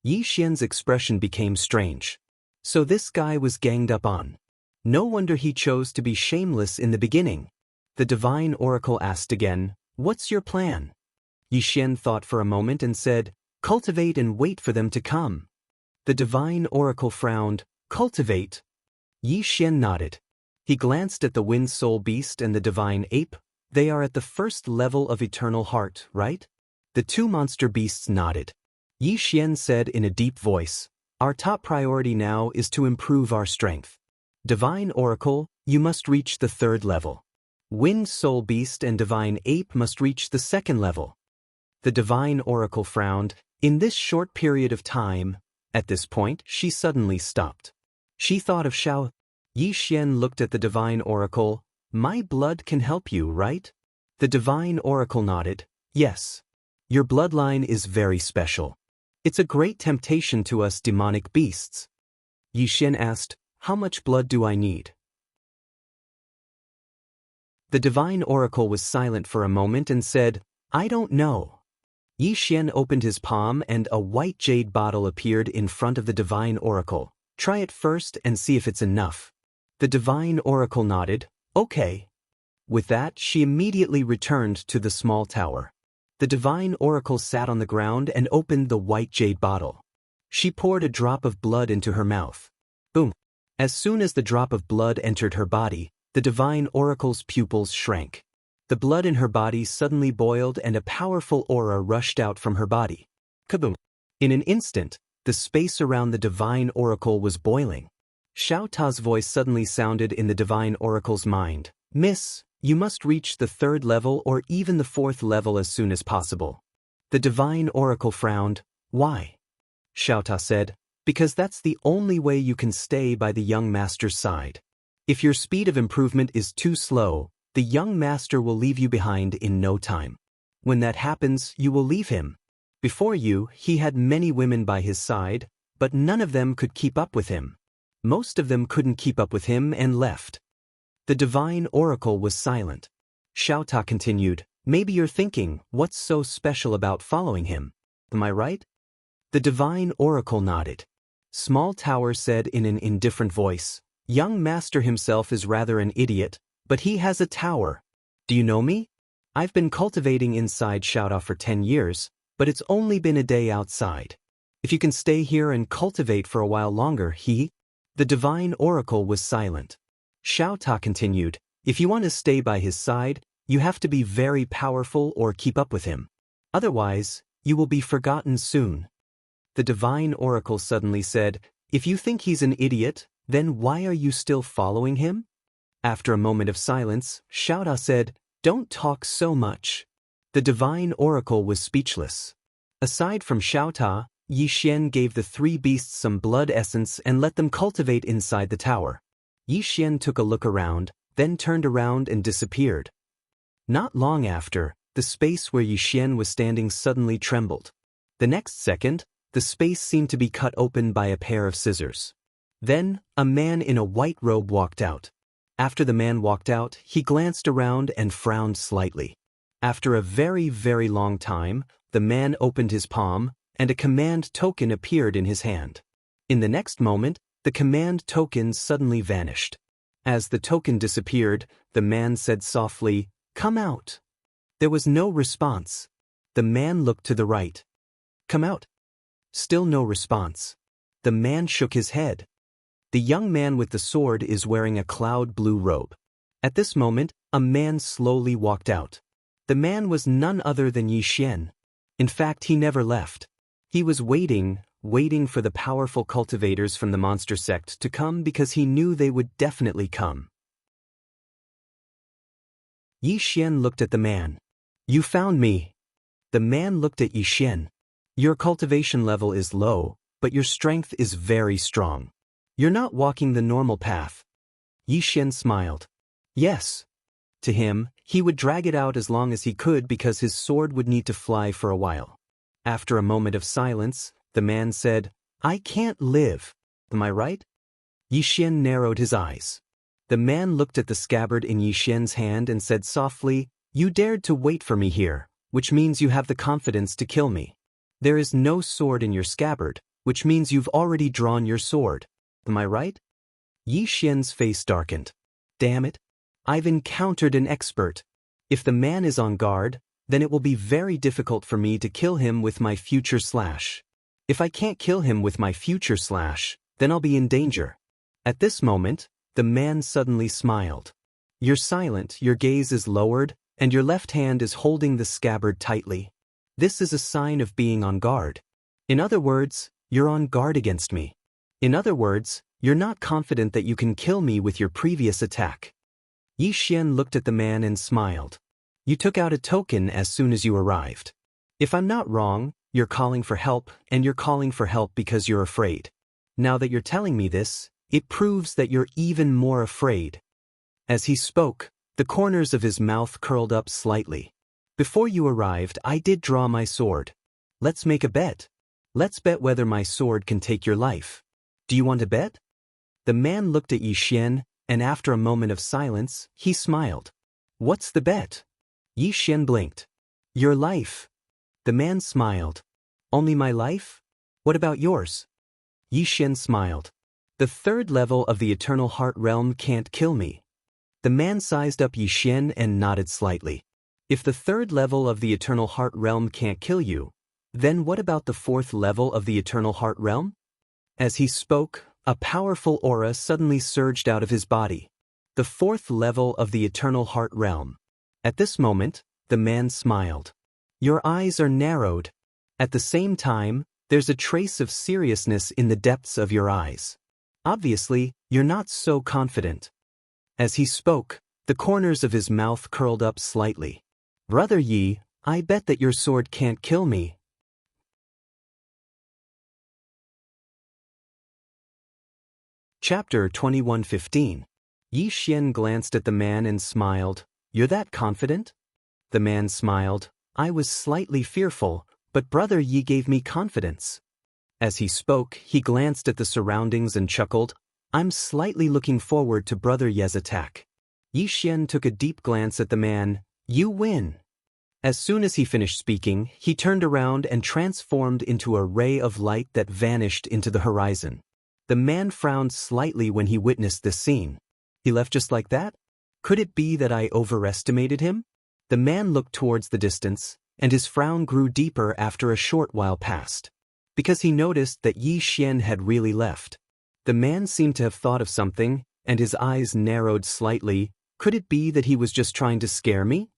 Yi Xian's expression became strange. So this guy was ganged up on. No wonder he chose to be shameless in the beginning. The divine oracle asked again, What's your plan? Yi Xian thought for a moment and said, Cultivate and wait for them to come. The divine oracle frowned. Cultivate. Yi Xian nodded. He glanced at the wind soul beast and the divine ape. They are at the 1st level of Eternal Heart, right? The 2 monster beasts nodded. Yi Xian said in a deep voice, Our top priority now is to improve our strength. Divine Oracle, you must reach the 3rd level. Wind Soul Beast and Divine Ape must reach the 2nd level. The Divine Oracle frowned. In this short period of time, at this point, she suddenly stopped. She thought of Xiao. Yi Xian looked at the Divine Oracle. My blood can help you, right? The Divine Oracle nodded. Yes. Your bloodline is very special. It's a great temptation to us demonic beasts. Yi Xian asked, how much blood do I need? The Divine Oracle was silent for a moment and said, I don't know. Yi Xian opened his palm and a white jade bottle appeared in front of the Divine Oracle. Try it first and see if it's enough. The Divine Oracle nodded, okay. With that, she immediately returned to the small tower. The Divine Oracle sat on the ground and opened the white jade bottle. She poured a drop of blood into her mouth. Boom. As soon as the drop of blood entered her body, the Divine Oracle's pupils shrank. The blood in her body suddenly boiled and a powerful aura rushed out from her body. Kaboom! In an instant, the space around the Divine Oracle was boiling. Xiao Ta's voice suddenly sounded in the Divine Oracle's mind. Miss, you must reach the 3rd level or even the 4th level as soon as possible. The Divine Oracle frowned. Why? Xiao Ta said, because that's the only way you can stay by the young master's side. If your speed of improvement is too slow, the young master will leave you behind in no time. When that happens, you will leave him. Before you, he had many women by his side, but none of them could keep up with him. Most of them couldn't keep up with him and left. The Divine Oracle was silent. Xiao Ta continued, maybe you're thinking, what's so special about following him? Am I right? The Divine Oracle nodded. Small Tower said in an indifferent voice, young master himself is rather an idiot, but he has a tower. Do you know me? I've been cultivating inside Xiao Ta for 10 years, but it's only been a day outside. If you can stay here and cultivate for a while longer, The Divine Oracle was silent. Xiao Ta continued, if you want to stay by his side, you have to be very powerful or keep up with him. Otherwise, you will be forgotten soon. The Divine Oracle suddenly said, if you think he's an idiot, then why are you still following him? After a moment of silence, Xiao Ta said, don't talk so much. The Divine Oracle was speechless. Aside from Xiao Ta, Yi Xian gave the 3 beasts some blood essence and let them cultivate inside the tower. Yi Xian took a look around, then turned around and disappeared. Not long after, the space where Yi Xian was standing suddenly trembled. The next second, the space seemed to be cut open by a pair of scissors. Then, a man in a white robe walked out. After the man walked out, he glanced around and frowned slightly. After a very, very long time, the man opened his palm, and a command token appeared in his hand. In the next moment, the command token suddenly vanished. As the token disappeared, the man said softly, come out. There was no response. The man looked to the right. Come out. Still no response. The man shook his head. The young man with the sword is wearing a cloud blue robe. At this moment, a man slowly walked out. The man was none other than Yi Xian. In fact, he never left. He was waiting for the powerful cultivators from the monster sect to come because he knew they would definitely come. Yi Xian looked at the man. You found me. The man looked at Yi Xian. Your cultivation level is low, but your strength is very strong. You're not walking the normal path. Yi Xian smiled. Yes. To him, he would drag it out as long as he could because his sword would need to fly for a while. After a moment of silence, the man said, I can't live. Am I right? Yi Xian narrowed his eyes. The man looked at the scabbard in Yi Xian's hand and said softly, you dared to wait for me here, which means you have the confidence to kill me. There is no sword in your scabbard, which means you've already drawn your sword. Am I right? Yi Xian's face darkened. Damn it. I've encountered an expert. If the man is on guard, then it will be very difficult for me to kill him with my future slash. If I can't kill him with my future slash, then I'll be in danger. At this moment, the man suddenly smiled. You're silent, your gaze is lowered, and your left hand is holding the scabbard tightly. This is a sign of being on guard. In other words, You're on guard against me. In other words, you're not confident that you can kill me with your previous attack. Yi Xian looked at the man and smiled. You took out a token as soon as you arrived. If I'm not wrong, you're calling for help, and you're calling for help because you're afraid. Now that you're telling me this, it proves that you're even more afraid. As he spoke, the corners of his mouth curled up slightly. Before you arrived, I did draw my sword. Let's make a bet. Let's bet whether my sword can take your life. Do you want to bet? The man looked at Yi Xian, and after a moment of silence, he smiled. What's the bet? Yi Xian blinked. Your life. The man smiled. Only my life? What about yours? Yi Xian smiled. The third level of the Eternal Heart Realm can't kill me. The man sized up Yi Xian and nodded slightly. If the third level of the Eternal Heart Realm can't kill you, then what about the fourth level of the Eternal Heart Realm? As he spoke, a powerful aura suddenly surged out of his body. The fourth level of the Eternal Heart Realm. At this moment, the man smiled. Your eyes are narrowed. At the same time, there's a trace of seriousness in the depths of your eyes. Obviously, you're not so confident. As he spoke, the corners of his mouth curled up slightly. Brother Yi, I bet that your sword can't kill me. Chapter 21:15. Yi Xian glanced at the man and smiled. You're that confident? The man smiled. I was slightly fearful, but Brother Yi gave me confidence. As he spoke, he glanced at the surroundings and chuckled. I'm slightly looking forward to Brother Ye's attack. Yi Xian took a deep glance at the man. You win. As soon as he finished speaking, he turned around and transformed into a ray of light that vanished into the horizon. The man frowned slightly when he witnessed this scene. He left just like that? Could it be that I overestimated him? The man looked towards the distance, and his frown grew deeper after a short while passed. Because he noticed that Yi Xian had really left. The man seemed to have thought of something, and his eyes narrowed slightly. Could it be that he was just trying to scare me?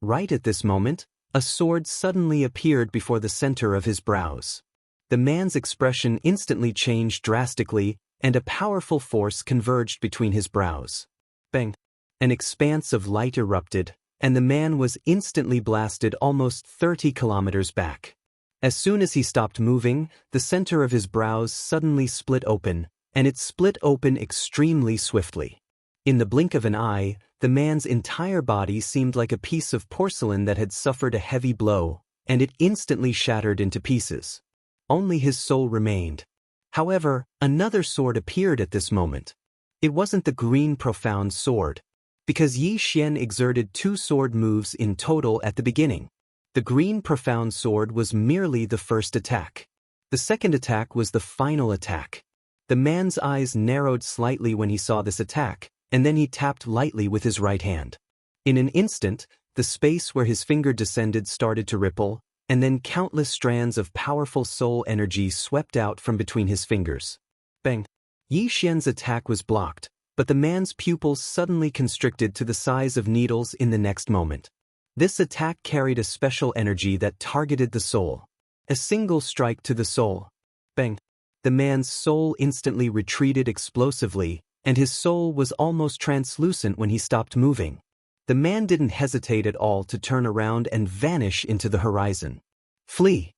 Right at this moment, a sword suddenly appeared before the center of his brows. The man's expression instantly changed drastically, and a powerful force converged between his brows. Bang! An expanse of light erupted, and the man was instantly blasted almost 30 kilometers back. As soon as he stopped moving, the center of his brows suddenly split open, and it split open extremely swiftly. In the blink of an eye, the man's entire body seemed like a piece of porcelain that had suffered a heavy blow, and it instantly shattered into pieces. Only his soul remained. However, another sword appeared at this moment. It wasn't the green profound sword, because Yi Xian exerted 2 sword moves in total at the beginning. The green profound sword was merely the first attack. The second attack was the final attack. The man's eyes narrowed slightly when he saw this attack, and then he tapped lightly with his right hand. In an instant, the space where his finger descended started to ripple, and then countless strands of powerful soul energy swept out from between his fingers. Bang! Yi Xian's attack was blocked, but the man's pupils suddenly constricted to the size of needles in the next moment. This attack carried a special energy that targeted the soul. A single strike to the soul. Bang! The man's soul instantly retreated explosively, and his soul was almost translucent when he stopped moving. The man didn't hesitate at all to turn around and vanish into the horizon. Flee.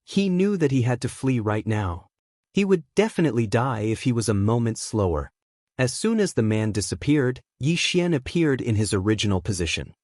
He knew that he had to flee right now. He would definitely die if he was a moment slower. As soon as the man disappeared, Yi Xian appeared in his original position.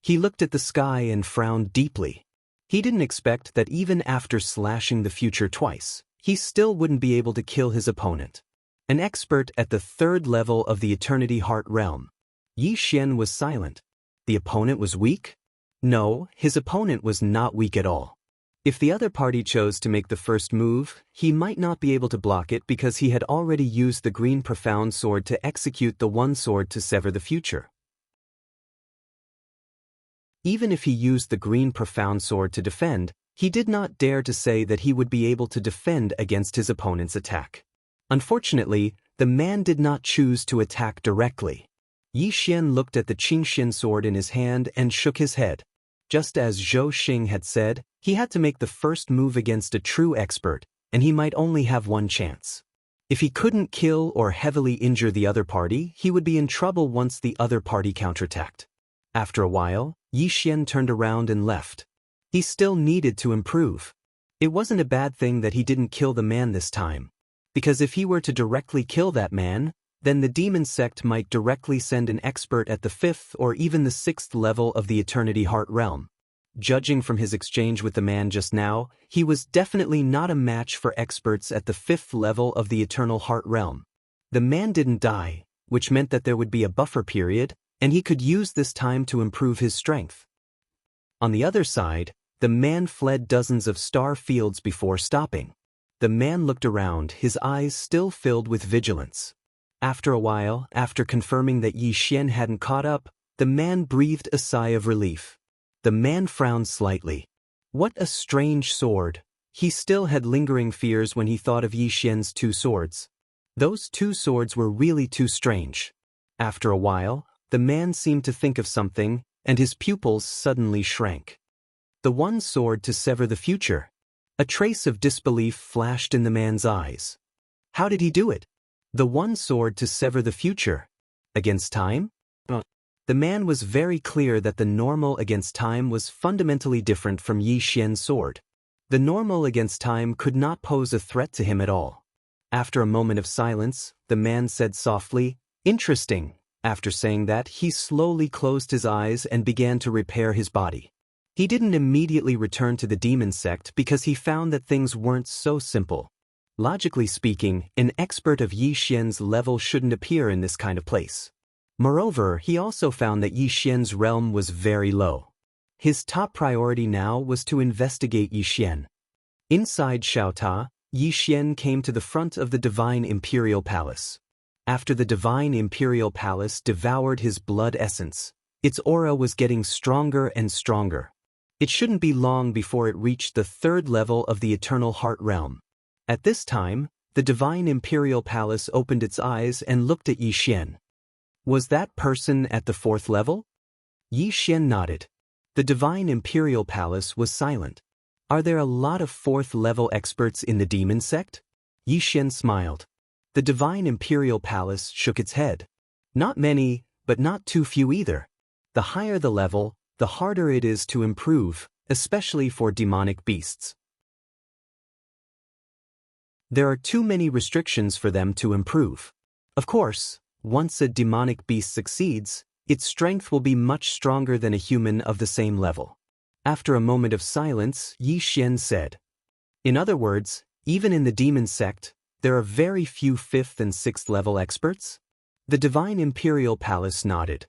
He looked at the sky and frowned deeply. He didn't expect that even after slashing the future twice, he still wouldn't be able to kill his opponent. An expert at the third level of the Eternity Heart Realm. Yi Xian was silent. The opponent was weak? No, his opponent was not weak at all. If the other party chose to make the first move, he might not be able to block it because he had already used the green profound sword to execute the one sword to sever the future. Even if he used the green profound sword to defend, he did not dare to say that he would be able to defend against his opponent's attack. Unfortunately, the man did not choose to attack directly. Yi Xian looked at the Qingxin sword in his hand and shook his head. Just as Zhou Xing had said, he had to make the first move against a true expert, and he might only have one chance. If he couldn't kill or heavily injure the other party, he would be in trouble once the other party counterattacked. After a while, Yi Xian turned around and left. He still needed to improve. It wasn't a bad thing that he didn't kill the man this time, because if he were to directly kill that man, then the demon sect might directly send an expert at the 5th or even the 6th level of the Eternity Heart Realm. Judging from his exchange with the man just now, he was definitely not a match for experts at the 5th level of the Eternal Heart Realm. The man didn't die, which meant that there would be a buffer period, and he could use this time to improve his strength. On the other side, the man fled dozens of star fields before stopping. The man looked around, his eyes still filled with vigilance. After a while, after confirming that Yi Xian hadn't caught up, the man breathed a sigh of relief. The man frowned slightly. What a strange sword. He still had lingering fears when he thought of Yi Xian's 2 swords. Those 2 swords were really too strange. After a while, the man seemed to think of something, and his pupils suddenly shrank. The one sword to sever the future. A trace of disbelief flashed in the man's eyes. How did he do it? The one sword to sever the future. Against time? The man was very clear that the normal against time was fundamentally different from Yi Xian's sword. The normal against time could not pose a threat to him at all. After a moment of silence, the man said softly, "Interesting." After saying that, he slowly closed his eyes and began to repair his body. He didn't immediately return to the demon sect because he found that things weren't so simple. Logically speaking, an expert of Yi Xian's level shouldn't appear in this kind of place. Moreover, he also found that Yi Xian's realm was very low. His top priority now was to investigate Yi Xian. Inside Xiaota, Yi Xian came to the front of the Divine Imperial Palace. After the Divine Imperial Palace devoured his blood essence, its aura was getting stronger and stronger. It shouldn't be long before it reached the 3rd level of the Eternal Heart Realm. At this time, the Divine Imperial Palace opened its eyes and looked at Yi Xian. Was that person at the 4th level? Yi Xian nodded. The Divine Imperial Palace was silent. Are there a lot of 4th level experts in the demon sect? Yi Xian smiled. The Divine Imperial Palace shook its head. Not many, but not too few either. The higher the level, the harder it is to improve, especially for demonic beasts. There are too many restrictions for them to improve. Of course, once a demonic beast succeeds, its strength will be much stronger than a human of the same level. After a moment of silence, Yi Xian said, "In other words, even in the demon sect, there are very few 5th and 6th level experts?" The Divine Imperial Palace nodded.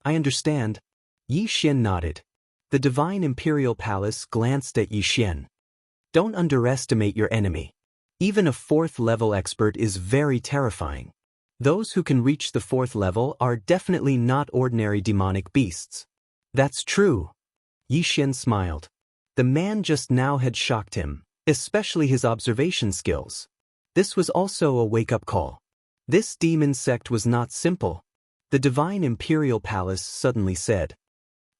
"I understand." Yi Xian nodded. The Divine Imperial Palace glanced at Yi Xian. "Don't underestimate your enemy. Even a 4th level expert is very terrifying. Those who can reach the 4th level are definitely not ordinary demonic beasts." "That's true." Yi Xian smiled. The man just now had shocked him, especially his observation skills. This was also a wake-up call. This demon sect was not simple. The Divine Imperial Palace suddenly said,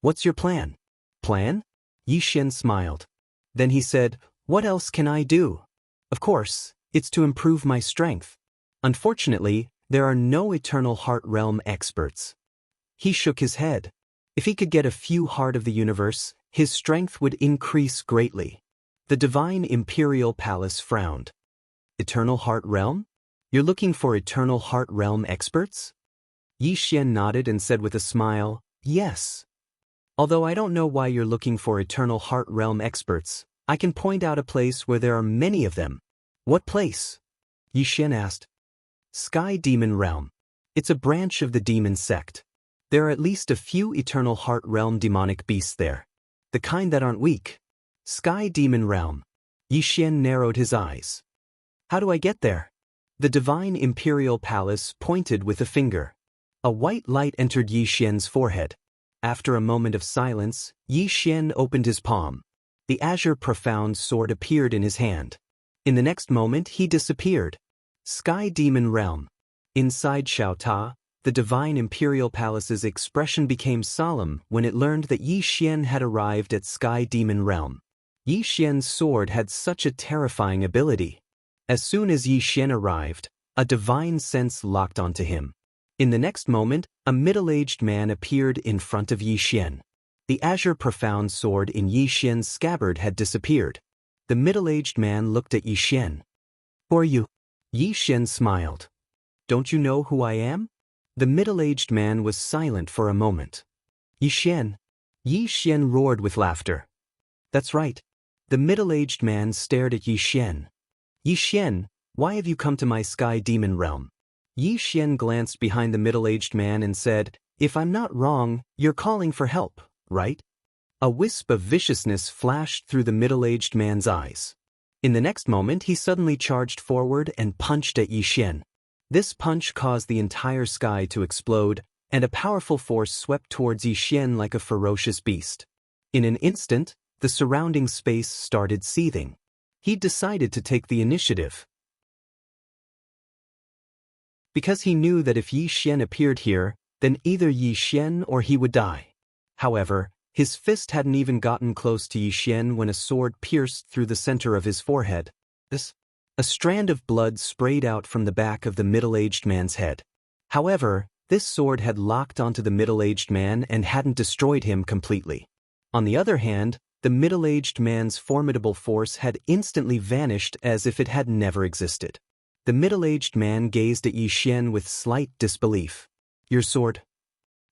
"What's your plan?" "Plan?" Yi Xian smiled. Then he said, "What else can I do? Of course, it's to improve my strength. Unfortunately, there are no Eternal Heart Realm experts." He shook his head. If he could get a few Heart of the Universe, his strength would increase greatly. The Divine Imperial Palace frowned. "Eternal Heart Realm? You're looking for Eternal Heart Realm experts?" Yi Xian nodded and said with a smile, "Yes. Although I don't know why you're looking for Eternal Heart Realm experts, I can point out a place where there are many of them." "What place?" Yi Xian asked. "Sky Demon Realm. It's a branch of the demon sect. There are at least a few Eternal Heart Realm demonic beasts there. The kind that aren't weak." "Sky Demon Realm." Yi Xian narrowed his eyes. "How do I get there?" The Divine Imperial Palace pointed with a finger. A white light entered Yi Xian's forehead. After a moment of silence, Yi Xian opened his palm. The azure profound sword appeared in his hand. In the next moment, he disappeared. Sky Demon Realm. Inside Xiaota, the Divine Imperial Palace's expression became solemn when it learned that Yi Xian had arrived at Sky Demon Realm. Yi Xian's sword had such a terrifying ability. As soon as Yi Xian arrived, a divine sense locked onto him. In the next moment, a middle-aged man appeared in front of Yi Xian. The azure profound sword in Yi Xian's scabbard had disappeared. The middle-aged man looked at Yi Xian. "Who are you?" Yi Xian smiled. "Don't you know who I am?" The middle-aged man was silent for a moment. "Yi Xian." Yi Xian roared with laughter. "That's right." The middle-aged man stared at Yi Xian. "Yi Xian, why have you come to my sky demon realm?" Yi Xian glanced behind the middle-aged man and said, "If I'm not wrong, you're calling for help, right?" A wisp of viciousness flashed through the middle-aged man's eyes. In the next moment, he suddenly charged forward and punched at Yi Xian. This punch caused the entire sky to explode, and a powerful force swept towards Yi Xian like a ferocious beast. In an instant, the surrounding space started seething. He decided to take the initiative, because he knew that if Yi Xian appeared here, then either Yi Xian or he would die. However, his fist hadn't even gotten close to Yi Xian when a sword pierced through the center of his forehead. A strand of blood sprayed out from the back of the middle-aged man's head. However, this sword had locked onto the middle-aged man and hadn't destroyed him completely. On the other hand, the middle-aged man's formidable force had instantly vanished as if it had never existed. The middle-aged man gazed at Yi Xian with slight disbelief. "Your sword?"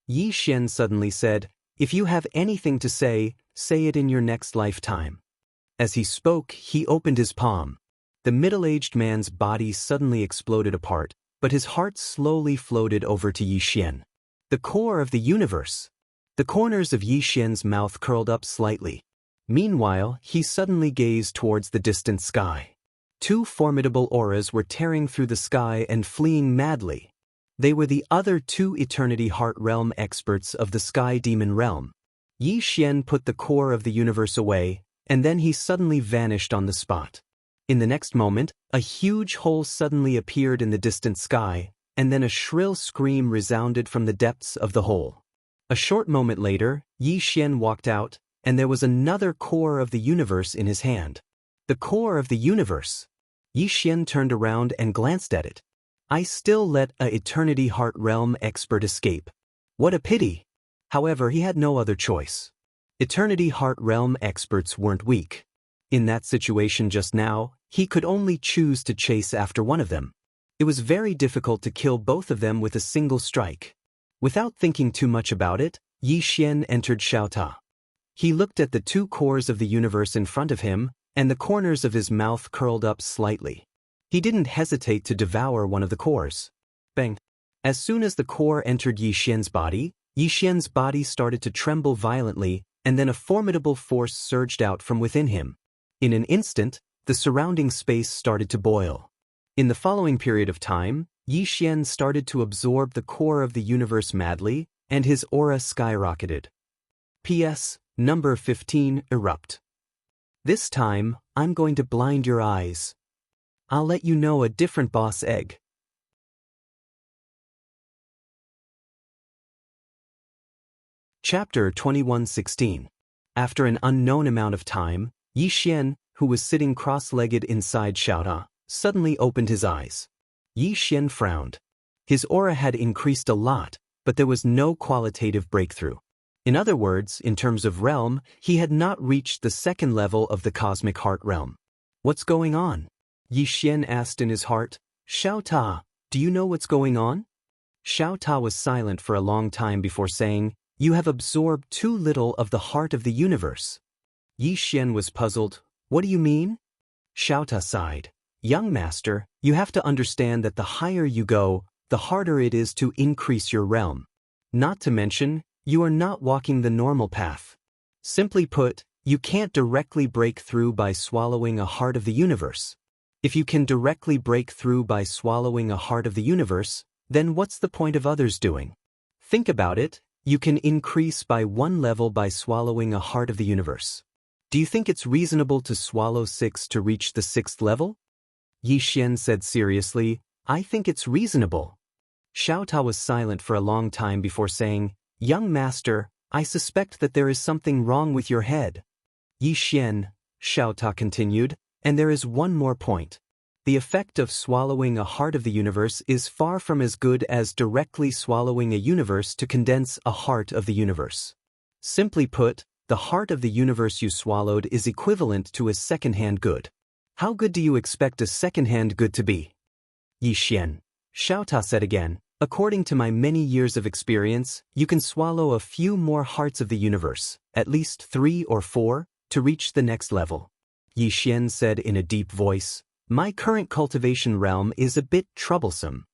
Yi Xian suddenly said, "If you have anything to say, say it in your next lifetime." As he spoke, he opened his palm. The middle-aged man's body suddenly exploded apart, but his heart slowly floated over to Yi Xian. The core of the universe. The corners of Yi Xian's mouth curled up slightly. Meanwhile, he suddenly gazed towards the distant sky. Two formidable auras were tearing through the sky and fleeing madly. They were the other two Eternity Heart Realm experts of the Sky Demon Realm. Yi Xian put the core of the universe away, and then he suddenly vanished on the spot. In the next moment, a huge hole suddenly appeared in the distant sky, and then a shrill scream resounded from the depths of the hole. A short moment later, Yi Xian walked out, and there was another core of the universe in his hand. The core of the universe. Yi Xian turned around and glanced at it. "I still let a Eternity Heart Realm expert escape. What a pity." However, he had no other choice. Eternity Heart Realm experts weren't weak. In that situation just now, he could only choose to chase after one of them. It was very difficult to kill both of them with a single strike. Without thinking too much about it, Yi Xian entered Xiaota. He looked at the two cores of the universe in front of him, and the corners of his mouth curled up slightly. He didn't hesitate to devour one of the cores. Bang! As soon as the core entered Yi Xian's body started to tremble violently, and then a formidable force surged out from within him. In an instant, the surrounding space started to boil. In the following period of time, Yi Xian started to absorb the core of the universe madly, and his aura skyrocketed. P.S. Number 15, erupt. This time, I'm going to blind your eyes. I'll let you know a different boss egg. Chapter 21:16. After an unknown amount of time, Yi Xian, who was sitting cross-legged inside Xiaota, suddenly opened his eyes. Yi Xian frowned. His aura had increased a lot, but there was no qualitative breakthrough. In other words, in terms of realm, he had not reached the second level of the cosmic heart realm. What's going on? Yi Xian asked in his heart. Xiaota, do you know what's going on? Xiaota was silent for a long time before saying, "You have absorbed too little of the heart of the universe." Yi Xian was puzzled. What do you mean? Xiaota sighed. Young master, you have to understand that the higher you go, the harder it is to increase your realm. Not to mention, you are not walking the normal path. Simply put, you can't directly break through by swallowing a heart of the universe. If you can directly break through by swallowing a heart of the universe, then what's the point of others doing? Think about it, you can increase by one level by swallowing a heart of the universe. Do you think it's reasonable to swallow 6 to reach the 6th level? Yi Xian said seriously, I think it's reasonable. Xiaota was silent for a long time before saying, Young master, I suspect that there is something wrong with your head. Yi Xian, Xiao Ta continued, and there is one more point. The effect of swallowing a heart of the universe is far from as good as directly swallowing a universe to condense a heart of the universe. Simply put, the heart of the universe you swallowed is equivalent to a second-hand good. How good do you expect a second-hand good to be? Yi Xian, Xiao Ta said again, according to my many years of experience, you can swallow a few more hearts of the universe, at least 3 or 4, to reach the next level. Yi Xian said in a deep voice, my current cultivation realm is a bit troublesome.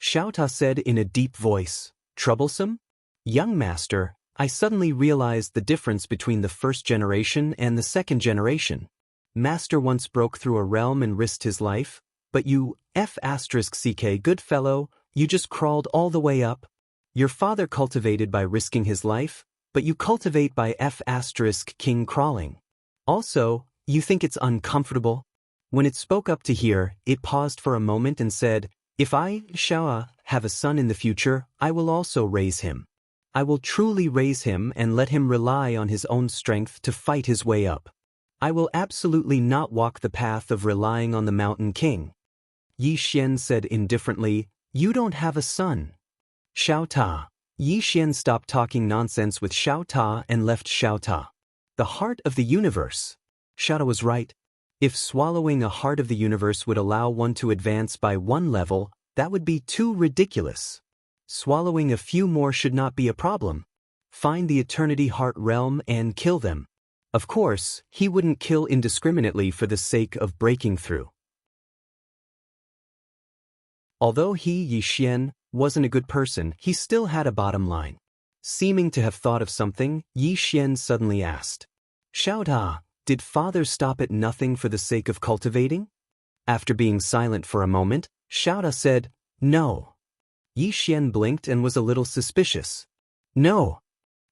Xiao Ta said in a deep voice, troublesome? Young master, I suddenly realized the difference between the first generation and the second generation. Master once broke through a realm and risked his life, but you, F*ck good fellow, you just crawled all the way up. Your father cultivated by risking his life, but you cultivate by F** king crawling. Also, you think it's uncomfortable? When it spoke up to hear, it paused for a moment and said, if I, Xiao, have a son in the future, I will also raise him. I will truly raise him and let him rely on his own strength to fight his way up. I will absolutely not walk the path of relying on the Mountain King. Yi Xian said indifferently, you don't have a son. Xiao Ta. Yi Xian stopped talking nonsense with Xiao Ta and left Xiao Ta. The heart of the universe. Xiao Ta was right. If swallowing a heart of the universe would allow one to advance by one level, that would be too ridiculous. Swallowing a few more should not be a problem. Find the Eternity Heart realm and kill them. Of course, he wouldn't kill indiscriminately for the sake of breaking through. Although he, Yi Xian, wasn't a good person, he still had a bottom line. Seeming to have thought of something, Yi Xian suddenly asked, Xiao Ta, did father stop at nothing for the sake of cultivating? After being silent for a moment, Xiao Ta said, no. Yi Xian blinked and was a little suspicious. No.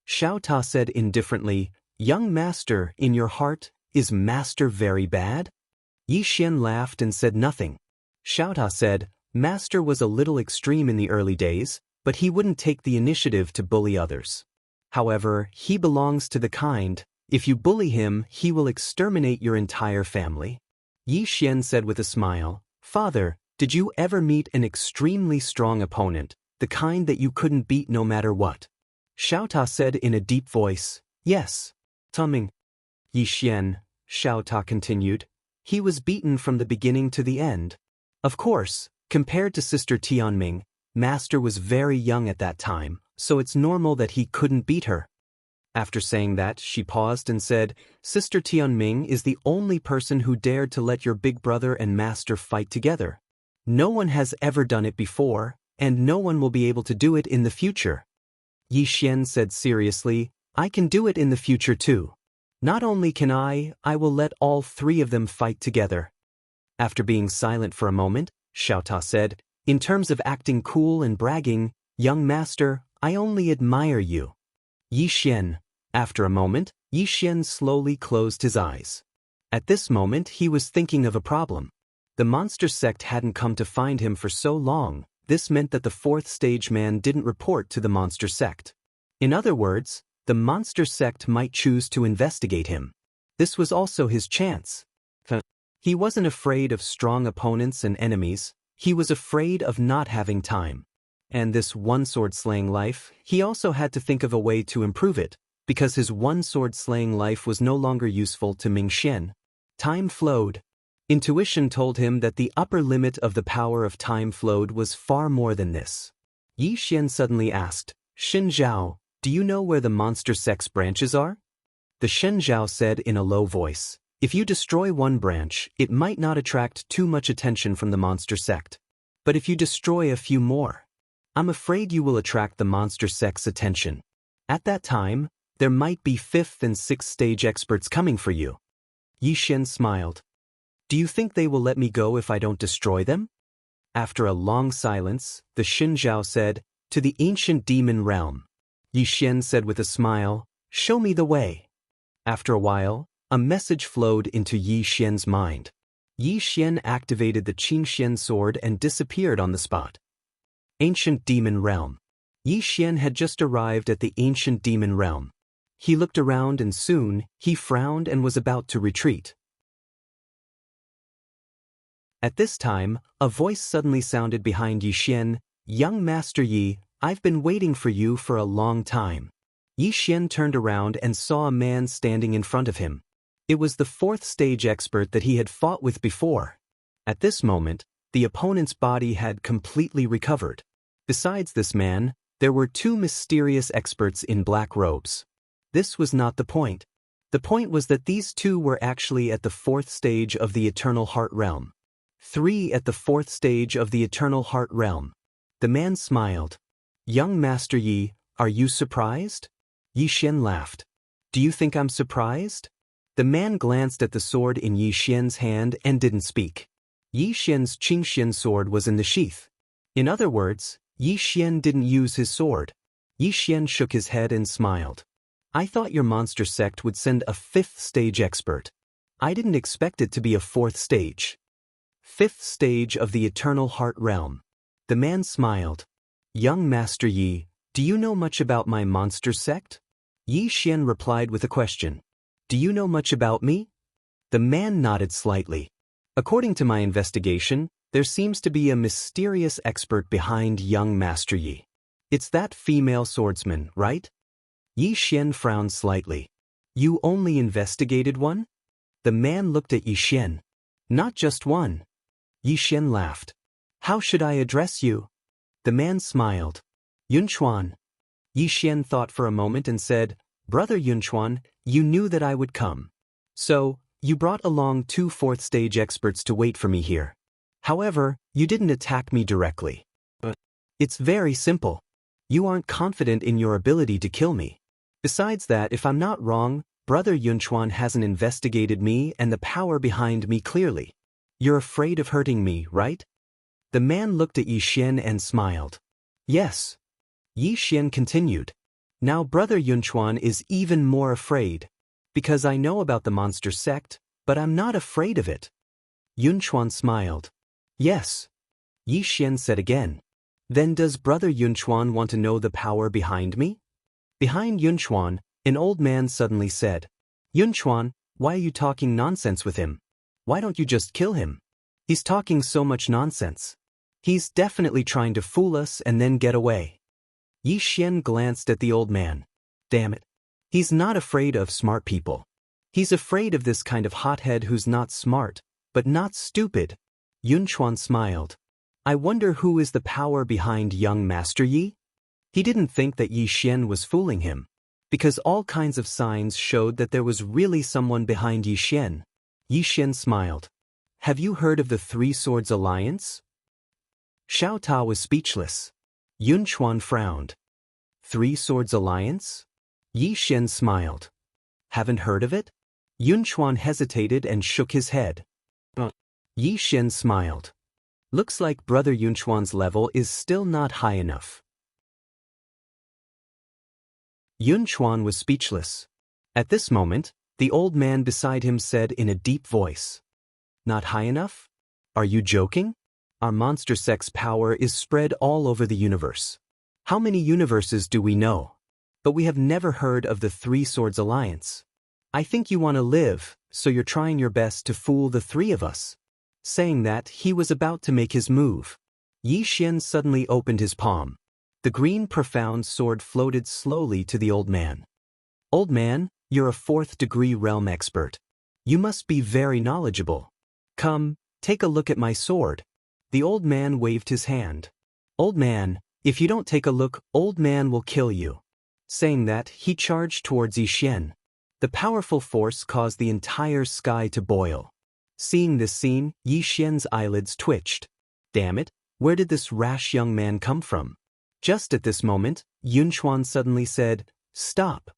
Xiao Ta said indifferently, young master, in your heart, is master very bad? Yi Xian laughed and said nothing. Xiao Ta said, master was a little extreme in the early days, but he wouldn't take the initiative to bully others. However, he belongs to the kind, if you bully him, he will exterminate your entire family. Yi Xian said with a smile, father, did you ever meet an extremely strong opponent, the kind that you couldn't beat no matter what? Xiao Ta said in a deep voice, yes. Tumming. Yi Xian, Xiao Ta continued, he was beaten from the beginning to the end. Of course, compared to Sister Tianming, Master was very young at that time, so it's normal that he couldn't beat her. After saying that, she paused and said, Sister Tianming is the only person who dared to let your big brother and Master fight together. No one has ever done it before, and no one will be able to do it in the future. Yi Xian said seriously, I can do it in the future too. Not only can I will let all 3 of them fight together. After being silent for a moment, Xiao Ta said, in terms of acting cool and bragging, young master, I only admire you. Yi Xian. After a moment, Yi Xian slowly closed his eyes. At this moment he was thinking of a problem. The monster sect hadn't come to find him for so long. This meant that the 4th stage man didn't report to the monster sect. In other words, the monster sect might choose to investigate him. This was also his chance. He wasn't afraid of strong opponents and enemies, he was afraid of not having time. And this one-sword slaying life, he also had to think of a way to improve it, because his one-sword slaying life was no longer useful to Ming Xian. Time flowed. Intuition told him that the upper limit of the power of time flowed was far more than this. Yi Xian suddenly asked, Shen Zhao, do you know where the monster sect's branches are? The Shen Zhao said in a low voice, if you destroy one branch, it might not attract too much attention from the monster sect. But if you destroy a few more, I'm afraid you will attract the monster sect's attention. At that time, there might be 5th and 6th stage experts coming for you. Yi Xian smiled. Do you think they will let me go if I don't destroy them? After a long silence, the Shen Zhao said, to the ancient demon realm. Yi Xian said with a smile, show me the way. After a while, a message flowed into Yi Xian's mind. Yi Xian activated the Qingxian sword and disappeared on the spot. Ancient demon realm. Yi Xian had just arrived at the ancient demon realm. he looked around and soon, he frowned and was about to retreat. At this time, a voice suddenly sounded behind Yi Xian. "Young Master Yi, I've been waiting for you for a long time." Yi Xian turned around and saw a man standing in front of him. It was the fourth stage expert that he had fought with before. At this moment, the opponent's body had completely recovered. Besides this man, there were two mysterious experts in black robes. This was not the point. The point was that these two were actually at the fourth stage of the Eternal Heart Realm. 3 at the fourth stage of the Eternal Heart Realm. The man smiled. "Young Master Yi, are you surprised?" Yi Xian laughed. "Do you think I'm surprised?" The man glanced at the sword in Yi Xian's hand and didn't speak. Yi Xian's Qingxian sword was in the sheath. In other words, Yi Xian didn't use his sword. Yi Xian shook his head and smiled. "I thought your monster sect would send a 5th stage expert. I didn't expect it to be a 4th stage. 5th stage of the Eternal Heart Realm." The man smiled. "Young Master Yi, do you know much about my monster sect?" Yi Xian replied with a question. "Do you know much about me?" The man nodded slightly. "According to my investigation, there seems to be a mysterious expert behind young Master Yi. It's that female swordsman, right?" Yi Xian frowned slightly. "You only investigated one?" The man looked at Yi Xian. "Not just one." Yi Xian laughed. "How should I address you?" The man smiled. "Yunchuan." Yi Xian thought for a moment and said, "Brother Yunchuan, you knew that I would come. So, you brought along 2 4th stage experts to wait for me here. However, you didn't attack me directly. It's very simple. You aren't confident in your ability to kill me. Besides that, if I'm not wrong, Brother Yunchuan hasn't investigated me and the power behind me clearly. You're afraid of hurting me, right?" The man looked at Yi Xian and smiled. "Yes." Yi Xian continued. "Now Brother Yunchuan is even more afraid. Because I know about the monster sect, but I'm not afraid of it." Yunchuan smiled. "Yes." Yi Xian said again. "Then does Brother Yunchuan want to know the power behind me?" Behind Yunchuan, an old man suddenly said, "Yunchuan, why are you talking nonsense with him? Why don't you just kill him? He's talking so much nonsense. He's definitely trying to fool us and then get away." Yi Xian glanced at the old man. "Damn it. He's not afraid of smart people. He's afraid of this kind of hothead who's not smart, but not stupid." Yunchuan smiled. "I wonder who is the power behind young Master Yi?" He didn't think that Yi Xian was fooling him, because all kinds of signs showed that there was really someone behind Yi Xian. Yi Xian smiled. "Have you heard of the 3 Swords Alliance?" Xiao Ta was speechless. Yunchuan frowned. 3 Swords Alliance? Yi Xian smiled. "Haven't heard of it?" Yunchuan hesitated and shook his head. Yi Xian smiled. "Looks like Brother Yunchuan's level is still not high enough." Yunchuan was speechless. At this moment, the old man beside him said in a deep voice, "Not high enough? Are you joking? Our monster sect's power is spread all over the universe. How many universes do we know? But we have never heard of the 3 Swords Alliance. I think you want to live, so you're trying your best to fool the 3 of us." Saying that, he was about to make his move. Yi Xian suddenly opened his palm. The green profound sword floated slowly to the old man. "Old man, you're a 4th degree realm expert. You must be very knowledgeable. Come, take a look at my sword." The old man waved his hand. "Old man, if you don't take a look, old man will kill you." Saying that, he charged towards Yi Xian. The powerful force caused the entire sky to boil. Seeing this scene, Yi Xian's eyelids twitched. Damn it, where did this rash young man come from? Just at this moment, Yunchuan suddenly said, "Stop."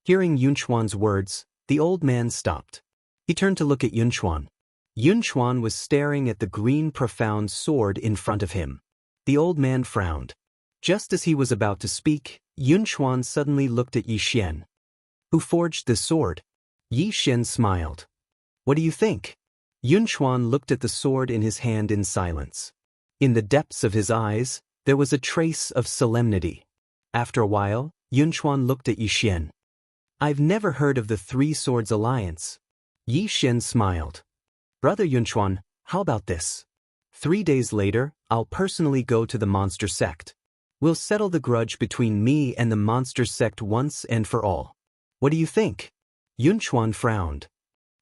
Hearing Yunchuan's words, the old man stopped. He turned to look at Yunchuan. Yunchuan was staring at the green profound sword in front of him. The old man frowned. Just as he was about to speak, Yunchuan suddenly looked at Yi Xian. "Who forged this sword?" Yi Xian smiled. "What do you think?" Yunchuan looked at the sword in his hand in silence. In the depths of his eyes, there was a trace of solemnity. After a while, Yunchuan looked at Yi Xian. I've never heard of the Three Swords Alliance. Yi Xian smiled. Brother Yunchuan, how about this? 3 days later, I'll personally go to the monster sect. We'll settle the grudge between me and the monster sect once and for all. What do you think? Yunchuan frowned.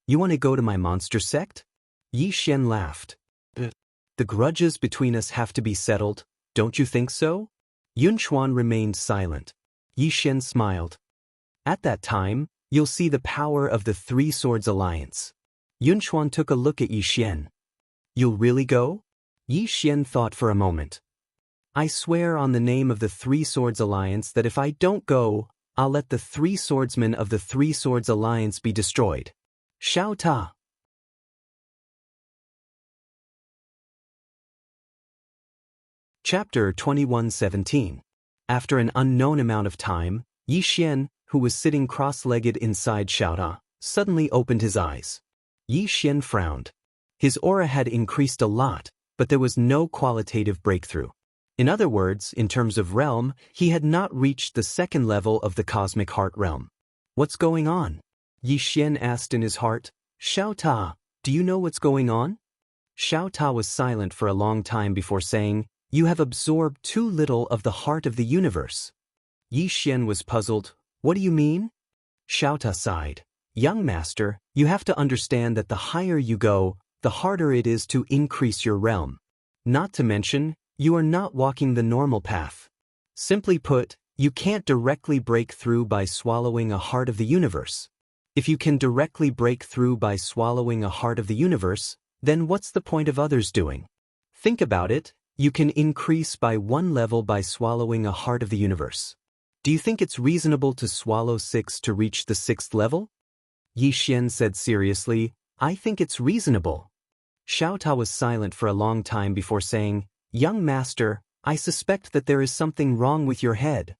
You want to go to my monster sect? Yi Xian laughed. The grudges between us have to be settled, don't you think so? Yunchuan remained silent. Yi Xian smiled. At that time, you'll see the power of the Three Swords Alliance. Yunchuan took a look at Yi Xian. You'll really go? Yi Xian thought for a moment. I swear on the name of the Three Swords Alliance that if I don't go, I'll let the Three Swordsmen of the Three Swords Alliance be destroyed. Xiao Ta. Chapter 21:17. After an unknown amount of time, Yi Xian, who was sitting cross-legged inside Xiao Ta, suddenly opened his eyes. Yi Xian frowned. His aura had increased a lot, but there was no qualitative breakthrough. In other words, in terms of realm, he had not reached the second level of the cosmic heart realm. What's going on? Yi Xian asked in his heart. Xiao Ta, do you know what's going on? Xiao Ta was silent for a long time before saying, You have absorbed too little of the heart of the universe. Yi Xian was puzzled. What do you mean? Xiao Ta sighed. Young master, you have to understand that the higher you go, the harder it is to increase your realm. Not to mention, you are not walking the normal path. Simply put, you can't directly break through by swallowing a heart of the universe. If you can directly break through by swallowing a heart of the universe, then what's the point of others doing? Think about it, you can increase by one level by swallowing a heart of the universe. Do you think it's reasonable to swallow 6 to reach the 6th level? Yi Xian said seriously, I think it's reasonable. Xiao Ta was silent for a long time before saying, Young master, I suspect that there is something wrong with your head.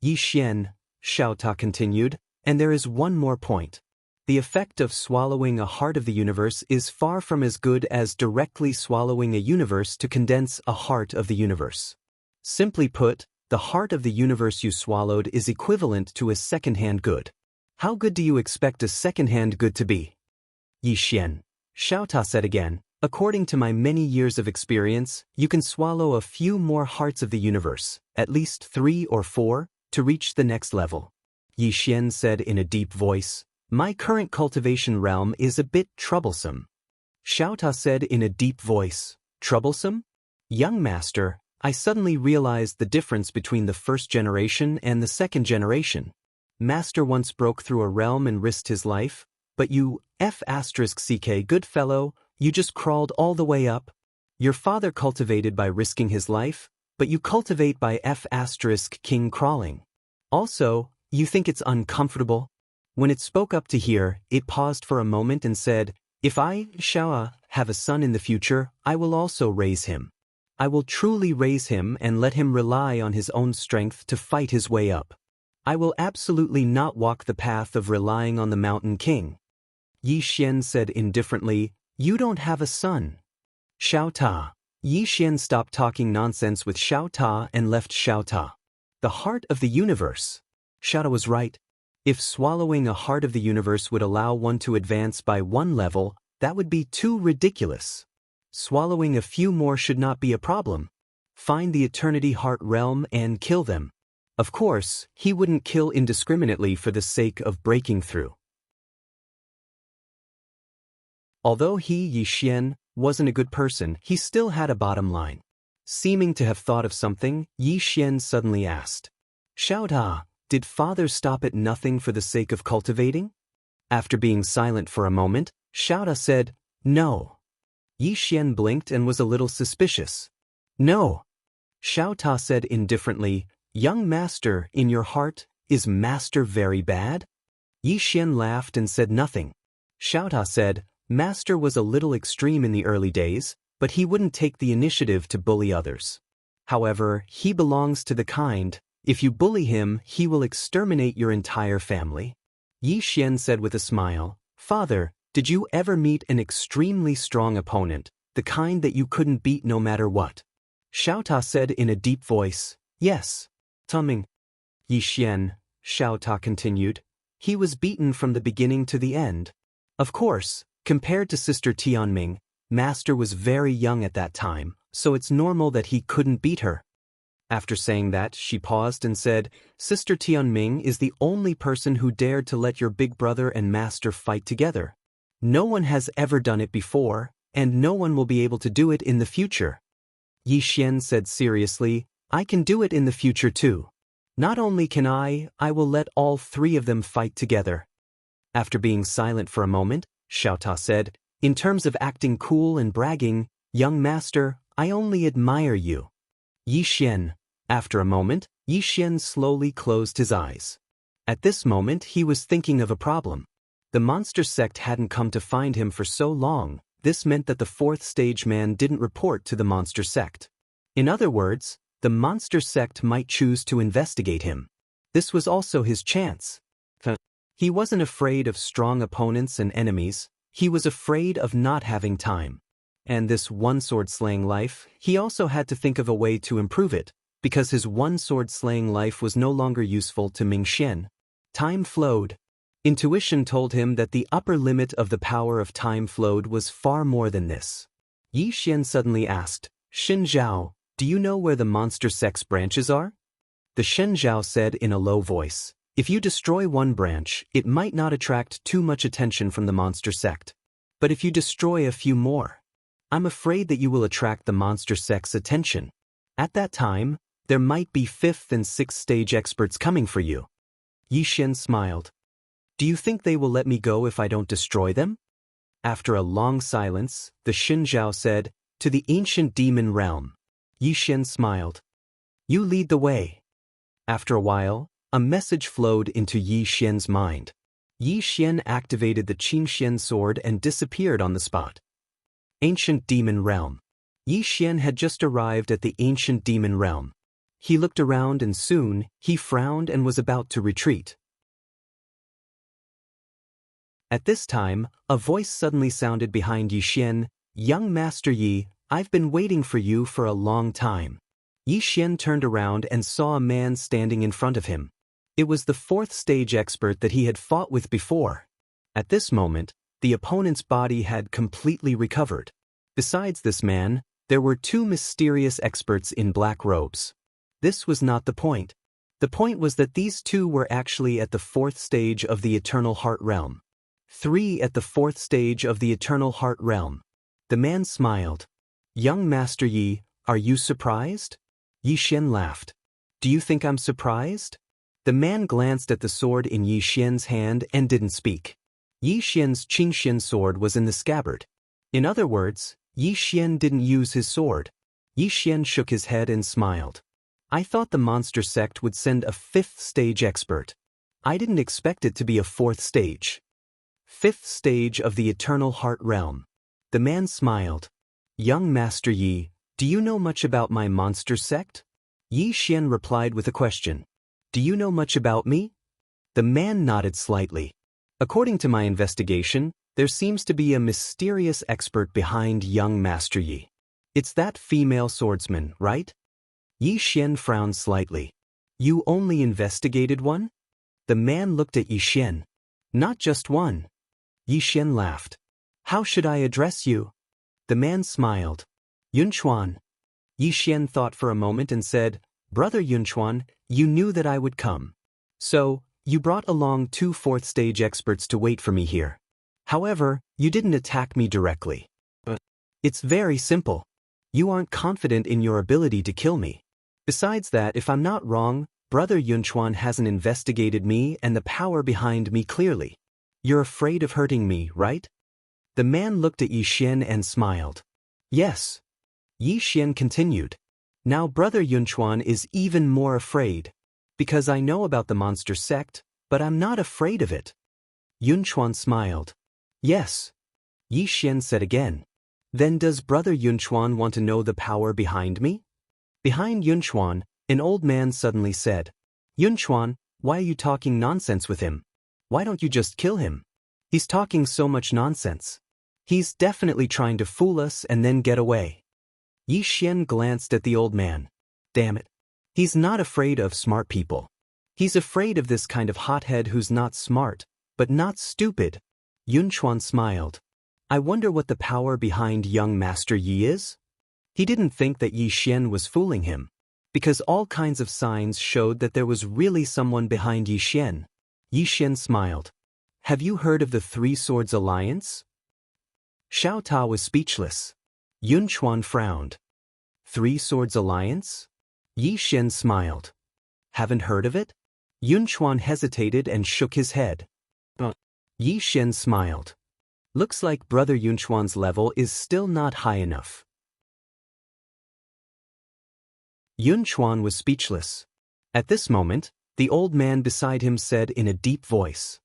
Yi Xian, Xiao Ta continued, and there is one more point. The effect of swallowing a heart of the universe is far from as good as directly swallowing a universe to condense a heart of the universe. Simply put, the heart of the universe you swallowed is equivalent to a second-hand good. How good do you expect a second-hand good to be? Yi Xian, Xiao Ta said again, according to my many years of experience, you can swallow a few more hearts of the universe, at least 3 or 4, to reach the next level. Yi Xian said in a deep voice, My current cultivation realm is a bit troublesome. Xiao Ta said in a deep voice, Troublesome? Young master, I suddenly realized the difference between the first generation and the second generation. Master once broke through a realm and risked his life, but you, F*ck good fellow, you just crawled all the way up. Your father cultivated by risking his life, but you cultivate by F*king crawling. Also, you think it's uncomfortable? When it spoke up to hear, it paused for a moment and said, If I, Xiao, have a son in the future, I will also raise him. I will truly raise him and let him rely on his own strength to fight his way up. I will absolutely not walk the path of relying on the Mountain King. Yi Xian said indifferently, You don't have a son. Xiao Ta. Yi Xian stopped talking nonsense with Xiao Ta and left Xiao Ta. The heart of the universe. Xiao Ta was right. If swallowing a heart of the universe would allow one to advance by one level, that would be too ridiculous. Swallowing a few more should not be a problem. Find the Eternity Heart realm and kill them. Of course, he wouldn't kill indiscriminately for the sake of breaking through. Although he, Yi Xian, wasn't a good person, he still had a bottom line. Seeming to have thought of something, Yi Xian suddenly asked, Xiao Ta, did father stop at nothing for the sake of cultivating? After being silent for a moment, Xiao Ta said, No. Yi Xian blinked and was a little suspicious. No. Xiao Ta said indifferently, Young master, in your heart, is master very bad? Yi Xian laughed and said nothing. Xiao Ta said, Master was a little extreme in the early days, but he wouldn't take the initiative to bully others. However, he belongs to the kind, if you bully him, he will exterminate your entire family. Yi Xian said with a smile, Father, did you ever meet an extremely strong opponent, the kind that you couldn't beat no matter what? Xiao Ta said in a deep voice, Yes. Tumming. Yi Xian, Xiao Ta continued, He was beaten from the beginning to the end. Of course, compared to Sister Tianming, Master was very young at that time, so it's normal that he couldn't beat her. After saying that, she paused and said, Sister Tianming is the only person who dared to let your big brother and Master fight together. No one has ever done it before, and no one will be able to do it in the future. Yi Xian said seriously, I can do it in the future too. Not only can I will let all three of them fight together. After being silent for a moment, Xiao Ta said, in terms of acting cool and bragging, young master, I only admire you. Yi Xian. After a moment, Yi Xian slowly closed his eyes. At this moment he was thinking of a problem. The monster sect hadn't come to find him for so long. This meant that the fourth stage man didn't report to the monster sect. In other words, the monster sect might choose to investigate him. This was also his chance. He wasn't afraid of strong opponents and enemies, he was afraid of not having time. And this one-sword slaying life, he also had to think of a way to improve it, because his one-sword slaying life was no longer useful to Ming Xian. Time flowed. Intuition told him that the upper limit of the power of time flowed was far more than this. Yi Xian suddenly asked, Xin Zhao, do you know where the monster sect's branches are? The Shen Zhao said in a low voice, if you destroy one branch, it might not attract too much attention from the monster sect. But if you destroy a few more, I'm afraid that you will attract the monster sect's attention. At that time, there might be 5th and 6th stage experts coming for you. Yi Xian smiled. Do you think they will let me go if I don't destroy them? After a long silence, the Shen Zhao said, to the ancient demon realm. Yi Xian smiled. You lead the way. After a while, a message flowed into Yi Xian's mind. Yi Xian activated the Qingxian sword and disappeared on the spot. Ancient Demon Realm. Yi Xian had just arrived at the Ancient Demon Realm. He looked around and soon, he frowned and was about to retreat. At this time, a voice suddenly sounded behind Yi Xian, Young Master Yi, I've been waiting for you for a long time. Yi Xian turned around and saw a man standing in front of him. It was the 4th stage expert that he had fought with before. At this moment, the opponent's body had completely recovered. Besides this man, there were 2 mysterious experts in black robes. This was not the point. The point was that these 2 were actually at the 4th stage of the Eternal Heart Realm. 3 at the 4th stage of the Eternal Heart Realm. The man smiled. Young Master Yi, are you surprised? Yi Xian laughed. Do you think I'm surprised? The man glanced at the sword in Yi Xian's hand and didn't speak. Yi Xian's Qingxian sword was in the scabbard. In other words, Yi Xian didn't use his sword. Yi Xian shook his head and smiled. I thought the monster sect would send a 5th stage expert. I didn't expect it to be a 4th stage. 5th stage of the Eternal Heart Realm. The man smiled. Young Master Yi, do you know much about my monster sect? Yi Xian replied with a question. Do you know much about me? The man nodded slightly. According to my investigation, there seems to be a mysterious expert behind young Master Yi. It's that female swordsman, right? Yi Xian frowned slightly. You only investigated one? The man looked at Yi Xian. Not just one. Yi Xian laughed. How should I address you? The man smiled. Yunchuan. Yi Xian thought for a moment and said, Brother Yunchuan, you knew that I would come. So, you brought along 2 4th stage experts to wait for me here. However, you didn't attack me directly. It's very simple. You aren't confident in your ability to kill me. Besides that, if I'm not wrong, Brother Yunchuan hasn't investigated me and the power behind me clearly. You're afraid of hurting me, right? The man looked at Yi Xian and smiled. Yes. Yi Xian continued. Now Brother Yunchuan is even more afraid. Because I know about the monster sect, but I'm not afraid of it. Yunchuan smiled. Yes. Yi Xian said again. Then does Brother Yunchuan want to know the power behind me? Behind Yunchuan, an old man suddenly said, Yunchuan, why are you talking nonsense with him? Why don't you just kill him? He's talking so much nonsense. He's definitely trying to fool us and then get away. Yi Xian glanced at the old man. Damn it. He's not afraid of smart people. He's afraid of this kind of hothead who's not smart, but not stupid. Yunchuan smiled. I wonder what the power behind young Master Yi is? He didn't think that Yi Xian was fooling him, because all kinds of signs showed that there was really someone behind Yi Xian. Yi Xian smiled. Have you heard of the Three Swords Alliance? Xiao Ta was speechless. Yunchuan frowned. Three Swords Alliance? Yi Xian smiled. Haven't heard of it? Yunchuan hesitated and shook his head. Yi Xian smiled. Looks like Brother Yunchuan's level is still not high enough. Yunchuan was speechless. At this moment, the old man beside him said in a deep voice,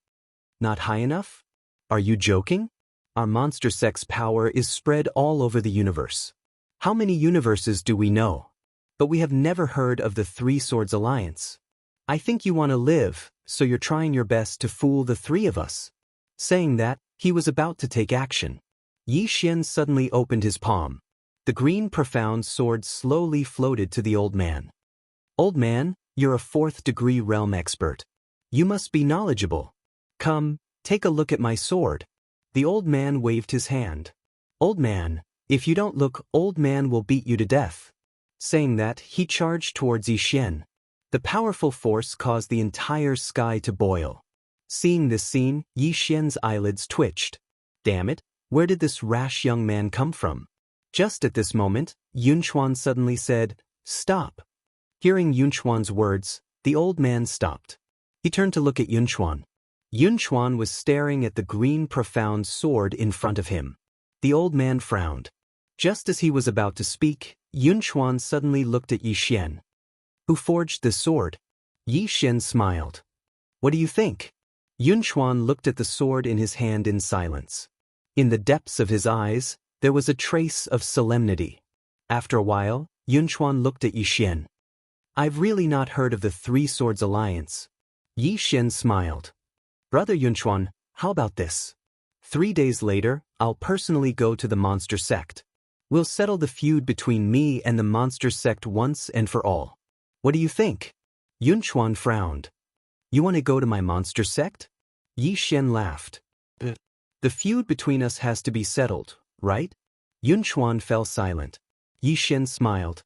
Not high enough? Are you joking? Our monster sect's power is spread all over the universe. How many universes do we know? But we have never heard of the Three Swords Alliance. I think you want to live, so you're trying your best to fool the three of us. Saying that, he was about to take action. Yi Xian suddenly opened his palm. The green profound sword slowly floated to the old man. Old man, you're a fourth-degree realm expert. You must be knowledgeable. Come, take a look at my sword. The old man waved his hand. Old man, if you don't look, old man will beat you to death. Saying that, he charged towards Yi Xian. The powerful force caused the entire sky to boil. Seeing this scene, Yi Xian's eyelids twitched. Damn it, where did this rash young man come from? Just at this moment, Yunchuan suddenly said, Stop. Hearing Yunchuan's words, the old man stopped. He turned to look at Yunchuan. Yunchuan was staring at the green profound sword in front of him. The old man frowned. Just as he was about to speak, Yunchuan suddenly looked at Yi Xian. Who forged this sword? Yi Xian smiled. What do you think? Yunchuan looked at the sword in his hand in silence. In the depths of his eyes, there was a trace of solemnity. After a while, Yunchuan looked at Yi Xian. I've really not heard of the Three Swords Alliance. Yi Xian smiled. Brother Yunchuan, how about this? 3 days later, I'll personally go to the monster sect. We'll settle the feud between me and the monster sect once and for all. What do you think? Yunchuan frowned. You want to go to my monster sect? Yi Xian laughed. The feud between us has to be settled, right? Yunchuan fell silent. Yi Xian smiled.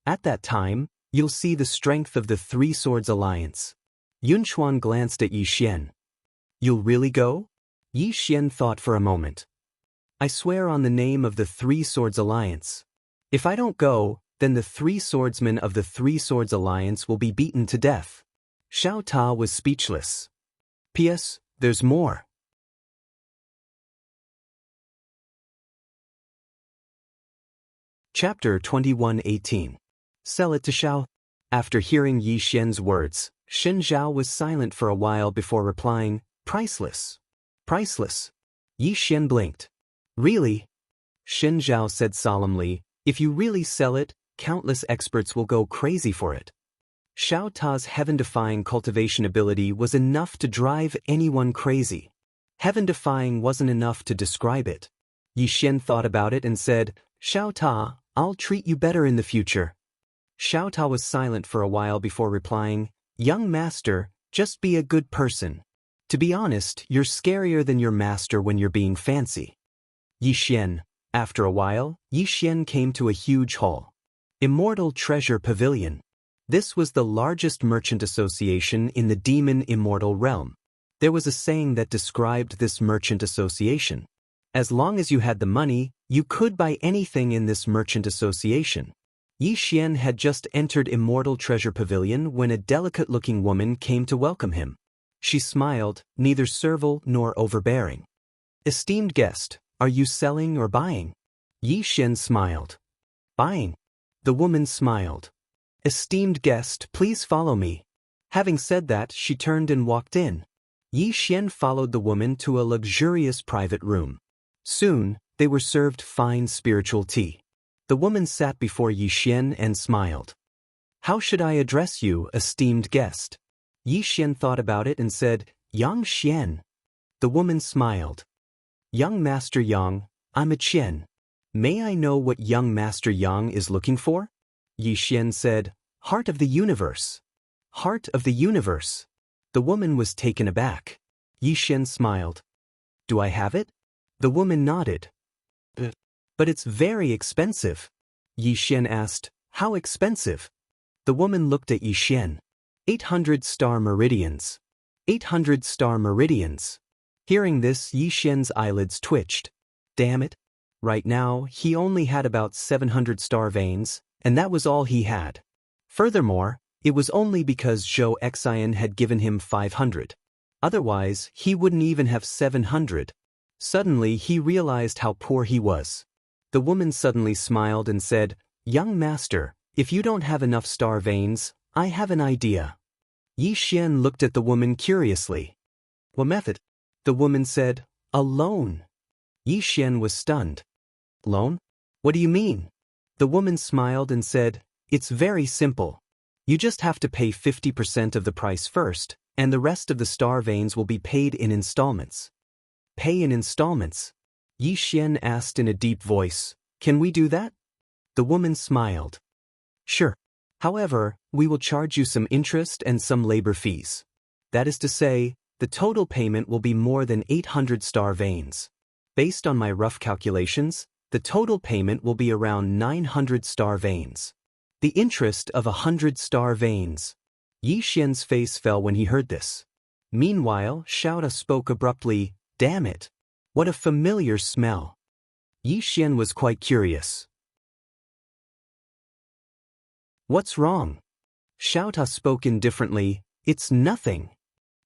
At that time, you'll see the strength of the Three Swords Alliance. Yunchuan glanced at Yi Xian. You'll really go? Yi Xian thought for a moment. I swear on the name of the Three Swords Alliance. If I don't go, then the three swordsmen of the Three Swords Alliance will be beaten to death. Xiao Ta was speechless. P.S. There's more. Chapter 21:18. Sell it to Xiao. After hearing Yi Xian's words, Shen Zhao was silent for a while before replying, Priceless. Priceless. Yi Xian blinked. Really? Shen Zhao said solemnly, if you really sell it, countless experts will go crazy for it. Xiao Ta's heaven-defying cultivation ability was enough to drive anyone crazy. Heaven-defying wasn't enough to describe it. Yi Xian thought about it and said, Xiao Ta, I'll treat you better in the future. Xiao Ta was silent for a while before replying, Young master, just be a good person. To be honest, you're scarier than your master when you're being fancy. Yi Xian. After a while, Yi Xian came to a huge hall. Immortal Treasure Pavilion. This was the largest merchant association in the demon immortal realm. There was a saying that described this merchant association. As long as you had the money, you could buy anything in this merchant association. Yi Xian had just entered Immortal Treasure Pavilion when a delicate-looking woman came to welcome him. She smiled, neither servile nor overbearing. Esteemed guest, are you selling or buying? Yi Xian smiled. Buying. The woman smiled. Esteemed guest, please follow me. Having said that, she turned and walked in. Yi Xian followed the woman to a luxurious private room. Soon, they were served fine spiritual tea. The woman sat before Yi Xian and smiled. How should I address you, esteemed guest? Yi Xian thought about it and said, Yang Xian. The woman smiled. Young Master Yang, I'm a Qian. May I know what young Master Yang is looking for? Yi Xian said, Heart of the universe. Heart of the universe. The woman was taken aback. Yi Xian smiled. Do I have it? The woman nodded. But it's very expensive. Yi Xian asked, how expensive? The woman looked at Yi Xian. 800 star meridians. 800 star meridians. Hearing this, Yi Xian's eyelids twitched. Damn it. Right now, he only had about 700 star veins, and that was all he had. Furthermore, it was only because Zhou Xian had given him 500. Otherwise, he wouldn't even have 700. Suddenly, he realized how poor he was. The woman suddenly smiled and said, Young master, if you don't have enough star veins, I have an idea. Yi Xian looked at the woman curiously. What method? The woman said, a loan. Yi Xian was stunned. Loan? What do you mean? The woman smiled and said, it's very simple. You just have to pay 50% of the price first, and the rest of the star veins will be paid in installments. Pay in installments? Yi Xian asked in a deep voice. Can we do that? The woman smiled. Sure. However, we will charge you some interest and some labor fees. That is to say, the total payment will be more than 800 star veins. Based on my rough calculations, the total payment will be around 900 star veins. The interest of 100 star veins. Yi Xian's face fell when he heard this. Meanwhile, Xiaota spoke abruptly, damn it. What a familiar smell. Yi Xian was quite curious. What's wrong? Xiaota spoke indifferently, it's nothing.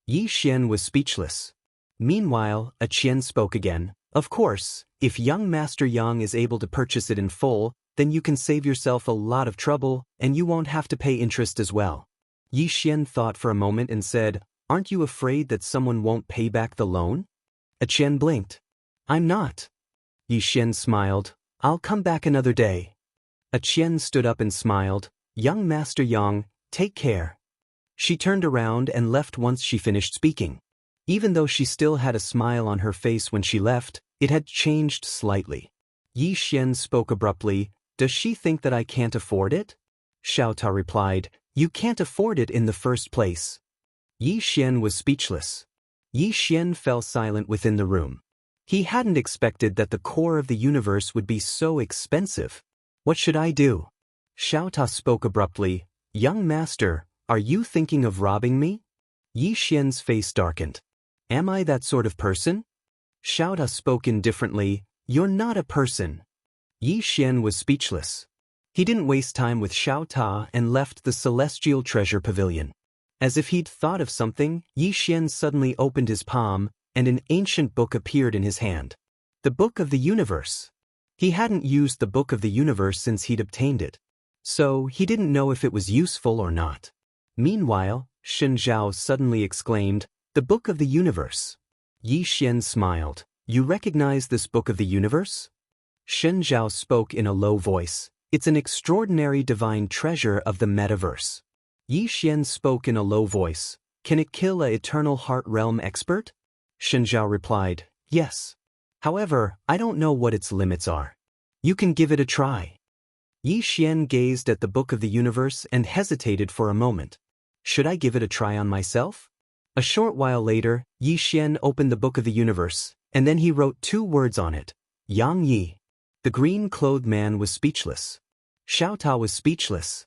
Yi Xian was speechless. Meanwhile, Qian spoke again, of course, if young Master Yang is able to purchase it in full, then you can save yourself a lot of trouble, and you won't have to pay interest as well. Yi Xian thought for a moment and said, aren't you afraid that someone won't pay back the loan? Qian blinked. I'm not. Yi Xian smiled, I'll come back another day. Qian stood up and smiled, young Master Yang, take care. She turned around and left once she finished speaking. Even though she still had a smile on her face when she left, it had changed slightly. Yi Xian spoke abruptly, does she think that I can't afford it? Xiaota replied, you can't afford it in the first place. Yi Xian was speechless. Yi Xian fell silent within the room. He hadn't expected that the core of the universe would be so expensive. What should I do? Xiaota spoke abruptly, young master, are you thinking of robbing me? Yi Xian's face darkened. Am I that sort of person? Xiaota spoke indifferently, you're not a person. Yi Xian was speechless. He didn't waste time with Xiaota and left the celestial treasure pavilion. As if he'd thought of something, Yi Xian suddenly opened his palm, and an ancient book appeared in his hand. The Book of the Universe. He hadn't used the Book of the Universe since he'd obtained it. So, he didn't know if it was useful or not. Meanwhile, Shen Zhao suddenly exclaimed, the Book of the Universe. Yi Xian smiled. You recognize this Book of the Universe? Shen Zhao spoke in a low voice. It's an extraordinary divine treasure of the metaverse. Yi Xian spoke in a low voice. Can it kill a eternal heart realm expert? Shen Zhao replied, yes. However, I don't know what its limits are. You can give it a try. Yi Xian gazed at the Book of the Universe and hesitated for a moment. Should I give it a try on myself? A short while later, Yi Xian opened the Book of the Universe, and then he wrote 2 words on it. Yang Yi. The green-clothed man was speechless. Xiaota was speechless.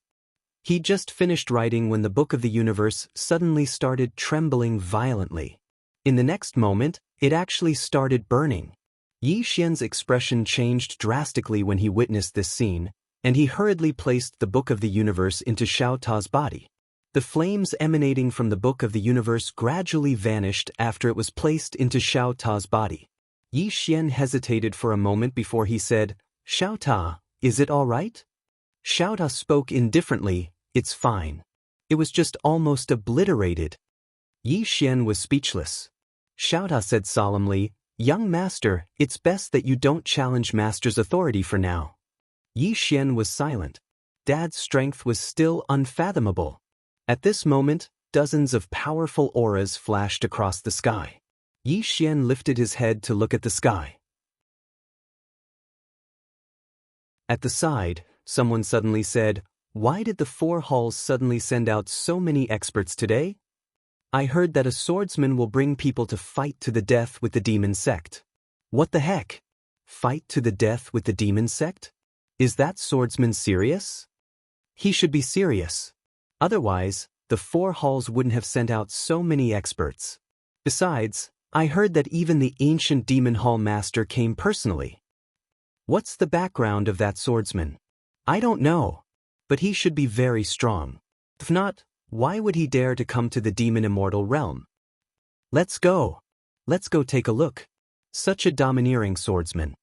He'd just finished writing when the Book of the Universe suddenly started trembling violently. In the next moment, it actually started burning. Yi Xian's expression changed drastically when he witnessed this scene, and he hurriedly placed the Book of the Universe into Xiaota's body. The flames emanating from the Book of the Universe gradually vanished after it was placed into Xiaota's body. Yi Xian hesitated for a moment before he said, Xiaota, is it all right? Xiaota spoke indifferently, it's fine. It was just almost obliterated. Yi Xian was speechless. Xiaota said solemnly, young master, it's best that you don't challenge master's authority for now. Yi Xian was silent. Dad's strength was still unfathomable. At this moment, dozens of powerful auras flashed across the sky. Yi Xian lifted his head to look at the sky. At the side, someone suddenly said, Why did the four halls suddenly send out so many experts today? I heard that a swordsman will bring people to fight to the death with the demon sect. What the heck? Fight to the death with the demon sect? Is that swordsman serious? He should be serious. Otherwise, the four halls wouldn't have sent out so many experts. Besides, I heard that even the ancient demon hall master came personally. What's the background of that swordsman? I don't know. But he should be very strong. If not, why would he dare to come to the demon immortal realm? Let's go. Let's go take a look. Such a domineering swordsman.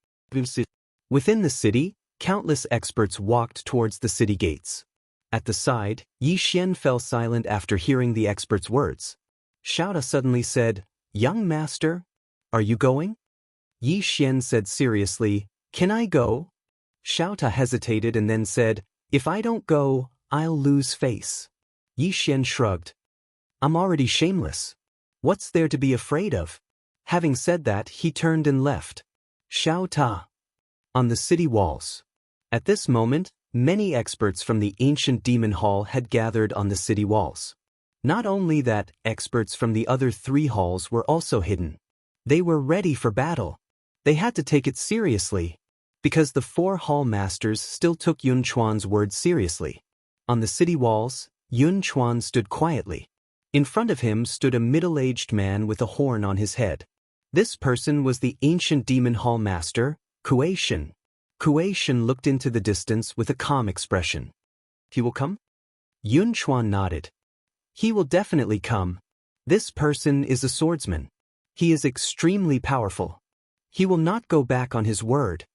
Within the city, countless experts walked towards the city gates. At the side, Yi Xian fell silent after hearing the expert's words. Xiaota suddenly said, "Young master, are you going?" Yi Xian said seriously, "Can I go?" Xiaota hesitated and then said, "If I don't go, I'll lose face." Yi Xian shrugged. "I'm already shameless. What's there to be afraid of?" Having said that, he turned and left. Xiaota. On the city walls. At this moment, many experts from the ancient demon hall had gathered on the city walls. Not only that, experts from the other 3 halls were also hidden. They were ready for battle. They had to take it seriously, because the 4 hall masters still took Yun Chuan's words seriously. On the city walls, Yun Chuan stood quietly. In front of him stood a middle-aged man with a horn on his head. This person was the ancient demon hall master, Cultivation. Cultivation looked into the distance with a calm expression. "He will come?" Yun Chuan nodded. "He will definitely come. This person is a swordsman. He is extremely powerful. He will not go back on his word."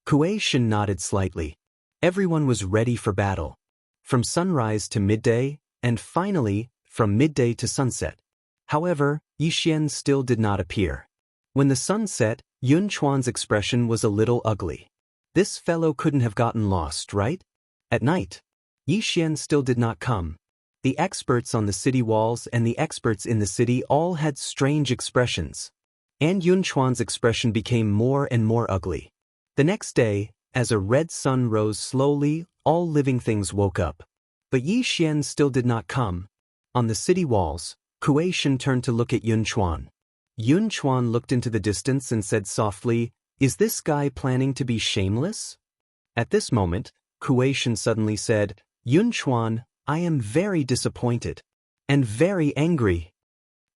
Cultivation nodded slightly. Everyone was ready for battle. From sunrise to midday, and finally, from midday to sunset. However, Yi Xian still did not appear. When the sun set, Yun Chuan's expression was a little ugly. This fellow couldn't have gotten lost, right? At night, Yi Xian still did not come. The experts on the city walls and the experts in the city all had strange expressions. And Yun Chuan's expression became more and more ugly. The next day, as a red sun rose slowly, all living things woke up. But Yi Xian still did not come. On the city walls, Cultivation turned to look at Yun Chuan. Yun Chuan looked into the distance and said softly, "Is this guy planning to be shameless?" At this moment, Cultivation suddenly said, "Yun Chuan, I am very disappointed. And very angry."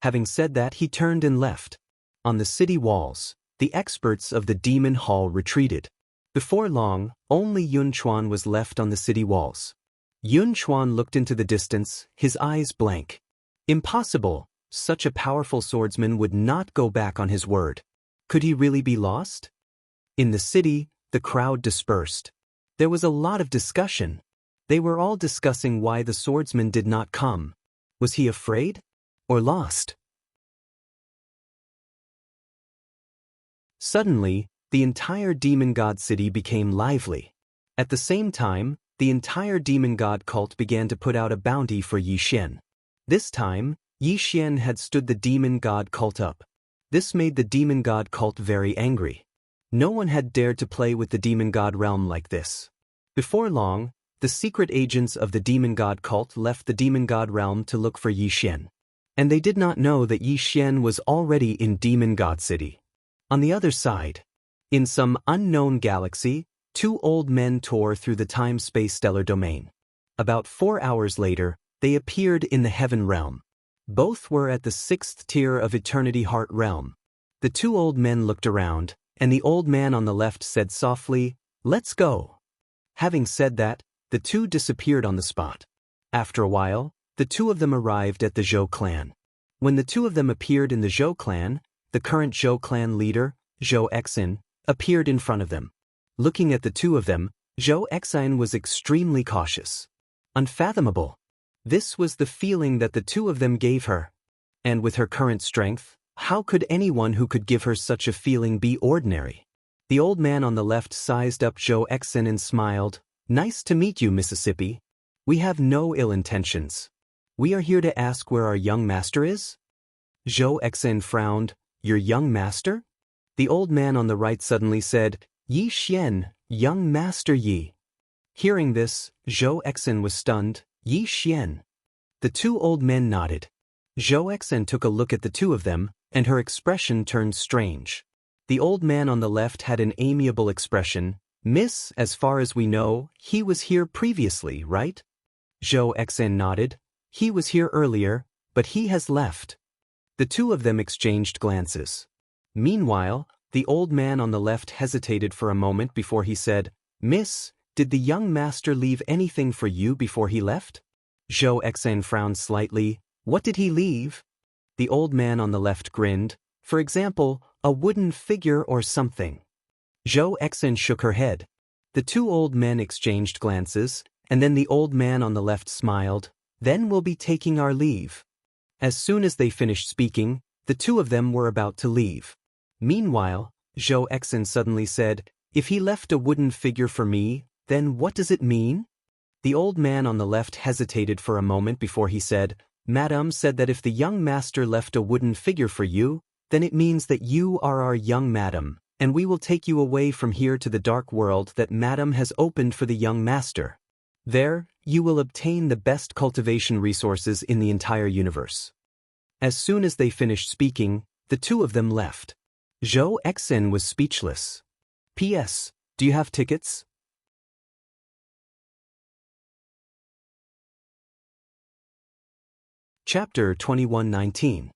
Having said that, he turned and left. On the city walls, the experts of the demon hall retreated. Before long, only Yun Chuan was left on the city walls. Yun Chuan looked into the distance, his eyes blank. Impossible, such a powerful swordsman would not go back on his word. Could he really be lost? In the city, the crowd dispersed. There was a lot of discussion. They were all discussing why the swordsman did not come. Was he afraid? Or lost? Suddenly, the entire demon god city became lively. At the same time, the entire demon god cult began to put out a bounty for Yi Xian. This time, Yi Xian had stood the demon god cult up. This made the demon god cult very angry. No one had dared to play with the demon god realm like this. Before long, the secret agents of the demon god cult left the demon god realm to look for Yi Xian. And they did not know that Yi Xian was already in demon god city. On the other side, in some unknown galaxy, 2 old men tore through the time-space stellar domain. About 4 hours later, they appeared in the heaven realm. Both were at the 6th tier of Eternity Heart realm. The 2 old men looked around, and the old man on the left said softly, "Let's go." Having said that, the 2 disappeared on the spot. After a while, the 2 of them arrived at the Zhou clan. When the 2 of them appeared in the Zhou clan, the current Zhou clan leader, Zhou Exin, appeared in front of them. Looking at the 2 of them, Zhou Exin was extremely cautious. Unfathomable. This was the feeling that the 2 of them gave her. And with her current strength, how could anyone who could give her such a feeling be ordinary? The old man on the left sized up Zhou Exin and smiled. "Nice to meet you, Mississippi. We have no ill intentions. We are here to ask where our young master is?" Zhou Exin frowned. "Your young master?" The old man on the right suddenly said, "Yi Xian, young master Yi. Hearing this, Zhou Exen was stunned. Yi Xian. The two old men nodded. Zhou Exen took a look at the two of them, and her expression turned strange. The old man on the left had an amiable expression. Miss, as far as we know, he was here previously, right? Zhou Exen nodded. He was here earlier, but he has left. The two of them exchanged glances. Meanwhile, the old man on the left hesitated for a moment before he said, Miss, did the young master leave anything for you before he left? Zhou Exen frowned slightly. What did he leave? The old man on the left grinned. For example, a wooden figure or something. Zhou Exen shook her head. The two old men exchanged glances, and then the old man on the left smiled. Then we'll be taking our leave. As soon as they finished speaking, the two of them were about to leave. Meanwhile, Zhou Exen suddenly said, If he left a wooden figure for me, then what does it mean? The old man on the left hesitated for a moment before he said, Madame said that if the young master left a wooden figure for you, then it means that you are our young madam, and we will take you away from here to the dark world that madam has opened for the young master. There, you will obtain the best cultivation resources in the entire universe. As soon as they finished speaking, the two of them left. Zhou Exen was speechless. P.S. Do you have tickets? Chapter 21:19.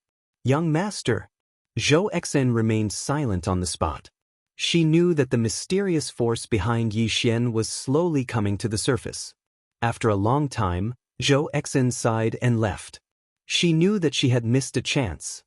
Young Master. Zhou Exen remained silent on the spot. She knew that the mysterious force behind Yi Xian was slowly coming to the surface. After a long time, Zhou Exen sighed and left. She knew that she had missed a chance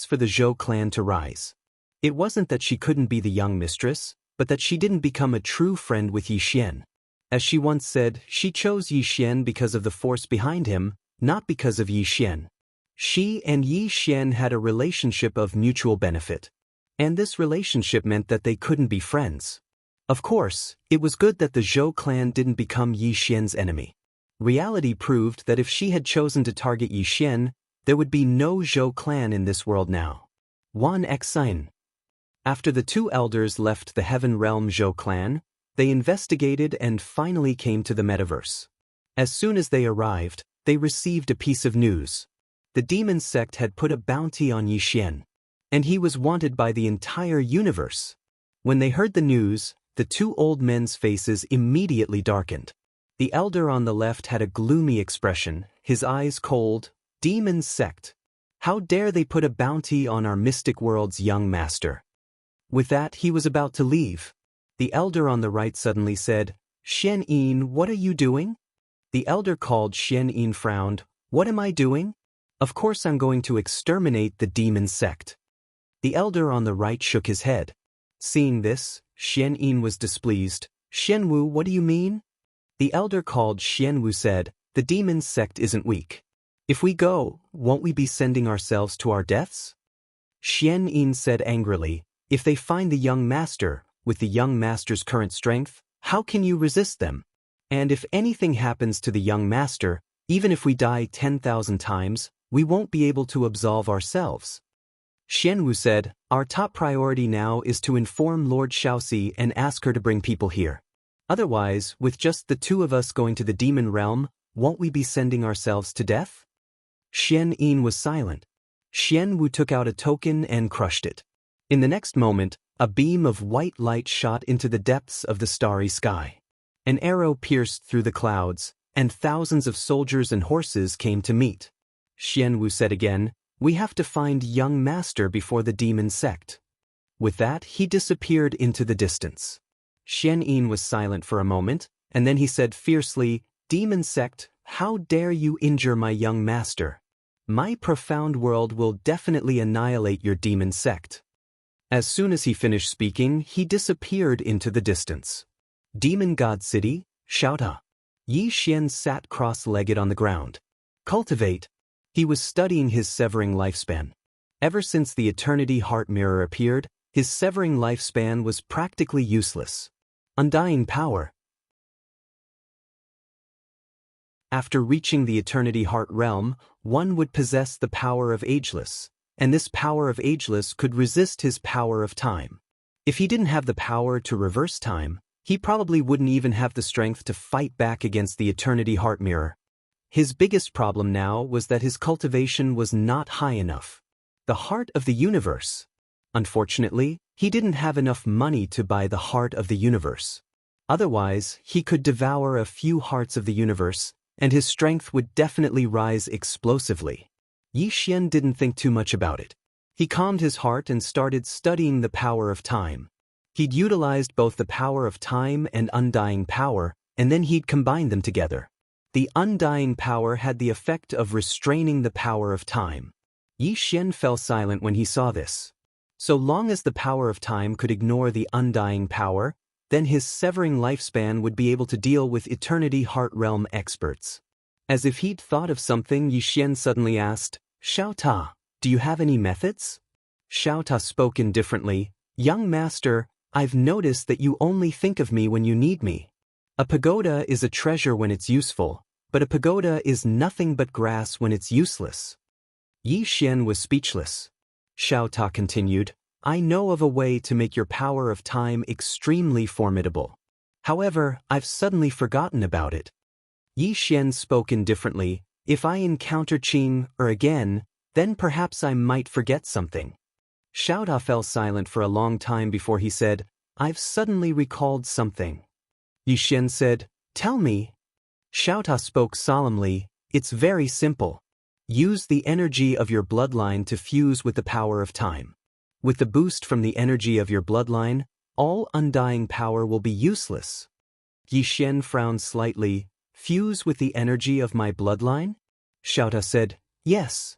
for the Zhou clan to rise. It wasn't that she couldn't be the young mistress, but that she didn't become a true friend with Yi Xian. As she once said, she chose Yi Xian because of the force behind him, not because of Yi Xian. She and Yi Xian had a relationship of mutual benefit. And this relationship meant that they couldn't be friends. Of course, it was good that the Zhou clan didn't become Yi Xian's enemy. Reality proved that if she had chosen to target Yi Xian, there would be no Zhou clan in this world now. Wan Xin. After the two elders left the Heaven Realm Zhou clan, they investigated and finally came to the metaverse. As soon as they arrived, they received a piece of news. The demon sect had put a bounty on Yi Xian, and he was wanted by the entire universe. When they heard the news, the two old men's faces immediately darkened. The elder on the left had a gloomy expression, his eyes cold. Demon sect. How dare they put a bounty on our mystic world's young master? With that, he was about to leave. The elder on the right suddenly said, Xian Yin, what are you doing? The elder called Xian Yin frowned. What am I doing? Of course I'm going to exterminate the demon sect. The elder on the right shook his head. Seeing this, Xian Yin was displeased. Xian Wu, what do you mean? The elder called Xian Wu said, the demon sect isn't weak. If we go, won't we be sending ourselves to our deaths? Xian Yin said angrily, if they find the young master, with the young master's current strength, how can you resist them? And if anything happens to the young master, even if we die 10,000 times, we won't be able to absolve ourselves. Xian Wu said, our top priority now is to inform Lord Shaoxi and ask her to bring people here. Otherwise, with just the two of us going to the demon realm, won't we be sending ourselves to death? Xian Yin was silent. Xian Wu took out a token and crushed it. In the next moment, a beam of white light shot into the depths of the starry sky. An arrow pierced through the clouds, and thousands of soldiers and horses came to meet. Xian Wu said again, we have to find young master before the demon sect. With that, he disappeared into the distance. Xian Yin was silent for a moment, and then he said fiercely, demon sect, how dare you injure my young master? My profound world will definitely annihilate your demon sect. As soon as he finished speaking, he disappeared into the distance. Demon God City, Xiaota. Yi Xian sat cross-legged on the ground. Cultivate. He was studying his severing lifespan. Ever since the Eternity Heart Mirror appeared, his severing lifespan was practically useless. Undying power. After reaching the Eternity Heart Realm, one would possess the power of Ageless, and this power of Ageless could resist his power of time. If he didn't have the power to reverse time, he probably wouldn't even have the strength to fight back against the Eternity Heart Mirror. His biggest problem now was that his cultivation was not high enough. The heart of the universe. Unfortunately, he didn't have enough money to buy the heart of the universe. Otherwise, he could devour a few hearts of the universe, and his strength would definitely rise explosively. Yi Xian didn't think too much about it. He calmed his heart and started studying the power of time. He'd utilized both the power of time and undying power, and then he'd combined them together. The undying power had the effect of restraining the power of time. Yi Xian fell silent when he saw this. So long as the power of time could ignore the undying power, then his severing lifespan would be able to deal with Eternity Heart Realm experts. As if he'd thought of something, Yi Xian suddenly asked, "Xiao Ta, do you have any methods?" Xiao Ta spoke indifferently, "Young master, I've noticed that you only think of me when you need me. A pagoda is a treasure when it's useful, but a pagoda is nothing but grass when it's useless." Yi Xian was speechless. Xiao Ta continued, "I know of a way to make your power of time extremely formidable. However, I've suddenly forgotten about it." Yi Xian spoke indifferently, "If I encounter Qing again, then perhaps I might forget something." Xiao Ta fell silent for a long time before he said, "I've suddenly recalled something." Yi Xian said, "Tell me." Xiao Ta spoke solemnly, "It's very simple. Use the energy of your bloodline to fuse with the power of time. With the boost from the energy of your bloodline, all undying power will be useless." Yi Xian frowned slightly. "Fuse with the energy of my bloodline?" Xiao Ta said, "Yes."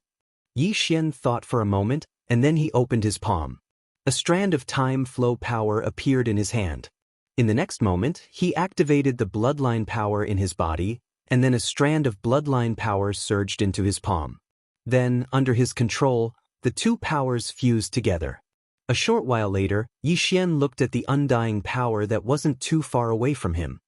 Yi Xian thought for a moment, and then he opened his palm. A strand of time flow power appeared in his hand. In the next moment, he activated the bloodline power in his body, and then a strand of bloodline power surged into his palm. Then, under his control, the two powers fused together. A short while later, Yi Xian looked at the undying power that wasn't too far away from him.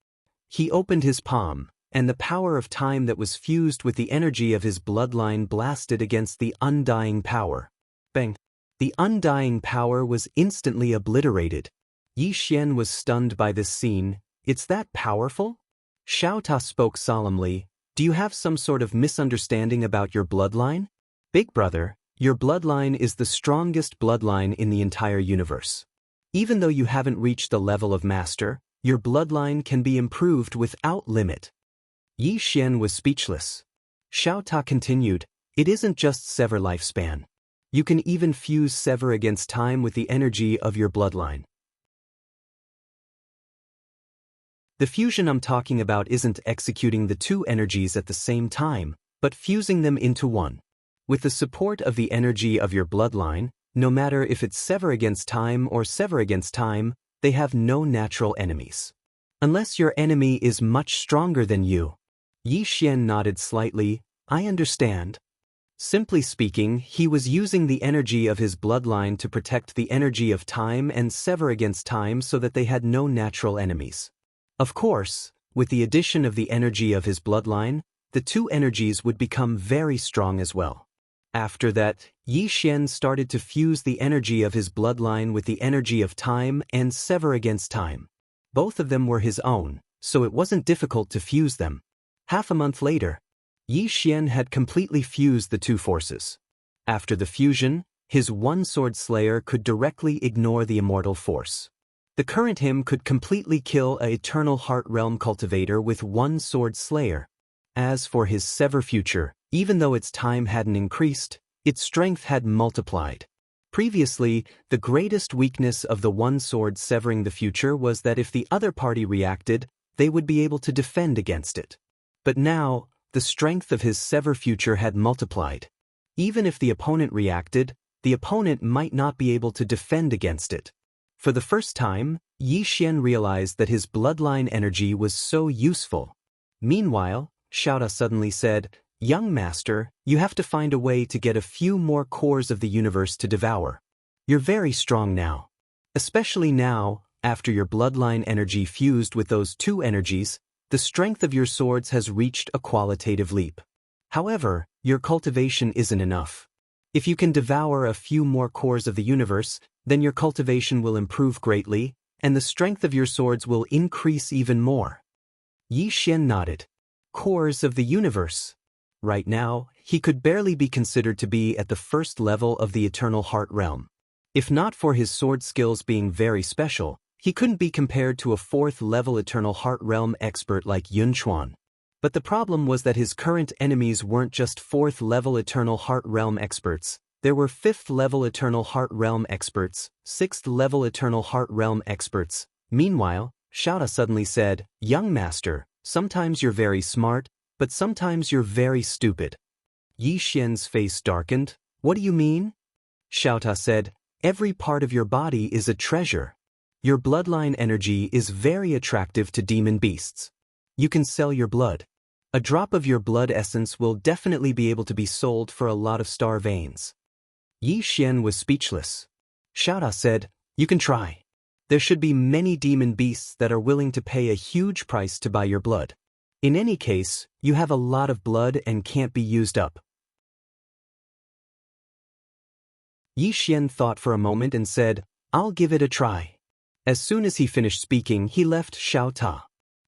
He opened his palm, and the power of time that was fused with the energy of his bloodline blasted against the undying power. Bang! The undying power was instantly obliterated. Yi Xian was stunned by this scene. "It's that powerful?" Xiao Ta spoke solemnly, "Do you have some sort of misunderstanding about your bloodline? Big brother, your bloodline is the strongest bloodline in the entire universe. Even though you haven't reached the level of master, your bloodline can be improved without limit." Yi Xian was speechless. Xiao Ta continued, "It isn't just sever lifespan. You can even fuse sever against time with the energy of your bloodline. The fusion I'm talking about isn't executing the two energies at the same time, but fusing them into one. With the support of the energy of your bloodline, no matter if it's sever against time or sever against time, they have no natural enemies. Unless your enemy is much stronger than you." Yi Xian nodded slightly, "I understand." Simply speaking, he was using the energy of his bloodline to protect the energy of time and sever against time so that they had no natural enemies. Of course, with the addition of the energy of his bloodline, the two energies would become very strong as well. After that, Yi Xian started to fuse the energy of his bloodline with the energy of time and sever against time. Both of them were his own, so it wasn't difficult to fuse them. Half a month later, Yi Xian had completely fused the two forces. After the fusion, his one-sword slayer could directly ignore the immortal force. The current him could completely kill a eternal heart realm cultivator with one-sword slayer. As for his sever future, even though its time hadn't increased, its strength had multiplied. Previously, the greatest weakness of the one-sword severing the future was that if the other party reacted, they would be able to defend against it. But now, the strength of his sever future had multiplied. Even if the opponent reacted, the opponent might not be able to defend against it. For the first time, Yi Xian realized that his bloodline energy was so useful. Meanwhile, Xiao Ta suddenly said, "Young master, you have to find a way to get a few more cores of the universe to devour. You're very strong now. Especially now, after your bloodline energy fused with those two energies, the strength of your swords has reached a qualitative leap. However, your cultivation isn't enough. If you can devour a few more cores of the universe, then your cultivation will improve greatly, and the strength of your swords will increase even more. Yi Xian nodded. Cores of the universe. Right now, he could barely be considered to be at the first level of the Eternal Heart Realm. If not for his sword skills being very special, he couldn't be compared to a fourth-level Eternal Heart Realm expert like Yun Chuan. But the problem was that his current enemies weren't just fourth-level Eternal Heart Realm experts. There were fifth-level Eternal Heart Realm experts, sixth-level Eternal Heart Realm experts. Meanwhile, Xiaota suddenly said, "Young master, sometimes you're very smart, but sometimes you're very stupid." Yi Xian's face darkened. "What do you mean?" Xiaota said, "Every part of your body is a treasure. Your bloodline energy is very attractive to demon beasts. You can sell your blood. A drop of your blood essence will definitely be able to be sold for a lot of star veins." Yi Xian was speechless. Xiaota said, "You can try. There should be many demon beasts that are willing to pay a huge price to buy your blood. In any case, you have a lot of blood and can't be used up." Yi Xian thought for a moment and said, "I'll give it a try." As soon as he finished speaking, he left Xiaota.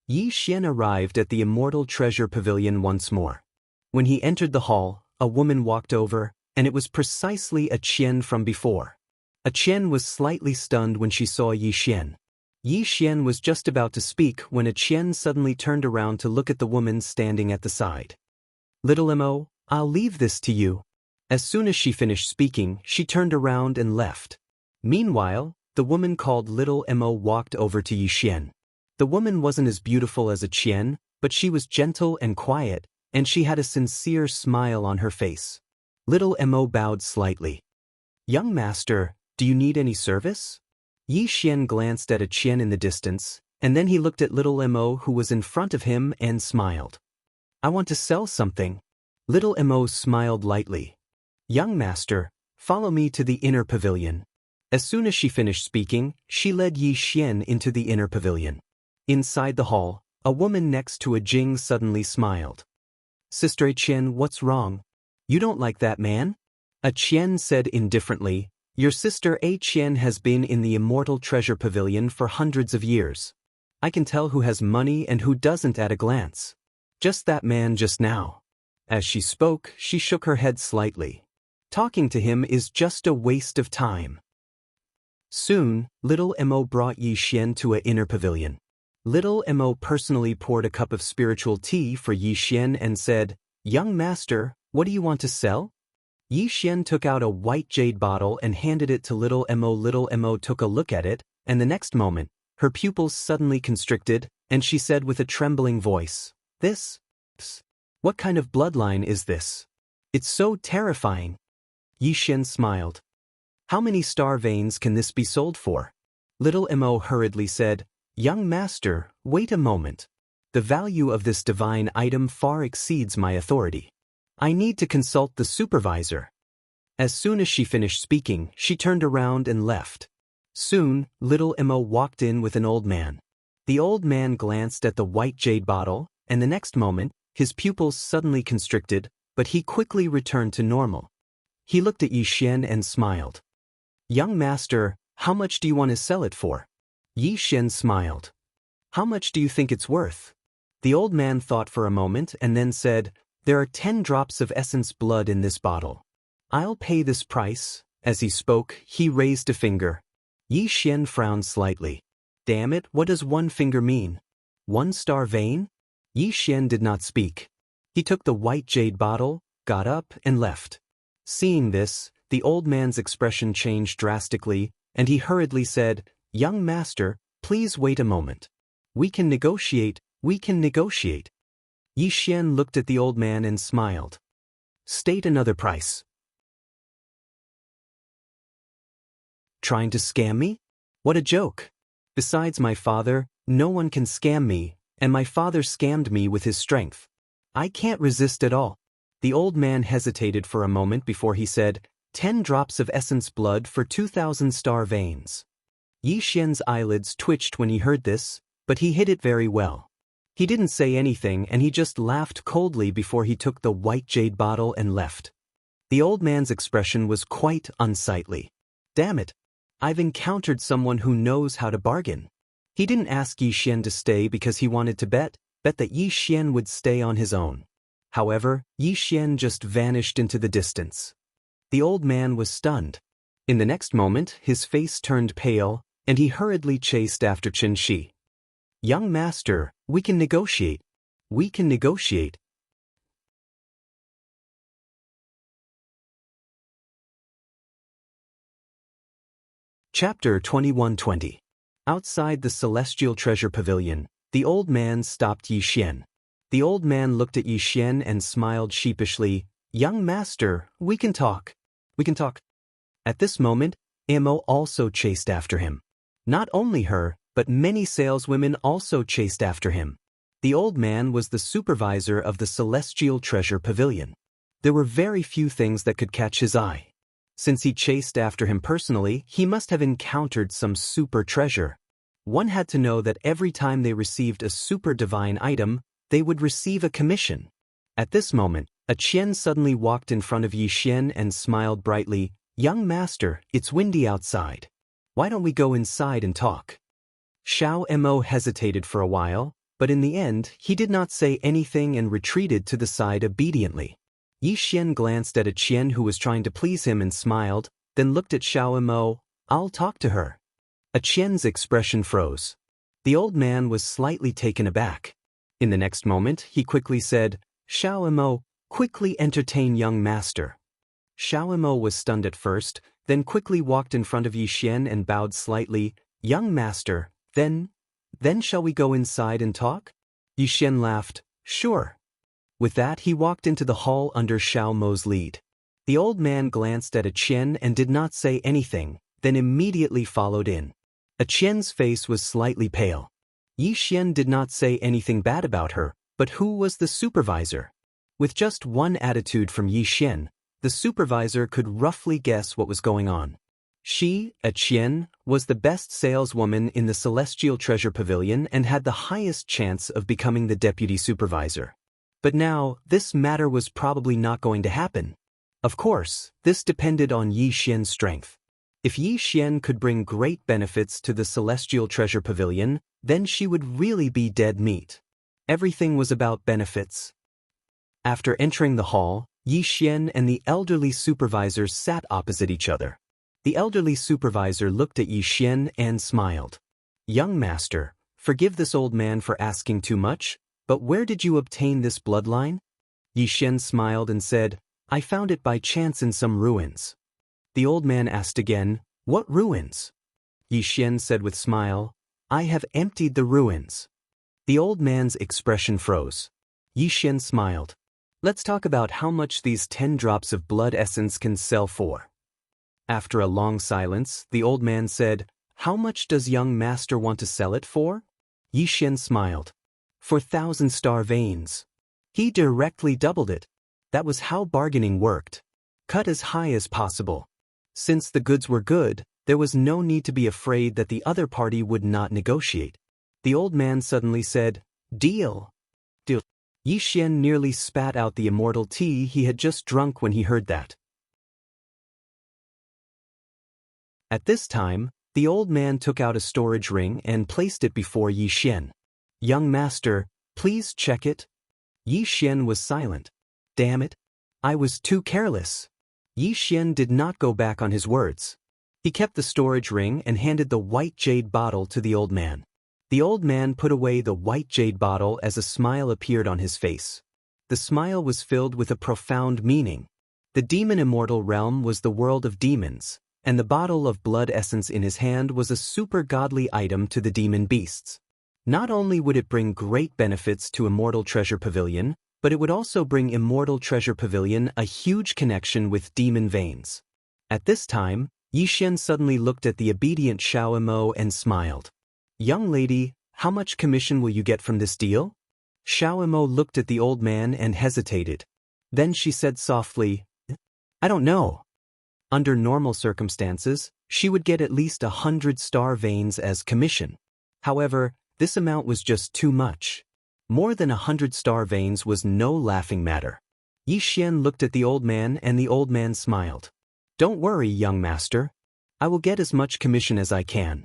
Yi Xian arrived at the Immortal Treasure Pavilion once more. When he entered the hall, a woman walked over, and it was precisely a Qian from before. A Qian was slightly stunned when she saw Yi Xian. Yi Xian was just about to speak when a Qian suddenly turned around to look at the woman standing at the side. "Little Mo, I'll leave this to you." As soon as she finished speaking, she turned around and left. Meanwhile, the woman called Little Mo walked over to Yi Xian. The woman wasn't as beautiful as a Qian, but she was gentle and quiet, and she had a sincere smile on her face. Little Mo bowed slightly. "Young master, do you need any service?" Yi Xian glanced at a Qian in the distance, and then he looked at Little Mo who was in front of him and smiled. "I want to sell something." Little Mo smiled lightly. "Young master, follow me to the inner pavilion." As soon as she finished speaking, she led Yi Xian into the inner pavilion. Inside the hall, a woman next to a Jing suddenly smiled. "Sister Qian, what's wrong? You don't like that man?" A Qian said indifferently, "Your sister Qian has been in the Immortal Treasure Pavilion for hundreds of years. I can tell who has money and who doesn't at a glance. Just that man just now." As she spoke, she shook her head slightly. "Talking to him is just a waste of time." Soon, Little Mo brought Yi Xian to an inner pavilion. Little Mo personally poured a cup of spiritual tea for Yi Xian and said, "Young master, what do you want to sell?" Yi Xian took out a white jade bottle and handed it to Little Mo. Little Mo took a look at it, and the next moment, her pupils suddenly constricted, and she said with a trembling voice, "This? What kind of bloodline is this? It's so terrifying." Yi Xian smiled. "How many star veins can this be sold for?" Little Mo hurriedly said, "Young master, wait a moment. The value of this divine item far exceeds my authority. I need to consult the supervisor." As soon as she finished speaking, she turned around and left. Soon, Little Mo walked in with an old man. The old man glanced at the white jade bottle, and the next moment, his pupils suddenly constricted, but he quickly returned to normal. He looked at Yi Xian and smiled. "Young master, how much do you want to sell it for?" Yi Xian smiled. "How much do you think it's worth?" The old man thought for a moment and then said, "There are 10 drops of essence blood in this bottle. I'll pay this price." As he spoke, he raised a finger. Yi Xian frowned slightly. "Damn it, what does one finger mean? 1 star vein?" Yi Xian did not speak. He took the white jade bottle, got up, and left. Seeing this, the old man's expression changed drastically, and he hurriedly said, "Young master, please wait a moment. We can negotiate, we can negotiate." Yi Xian looked at the old man and smiled. "State another price." "Trying to scam me? What a joke. Besides my father, no one can scam me, and my father scammed me with his strength. I can't resist at all." The old man hesitated for a moment before he said, 10 drops of essence blood for 2,000 star veins." Yi Xian's eyelids twitched when he heard this, but he hid it very well. He didn't say anything and he just laughed coldly before he took the white jade bottle and left. The old man's expression was quite unsightly. "Damn it. I've encountered someone who knows how to bargain. He didn't ask Yi Xian to stay because he wanted to bet that Yi Xian would stay on his own. However, Yi Xian just vanished into the distance. The old man was stunned. In the next moment, his face turned pale, and he hurriedly chased after Qin Shi. Young master, we can negotiate. We can negotiate. Chapter 2120. Outside the Celestial Treasure Pavilion, the old man stopped Yi Xian. The old man looked at Yi Xian and smiled sheepishly. Young master, we can talk. We can talk. At this moment, Imo also chased after him. Not only her, but many saleswomen also chased after him. The old man was the supervisor of the Celestial Treasure Pavilion. There were very few things that could catch his eye. Since he chased after him personally, he must have encountered some super treasure. One had to know that every time they received a super divine item, they would receive a commission. At this moment, a Qian suddenly walked in front of Yi Xian and smiled brightly. Young master, it's windy outside. Why don't we go inside and talk? Xiao Mo hesitated for a while, but in the end, he did not say anything and retreated to the side obediently. Yi Xian glanced at a Qian who was trying to please him and smiled, then looked at Xiao Mo. I'll talk to her. A Qian's expression froze. The old man was slightly taken aback. In the next moment, he quickly said, Xiao Mo, quickly entertain young master. Xiao Mo was stunned at first, then quickly walked in front of Yi Xian and bowed slightly. Young master, then shall we go inside and talk? Yi Xian laughed. Sure. With that, he walked into the hall under Xiao Mo's lead. The old man glanced at a Qian and did not say anything, then immediately followed in. A Qian's face was slightly pale. Yi Xian did not say anything bad about her, but who was the supervisor? With just one attitude from Yi Xian, the supervisor could roughly guess what was going on. She, a Qian, was the best saleswoman in the Celestial Treasure Pavilion and had the highest chance of becoming the deputy supervisor. But now, this matter was probably not going to happen. Of course, this depended on Yi Xian's strength. If Yi Xian could bring great benefits to the Celestial Treasure Pavilion, then she would really be dead meat. Everything was about benefits. After entering the hall, Yi Xian and the elderly supervisor sat opposite each other. The elderly supervisor looked at Yi Xian and smiled. Young master, forgive this old man for asking too much, but where did you obtain this bloodline? Yi Xian smiled and said, I found it by chance in some ruins. The old man asked again, what ruins? Yi Xian said with smile, I have emptied the ruins. The old man's expression froze. Yi Xian smiled. Let's talk about how much these 10 drops of blood essence can sell for. After a long silence, the old man said, How much does young master want to sell it for? Yi Xian smiled. For 1,000-star veins. He directly doubled it. That was how bargaining worked. Cut as high as possible. Since the goods were good, there was no need to be afraid that the other party would not negotiate. The old man suddenly said, Deal. Deal. Yi Xian nearly spat out the immortal tea he had just drunk when he heard that. At this time, the old man took out a storage ring and placed it before Yi Xian. Young master, please check it. Yi Xian was silent. Damn it. I was too careless. Yi Xian did not go back on his words. He kept the storage ring and handed the white jade bottle to the old man. The old man put away the white jade bottle as a smile appeared on his face. The smile was filled with a profound meaning. The demon immortal realm was the world of demons, and the bottle of blood essence in his hand was a super godly item to the demon beasts. Not only would it bring great benefits to Immortal Treasure Pavilion, but it would also bring Immortal Treasure Pavilion a huge connection with demon veins. At this time, Yi Xian suddenly looked at the obedient Xiao Mo and smiled. Young lady, how much commission will you get from this deal? Xiao Mo looked at the old man and hesitated. Then she said softly, I don't know. Under normal circumstances, she would get at least 100-star veins as commission. However, this amount was just too much. More than 100-star veins was no laughing matter. Yi Xian looked at the old man and the old man smiled. Don't worry, young master. I will get as much commission as I can.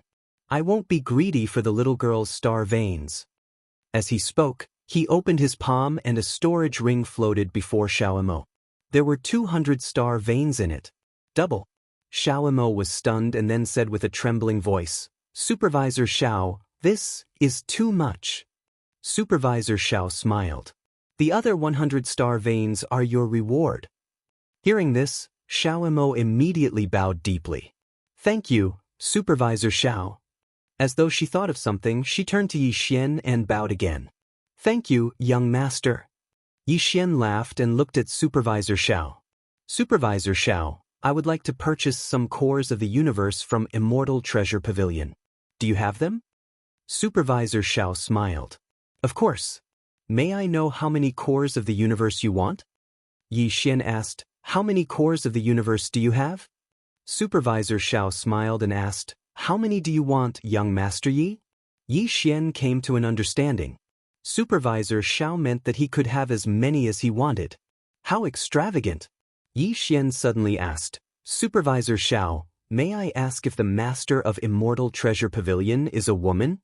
I won't be greedy for the little girl's star veins. As he spoke, he opened his palm and a storage ring floated before Xiaomo. There were 200 star veins in it. Double. Xiaomo was stunned and then said with a trembling voice, "Supervisor Xiao, this is too much." Supervisor Xiao smiled. "The other 100 star veins are your reward." Hearing this, Xiaomo immediately bowed deeply. "Thank you, Supervisor Xiao." As though she thought of something, she turned to Yi Xian and bowed again. "Thank you, young master." Yi Xian laughed and looked at Supervisor Xiao. "Supervisor Xiao, I would like to purchase some cores of the universe from Immortal Treasure Pavilion. Do you have them?" Supervisor Xiao smiled. "Of course. May I know how many cores of the universe you want?" Yi Xian asked, "How many cores of the universe do you have?" Supervisor Xiao smiled and asked, "How many do you want, young Master Yi?" Yi Xian came to an understanding. Supervisor Xiao meant that he could have as many as he wanted. How extravagant! Yi Xian suddenly asked, "Supervisor Xiao, may I ask if the master of Immortal Treasure Pavilion is a woman?"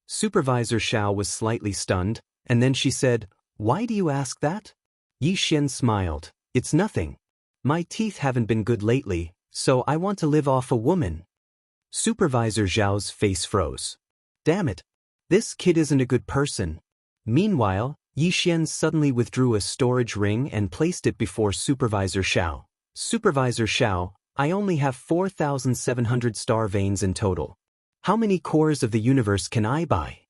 Supervisor Xiao was slightly stunned, and then she said, "Why do you ask that?" Yi Xian smiled, "It's nothing. My teeth haven't been good lately, so I want to live off a woman." Supervisor Zhao's face froze. "Damn it. This kid isn't a good person." Meanwhile, Yi Xian suddenly withdrew a storage ring and placed it before Supervisor Xiao. "Supervisor Xiao, I only have 4,700 star veins in total. How many cores of the universe can I buy?"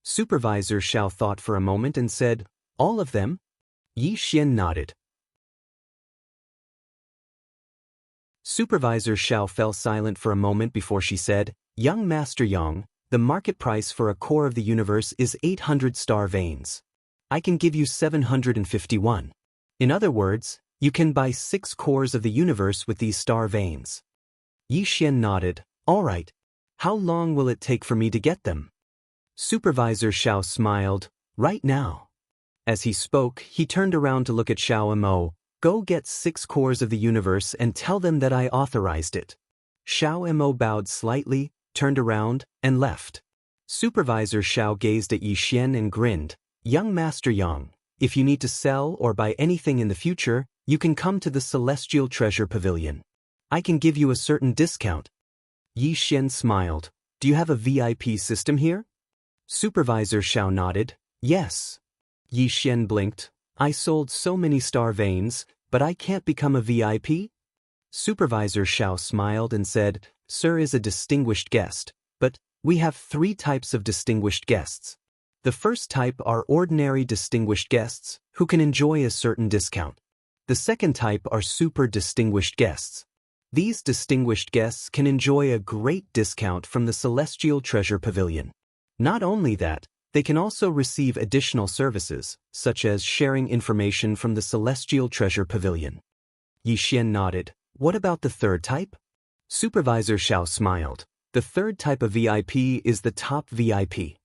Supervisor Xiao thought for a moment and said, "All of them?" Yi Xian nodded. Supervisor Xiao fell silent for a moment before she said, "Young Master Yang, the market price for a core of the universe is 800 star veins. I can give you 751. In other words, you can buy 6 cores of the universe with these star veins." Yi Xian nodded, "All right. How long will it take for me to get them?" Supervisor Xiao smiled, "Right now." As he spoke, he turned around to look at Xiao Mo. "Go get 6 cores of the universe and tell them that I authorized it." Xiao Mo bowed slightly, turned around, and left. Supervisor Xiao gazed at Yi Xian and grinned, "Young Master Yang, if you need to sell or buy anything in the future, you can come to the Celestial Treasure Pavilion. I can give you a certain discount." Yi Xian smiled, "Do you have a VIP system here?" Supervisor Xiao nodded, "Yes." Yi Xian blinked, "I sold so many star veins, but I can't become a VIP?" Supervisor Xiao smiled and said, "Sir is a distinguished guest, but we have 3 types of distinguished guests. The first type are ordinary distinguished guests, who can enjoy a certain discount. The second type are super distinguished guests. These distinguished guests can enjoy a great discount from the Celestial Treasure Pavilion. Not only that, they can also receive additional services, such as sharing information from the Celestial Treasure Pavilion." Yi Xian nodded, "What about the third type?" Supervisor Xiao smiled. "The third type of VIP is the top VIP.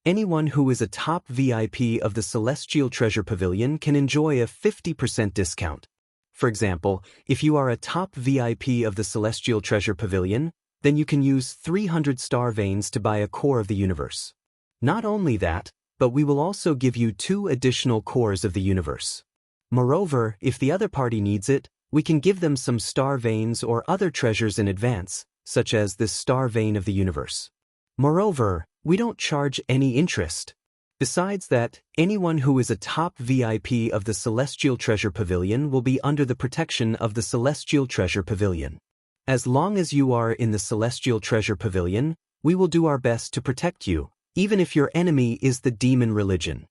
Anyone who is a top VIP of the Celestial Treasure Pavilion can enjoy a 50% discount. For example, if you are a top VIP of the Celestial Treasure Pavilion, then you can use 300 star veins to buy a core of the universe. Not only that, but we will also give you 2 additional cores of the universe. Moreover, if the other party needs it, we can give them some star veins or other treasures in advance, such as this star vein of the universe. Moreover, we don't charge any interest. Besides that, anyone who is a top VIP of the Celestial Treasure Pavilion will be under the protection of the Celestial Treasure Pavilion. As long as you are in the Celestial Treasure Pavilion, we will do our best to protect you, even if your enemy is the demon religion."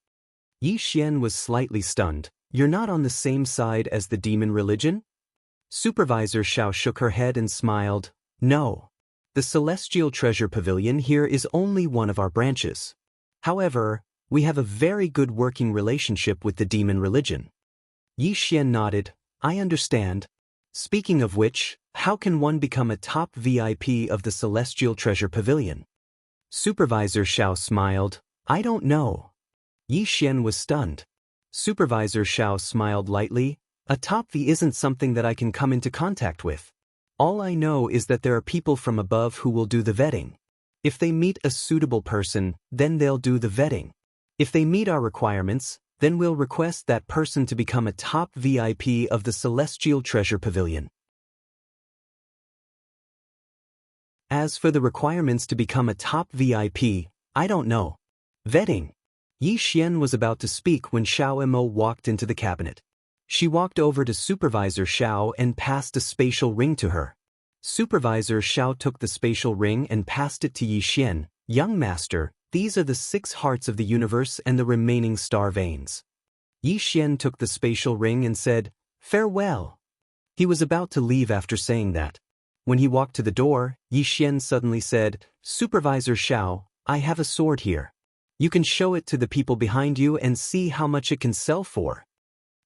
Yi Xian was slightly stunned. "You're not on the same side as the demon religion?" Supervisor Xiao shook her head and smiled, "No. The Celestial Treasure Pavilion here is only one of our branches. However, we have a very good working relationship with the demon religion." Yi Xian nodded, "I understand. Speaking of which, how can one become a top VIP of the Celestial Treasure Pavilion?" Supervisor Xiao smiled, "I don't know." Yi Xian was stunned. Supervisor Xiao smiled lightly, "A top V isn't something that I can come into contact with. All I know is that there are people from above who will do the vetting. If they meet a suitable person, then they'll do the vetting. If they meet our requirements, then we'll request that person to become a top VIP of the Celestial Treasure Pavilion. As for the requirements to become a top VIP, I don't know. Vetting. Yi Xian was about to speak when Xiao Mo walked into the cabinet. She walked over to Supervisor Xiao and passed a spatial ring to her. Supervisor Xiao took the spatial ring and passed it to Yi Xian. Young master, these are the 6 hearts of the universe and the remaining star veins. Yi Xian took the spatial ring and said, "Farewell." He was about to leave after saying that. When he walked to the door, Yi Xian suddenly said, "Supervisor Xiao, I have a sword here. You can show it to the people behind you and see how much it can sell for."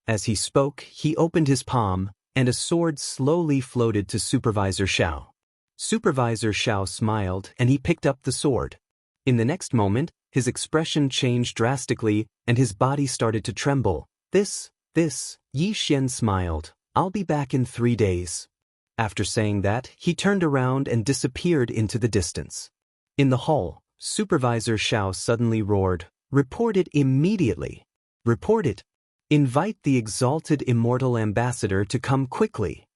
As he spoke, he opened his palm, and a sword slowly floated to Supervisor Xiao. Supervisor Xiao smiled and he picked up the sword. In the next moment, his expression changed drastically and his body started to tremble. This, Yi Xian smiled. "I'll be back in 3 days." After saying that, he turned around and disappeared into the distance. In the hall, Supervisor Xiao suddenly roared, "Report it immediately. Report it. Invite the exalted immortal ambassador to come quickly."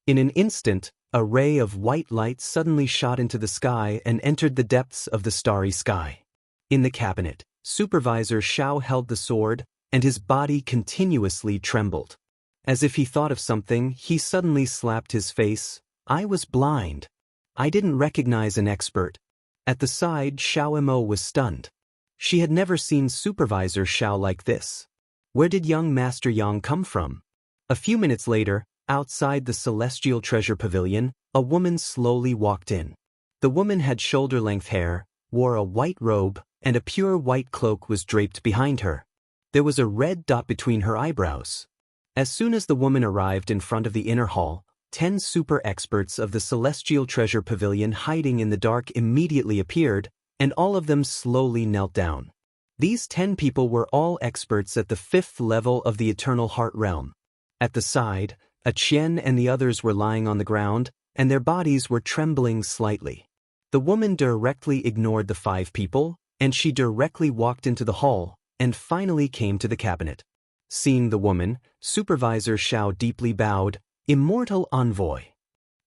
In an instant, a ray of white light suddenly shot into the sky and entered the depths of the starry sky. In the cabinet, Supervisor Xiao held the sword, and his body continuously trembled. As if he thought of something, he suddenly slapped his face. "I was blind. I didn't recognize an expert." At the side, Xiao Mo was stunned. She had never seen Supervisor Xiao like this. Where did young Master Yang come from? A few minutes later, outside the Celestial Treasure Pavilion, a woman slowly walked in. The woman had shoulder-length hair, wore a white robe, and a pure white cloak was draped behind her. There was a red dot between her eyebrows. As soon as the woman arrived in front of the inner hall, 10 super experts of the Celestial Treasure Pavilion hiding in the dark immediately appeared, and all of them slowly knelt down. These 10 people were all experts at the 5th level of the Eternal Heart Realm. At the side, a Qian and the others were lying on the ground, and their bodies were trembling slightly. The woman directly ignored the 5 people, and she directly walked into the hall, and finally came to the cabinet. Seeing the woman, Supervisor Xiao deeply bowed. "Immortal envoy."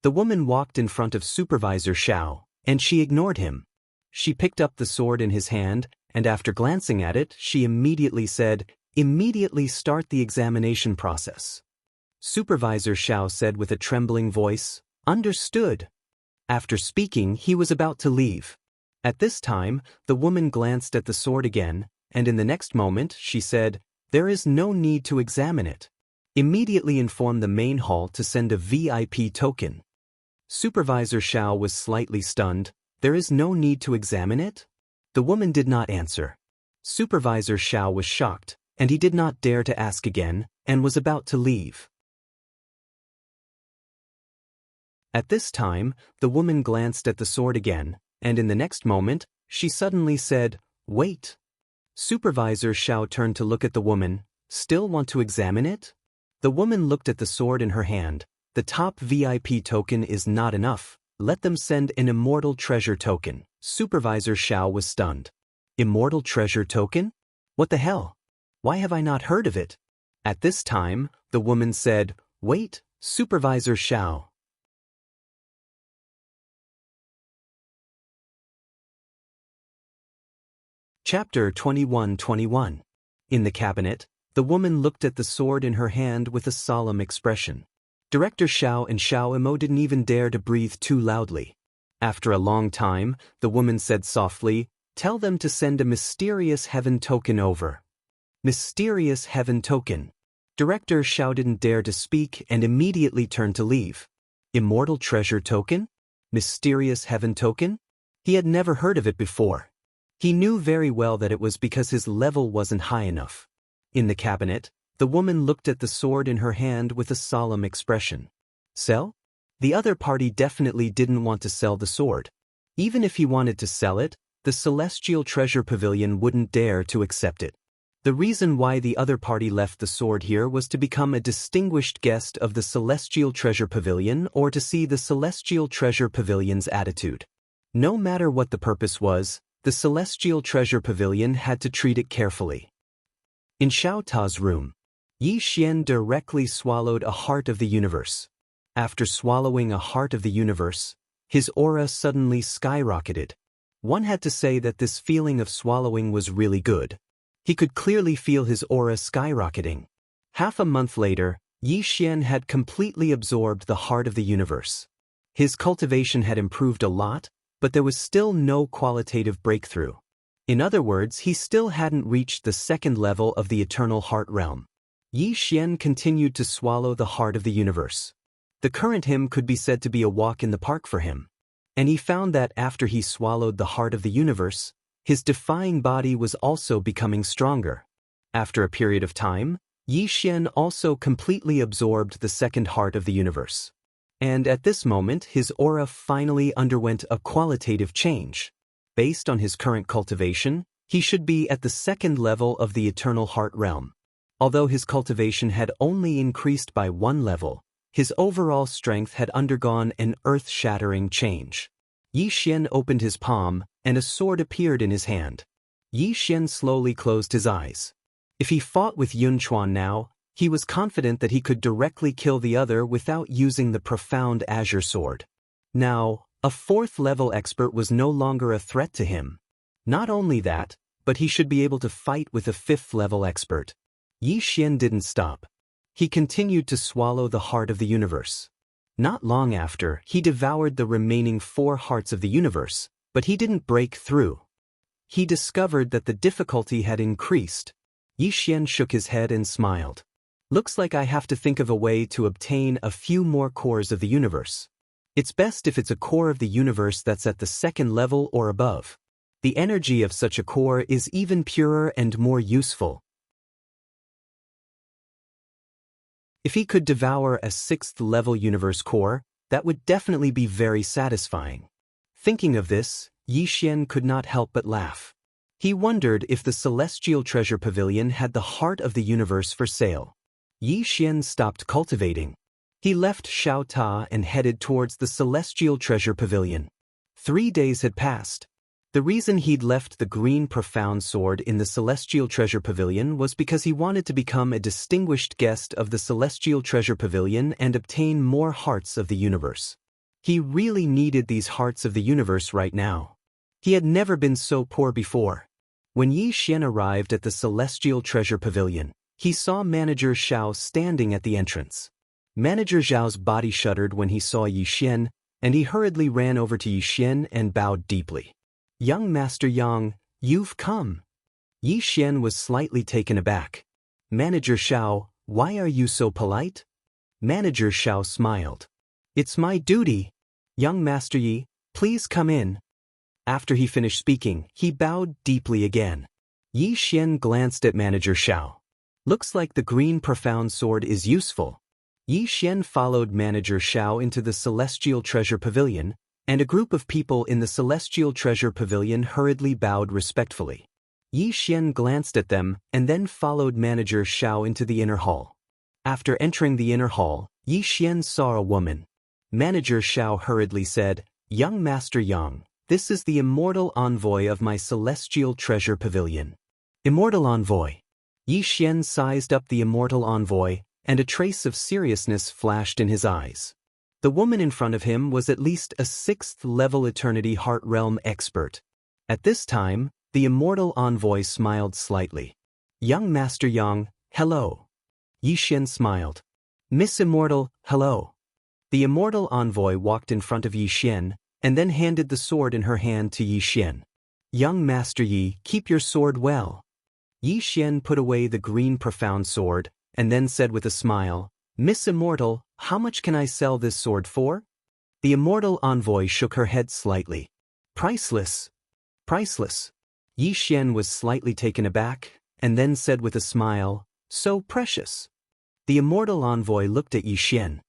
The woman walked in front of Supervisor Xiao, and she ignored him. She picked up the sword in his hand, and after glancing at it, she immediately said, "Immediately start the examination process." Supervisor Xiao said with a trembling voice, "Understood." After speaking, he was about to leave. At this time, the woman glanced at the sword again, and in the next moment, she said, "There is no need to examine it. Immediately inform the main hall to send a VIP token." Supervisor Xiao was slightly stunned. "There is no need to examine it?" The woman did not answer. Supervisor Xiao was shocked, and he did not dare to ask again, and was about to leave. At this time, the woman glanced at the sword again, and in the next moment, she suddenly said, "Wait." Supervisor Xiao turned to look at the woman. "Still want to examine it?" The woman looked at the sword in her hand. "The top VIP token is not enough. Let them send an immortal treasure token." Supervisor Xiao was stunned. Immortal treasure token? What the hell? Why have I not heard of it? At this time, the woman said, "Wait, Supervisor Xiao." Chapter 21-21. In the cabinet, the woman looked at the sword in her hand with a solemn expression. Director Xiao and Xiao Mo didn't even dare to breathe too loudly. After a long time, the woman said softly, "Tell them to send a mysterious heaven token over." Mysterious heaven token. Director Xiao didn't dare to speak and immediately turned to leave. Immortal treasure token? Mysterious heaven token? He had never heard of it before. He knew very well that it was because his level wasn't high enough. In the cabinet, the woman looked at the sword in her hand with a solemn expression. Sell? The other party definitely didn't want to sell the sword. Even if he wanted to sell it, the Celestial Treasure Pavilion wouldn't dare to accept it. The reason why the other party left the sword here was to become a distinguished guest of the Celestial Treasure Pavilion or to see the Celestial Treasure Pavilion's attitude. No matter what the purpose was, the Celestial Treasure Pavilion had to treat it carefully. In Xiao Ta's room, Yi Xian directly swallowed a heart of the universe. After swallowing a heart of the universe, his aura suddenly skyrocketed. One had to say that this feeling of swallowing was really good. He could clearly feel his aura skyrocketing. Half a month later, Yi Xian had completely absorbed the heart of the universe. His cultivation had improved a lot, but there was still no qualitative breakthrough. In other words, he still hadn't reached the second level of the eternal heart realm. Yi Xian continued to swallow the heart of the universe. The current him could be said to be a walk in the park for him. And he found that after he swallowed the heart of the universe, his defying body was also becoming stronger. After a period of time, Yi Xian also completely absorbed the second heart of the universe. And at this moment, his aura finally underwent a qualitative change. Based on his current cultivation, he should be at the second level of the eternal heart realm. Although his cultivation had only increased by one level, his overall strength had undergone an earth-shattering change. Yi Xian opened his palm, and a sword appeared in his hand. Yi Xian slowly closed his eyes. If he fought with Yun Chuan now, he was confident that he could directly kill the other without using the profound azure sword. Now, a fourth-level expert was no longer a threat to him. Not only that, but he should be able to fight with a fifth-level expert. Yi Xian didn't stop. He continued to swallow the heart of the universe. Not long after, he devoured the remaining 4 hearts of the universe, but he didn't break through. He discovered that the difficulty had increased. Yi Xian shook his head and smiled. Looks like I have to think of a way to obtain a few more cores of the universe. It's best if it's a core of the universe that's at the second level or above. The energy of such a core is even purer and more useful. If he could devour a 6th-level universe core, that would definitely be very satisfying. Thinking of this, Yi Xian could not help but laugh. He wondered if the Celestial Treasure Pavilion had the heart of the universe for sale. Yi Xian stopped cultivating. He left Xiao Ta and headed towards the Celestial Treasure Pavilion. 3 days had passed. The reason he'd left the green profound sword in the Celestial Treasure Pavilion was because he wanted to become a distinguished guest of the Celestial Treasure Pavilion and obtain more hearts of the universe. He really needed these hearts of the universe right now. He had never been so poor before. When Yi Xian arrived at the Celestial Treasure Pavilion, he saw Manager Xiao standing at the entrance. Manager Zhao's body shuddered when he saw Yi Xian, and he hurriedly ran over to Yi Xian and bowed deeply. "Young Master Yang, you've come." Yi Xian was slightly taken aback. "Manager Xiao, why are you so polite?" Manager Xiao smiled. "It's my duty. Young Master Yi, please come in." After he finished speaking, he bowed deeply again. Yi Xian glanced at Manager Xiao. "Looks like the green profound sword is useful." Yi Xian followed Manager Xiao into the Celestial Treasure Pavilion, and a group of people in the Celestial Treasure Pavilion hurriedly bowed respectfully. Yi Xian glanced at them and then followed Manager Xiao into the inner hall. After entering the inner hall, Yi Xian saw a woman. Manager Xiao hurriedly said, "Young Master Yang, this is the Immortal Envoy of my Celestial Treasure Pavilion." Immortal Envoy. Yi Xian sized up the Immortal Envoy, and a trace of seriousness flashed in his eyes. The woman in front of him was at least a 6th-level Eternity Heart Realm expert. At this time, the Immortal Envoy smiled slightly. "Young Master Yang, hello." Yi Xian smiled. "Miss Immortal, hello." The Immortal Envoy walked in front of Yi Xian, and then handed the sword in her hand to Yi Xian. "Young Master Yi, keep your sword well." Yi Xian put away the green profound sword, and then said with a smile, "Miss Immortal, how much can I sell this sword for?" The Immortal Envoy shook her head slightly. "Priceless. Priceless." Yi Xian was slightly taken aback, and then said with a smile, "So precious." The Immortal Envoy looked at Yi Xian.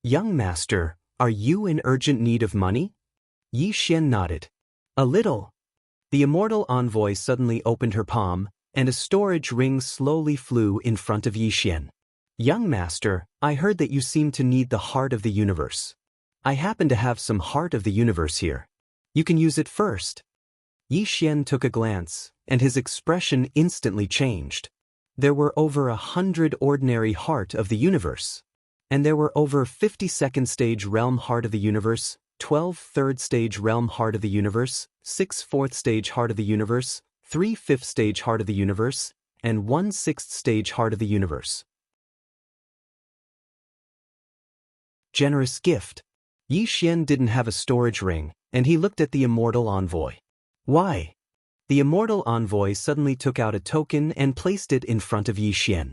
"Young Master, are you in urgent need of money?" Yi Xian nodded. "A little." The Immortal Envoy suddenly opened her palm, and a storage ring slowly flew in front of Yi Xian. Young master, I heard that you seem to need the heart of the universe. I happen to have some heart of the universe here. You can use it first. Yi Xian took a glance, and his expression instantly changed. There were over 100 ordinary heart of the universe. And there were over 50 second stage realm heart of the universe, 12 third stage realm heart of the universe, 6 fourth stage heart of the universe, 3 fifth stage heart of the universe, and 1 sixth stage heart of the universe. Generous gift. Yi Xian didn't have a storage ring, and he looked at the Immortal Envoy. Why? The Immortal Envoy suddenly took out a token and placed it in front of Yi Xian.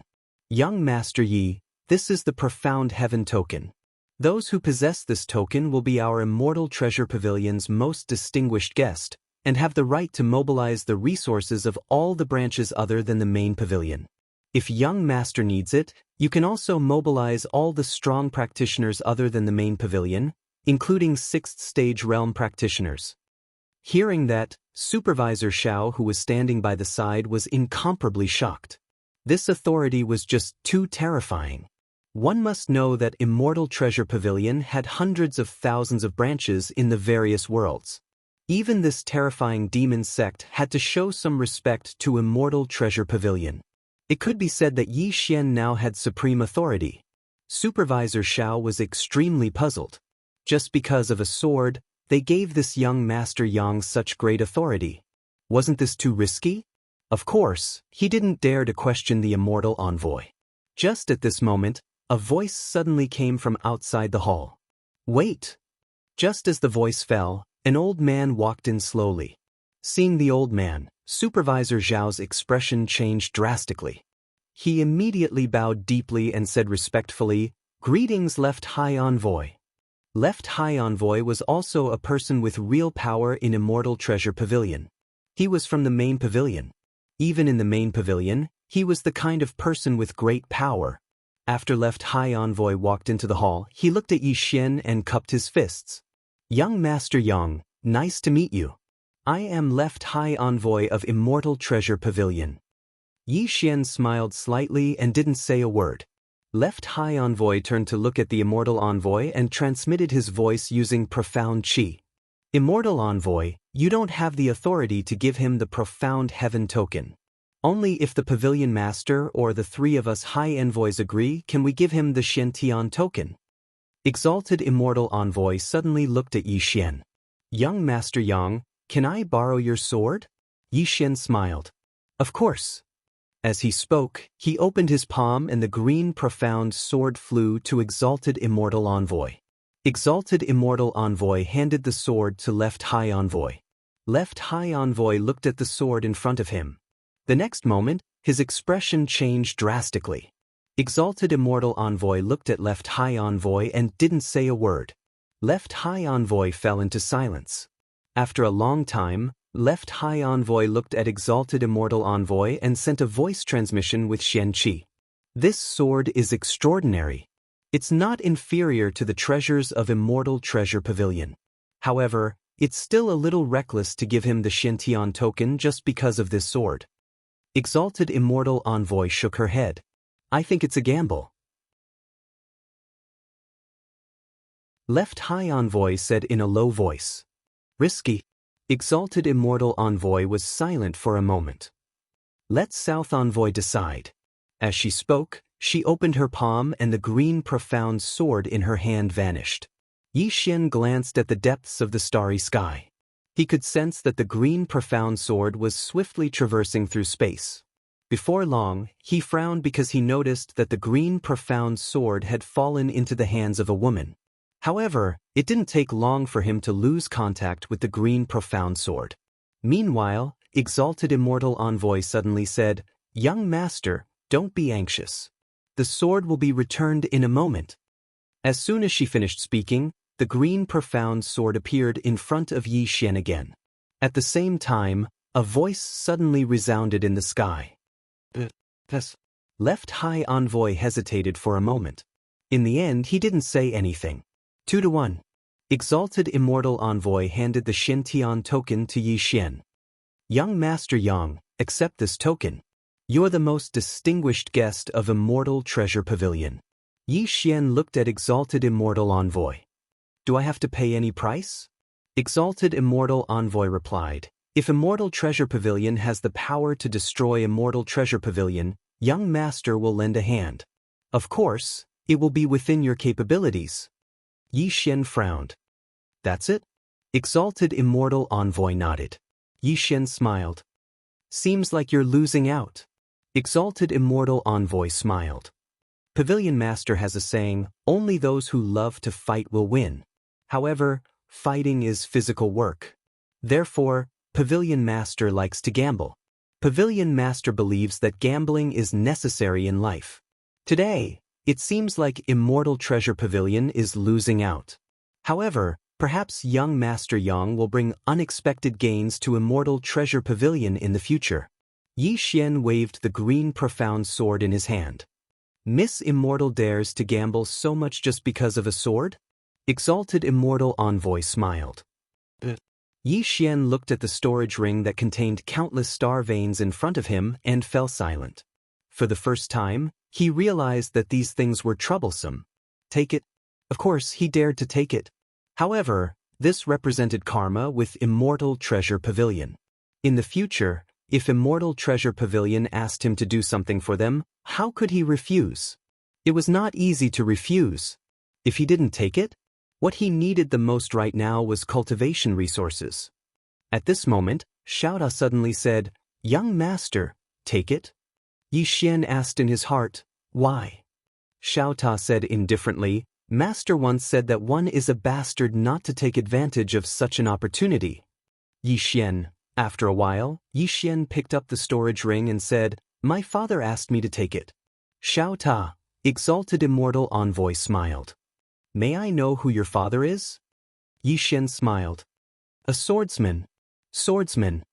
Young Master Yi, this is the Profound Heaven token. Those who possess this token will be our Immortal Treasure Pavilion's most distinguished guest, and have the right to mobilize the resources of all the branches other than the main pavilion. If young master needs it, you can also mobilize all the strong practitioners other than the main pavilion, including 6th stage realm practitioners. Hearing that, Supervisor Xiao, who was standing by the side, was incomparably shocked. This authority was just too terrifying. One must know that Immortal Treasure Pavilion had hundreds of thousands of branches in the various worlds. Even this terrifying demon sect had to show some respect to Immortal Treasure Pavilion. It could be said that Yi Xian now had supreme authority. Supervisor Xiao was extremely puzzled. Just because of a sword, they gave this young Master Yang such great authority. Wasn't this too risky? Of course, he didn't dare to question the Immortal Envoy. Just at this moment, a voice suddenly came from outside the hall. Wait! Just as the voice fell, an old man walked in slowly. Seeing the old man, Supervisor Zhao's expression changed drastically. He immediately bowed deeply and said respectfully, "Greetings, Left High Envoy." Left High Envoy was also a person with real power in Immortal Treasure Pavilion. He was from the main pavilion. Even in the main pavilion, he was the kind of person with great power. After Left High Envoy walked into the hall, he looked at Yi Xian and cupped his fists. Young Master Yang, nice to meet you. I am Left High Envoy of Immortal Treasure Pavilion. Yi Xian smiled slightly and didn't say a word. Left High Envoy turned to look at the Immortal Envoy and transmitted his voice using profound qi. Immortal Envoy, you don't have the authority to give him the Profound Heaven token. Only if the Pavilion Master or the 3 of us High Envoys agree can we give him the Xiantian token. Exalted Immortal Envoy suddenly looked at Yi Xian. Young Master Yang, can I borrow your sword? Yi Xian smiled. Of course. As he spoke, he opened his palm and the green profound sword flew to Exalted Immortal Envoy. Exalted Immortal Envoy handed the sword to Left High Envoy. Left High Envoy looked at the sword in front of him. The next moment, his expression changed drastically. Exalted Immortal Envoy looked at Left High Envoy and didn't say a word. Left High Envoy fell into silence. After a long time, Left High Envoy looked at Exalted Immortal Envoy and sent a voice transmission with Xianqi. This sword is extraordinary. It's not inferior to the treasures of Immortal Treasure Pavilion. However, it's still a little reckless to give him the Xiantian token just because of this sword. Exalted Immortal Envoy shook her head. I think it's a gamble. Left High Envoy said in a low voice. Risky. Exalted Immortal Envoy was silent for a moment. Let South Envoy decide. As she spoke, she opened her palm and the green profound sword in her hand vanished. Yi Xian glanced at the depths of the starry sky. He could sense that the green profound sword was swiftly traversing through space. Before long, he frowned because he noticed that the green profound sword had fallen into the hands of a woman. However, it didn't take long for him to lose contact with the green profound sword. Meanwhile, Exalted Immortal Envoy suddenly said, Young Master, don't be anxious. The sword will be returned in a moment. As soon as she finished speaking, the green profound sword appeared in front of Yi Xian again. At the same time, a voice suddenly resounded in the sky. Left High Envoy hesitated for a moment. In the end, he didn't say anything. 2-1. Exalted Immortal Envoy handed the Xiantian token to Yi Xian. Young Master Yang, accept this token. You're the most distinguished guest of Immortal Treasure Pavilion. Yi Xian looked at Exalted Immortal Envoy. Do I have to pay any price? Exalted Immortal Envoy replied, if Immortal Treasure Pavilion has the power to destroy Immortal Treasure Pavilion, young master will lend a hand. Of course, it will be within your capabilities. Yi Xian frowned. That's it? Exalted Immortal Envoy nodded. Yi Xian smiled. Seems like you're losing out. Exalted Immortal Envoy smiled. Pavilion Master has a saying, only those who love to fight will win. However, fighting is physical work. Therefore, Pavilion Master likes to gamble. Pavilion Master believes that gambling is necessary in life. Today, it seems like Immortal Treasure Pavilion is losing out. However, perhaps young Master Yang will bring unexpected gains to Immortal Treasure Pavilion in the future. Yi Xian waved the green profound sword in his hand. Miss Immortal dares to gamble so much just because of a sword? Exalted Immortal Envoy smiled. Yi Xian looked at the storage ring that contained countless star veins in front of him and fell silent. For the first time, he realized that these things were troublesome. Take it? Of course, he dared to take it. However, this represented karma with Immortal Treasure Pavilion. In the future, if Immortal Treasure Pavilion asked him to do something for them, how could he refuse? It was not easy to refuse. If he didn't take it, what he needed the most right now was cultivation resources. At this moment, Xiaota suddenly said, young master, take it? Yi Xian asked in his heart, why? Xiaota said indifferently, Master once said that one is a bastard not to take advantage of such an opportunity. Yi Xian. After a while, Yi Xian picked up the storage ring and said, my father asked me to take it. Xiaota, Exalted Immortal Envoy smiled. May I know who your father is? Yi Xian smiled. A swordsman. Swordsman.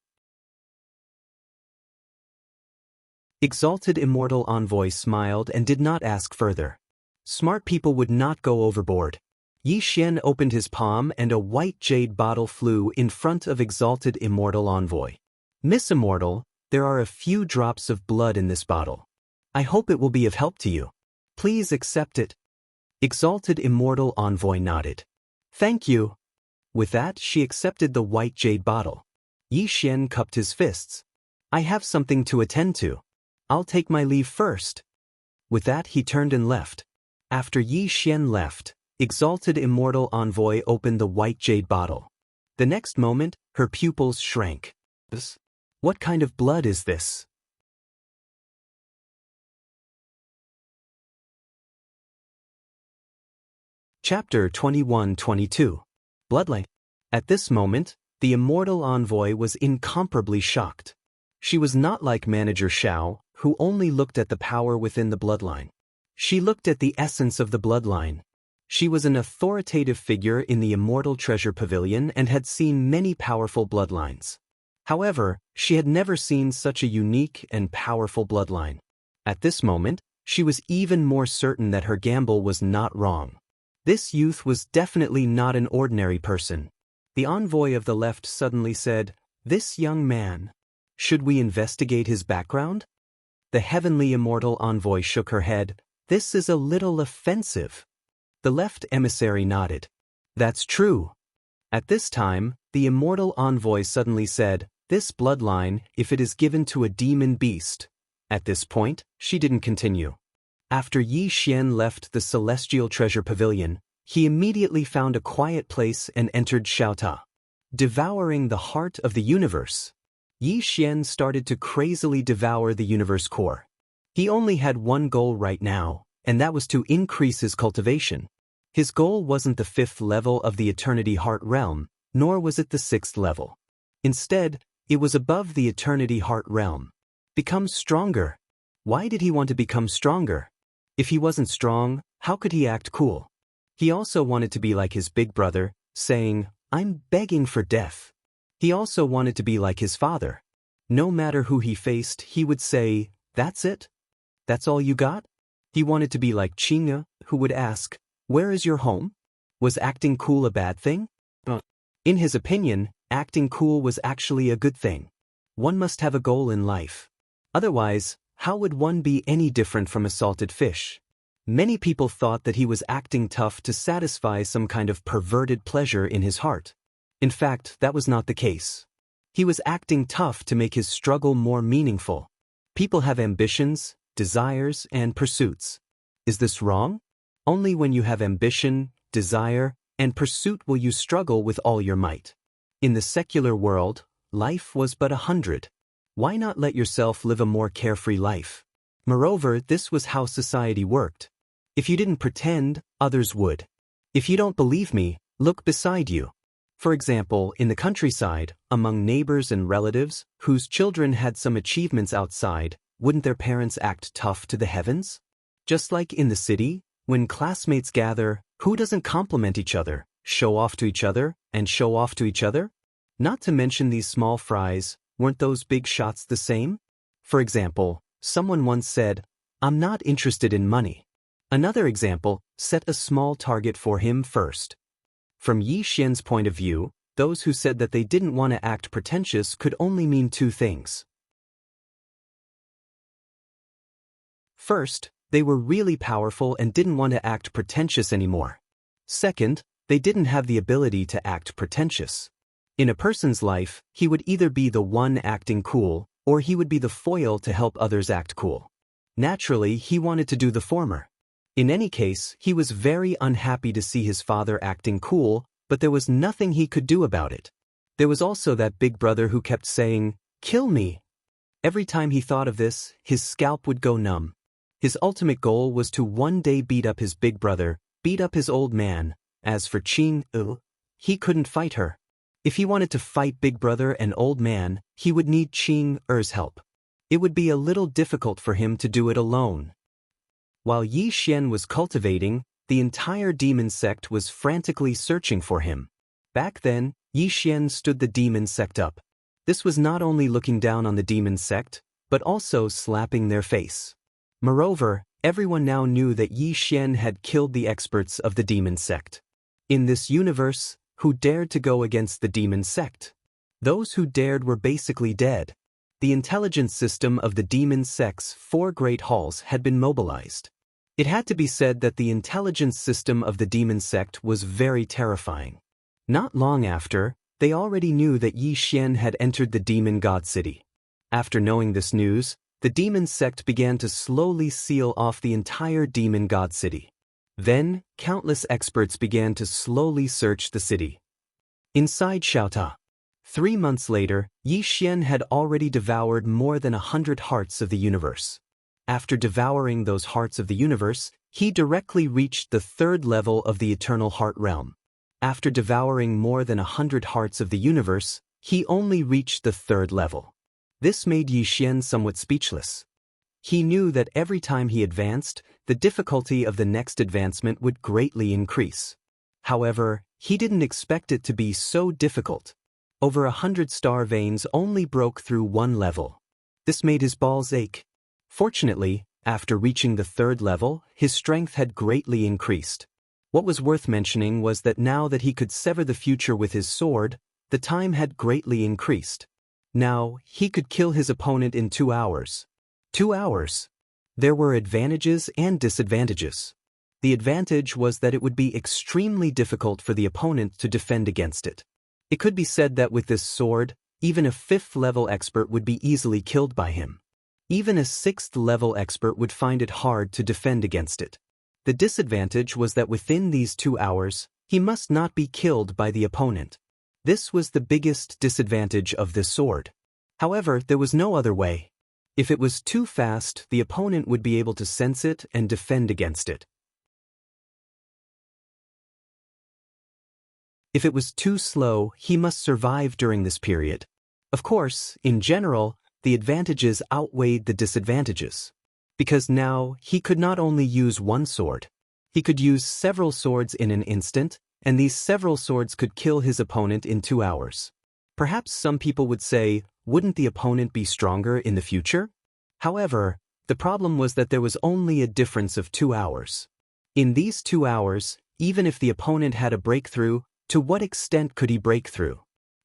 Exalted Immortal Envoy smiled and did not ask further. Smart people would not go overboard. Yi Xian opened his palm and a white jade bottle flew in front of Exalted Immortal Envoy. Miss Immortal, there are a few drops of blood in this bottle. I hope it will be of help to you. Please accept it. Exalted Immortal Envoy nodded. Thank you. With that, she accepted the white jade bottle. Yi Xian cupped his fists. I have something to attend to. I'll take my leave first. With that, he turned and left. After Yi Xian left, Exalted Immortal Envoy opened the white jade bottle. The next moment, her pupils shrank. What kind of blood is this? Chapter 21-22. Bloodline. At this moment, the Immortal Envoy was incomparably shocked. She was not like Manager Xiao, who only looked at the power within the bloodline. She looked at the essence of the bloodline. She was an authoritative figure in the Immortal Treasure Pavilion and had seen many powerful bloodlines. However, she had never seen such a unique and powerful bloodline. At this moment, she was even more certain that her gamble was not wrong. This youth was definitely not an ordinary person. The envoy of the left suddenly said, this young man. Should we investigate his background? The heavenly Immortal Envoy shook her head. This is a little offensive. The left emissary nodded. That's true. At this time, the Immortal Envoy suddenly said, this bloodline, if it is given to a demon beast. At this point, she didn't continue. After Yi Xian left the Celestial Treasure Pavilion, he immediately found a quiet place and entered Xiaota. Devouring the heart of the universe. Yi Xian started to crazily devour the universe core. He only had one goal right now, and that was to increase his cultivation. His goal wasn't the 5th level of the Eternity Heart Realm, nor was it the 6th level. Instead, it was above the Eternity Heart Realm. Become stronger. Why did he want to become stronger? If he wasn't strong, how could he act cool? He also wanted to be like his big brother, saying, I'm begging for death. He also wanted to be like his father. No matter who he faced, he would say, that's it? That's all you got? He wanted to be like Qing'e, who would ask, where is your home? Was acting cool a bad thing? In his opinion, acting cool was actually a good thing. One must have a goal in life. Otherwise, how would one be any different from a salted fish? Many people thought that he was acting tough to satisfy some kind of perverted pleasure in his heart. In fact, that was not the case. He was acting tough to make his struggle more meaningful. People have ambitions, desires, and pursuits. Is this wrong? Only when you have ambition, desire, and pursuit will you struggle with all your might. In the secular world, life was but 100. Why not let yourself live a more carefree life? Moreover, this was how society worked. If you didn't pretend, others would. If you don't believe me, look beside you. For example, in the countryside, among neighbors and relatives, whose children had some achievements outside, wouldn't their parents act tough to the heavens? Just like in the city, when classmates gather, who doesn't compliment each other, show off to each other, and show off to each other? Not to mention these small fries, weren't those big shots the same? For example, someone once said, "I'm not interested in money." Another example, set a small target for him first. From Yi Xian's point of view, those who said that they didn't want to act pretentious could only mean two things. First, they were really powerful and didn't want to act pretentious anymore. Second, they didn't have the ability to act pretentious. In a person's life, he would either be the one acting cool, or he would be the foil to help others act cool. Naturally, he wanted to do the former. In any case, he was very unhappy to see his father acting cool, but there was nothing he could do about it. There was also that big brother who kept saying, "Kill me." Every time he thought of this, his scalp would go numb. His ultimate goal was to one day beat up his big brother, beat up his old man. As for Qing, he couldn't fight her. If he wanted to fight big brother and old man, he would need Qing Er's help. It would be a little difficult for him to do it alone. While Yi Xian was cultivating, the entire demon sect was frantically searching for him. Back then, Yi Xian stood the demon sect up. This was not only looking down on the demon sect, but also slapping their face. Moreover, everyone now knew that Yi Xian had killed the experts of the demon sect. In this universe, who dared to go against the demon sect? Those who dared were basically dead. The intelligence system of the demon sect's 4 great halls had been mobilized. It had to be said that the intelligence system of the demon sect was very terrifying. Not long after, they already knew that Yi Xian had entered the demon god city. After knowing this news, the demon sect began to slowly seal off the entire demon god city. Then, countless experts began to slowly search the city. Inside Xiaota. 3 months later, Yi Xian had already devoured more than 100 hearts of the universe. After devouring those hearts of the universe, he directly reached the 3rd level of the eternal heart realm. After devouring more than 100 hearts of the universe, he only reached the 3rd level. This made Yi Xian somewhat speechless. He knew that every time he advanced, the difficulty of the next advancement would greatly increase. However, he didn't expect it to be so difficult. Over 100 star veins only broke through 1 level. This made his balls ache. Fortunately, after reaching the 3rd level, his strength had greatly increased. What was worth mentioning was that now that he could sever the future with his sword, the time had greatly increased. Now, he could kill his opponent in 2 hours. 2 hours. There were advantages and disadvantages. The advantage was that it would be extremely difficult for the opponent to defend against it. It could be said that with this sword, even a 5th level expert would be easily killed by him. Even a 6th level expert would find it hard to defend against it. The disadvantage was that within these 2 hours, he must not be killed by the opponent. This was the biggest disadvantage of this sword. However, there was no other way. If it was too fast, the opponent would be able to sense it and defend against it. If it was too slow, he must survive during this period. Of course, in general, the advantages outweighed the disadvantages. Because now, he could not only use one sword. He could use several swords in an instant, and these several swords could kill his opponent in 2 hours. Perhaps some people would say, wouldn't the opponent be stronger in the future? However, the problem was that there was only a difference of 2 hours. In these 2 hours, even if the opponent had a breakthrough, to what extent could he break through?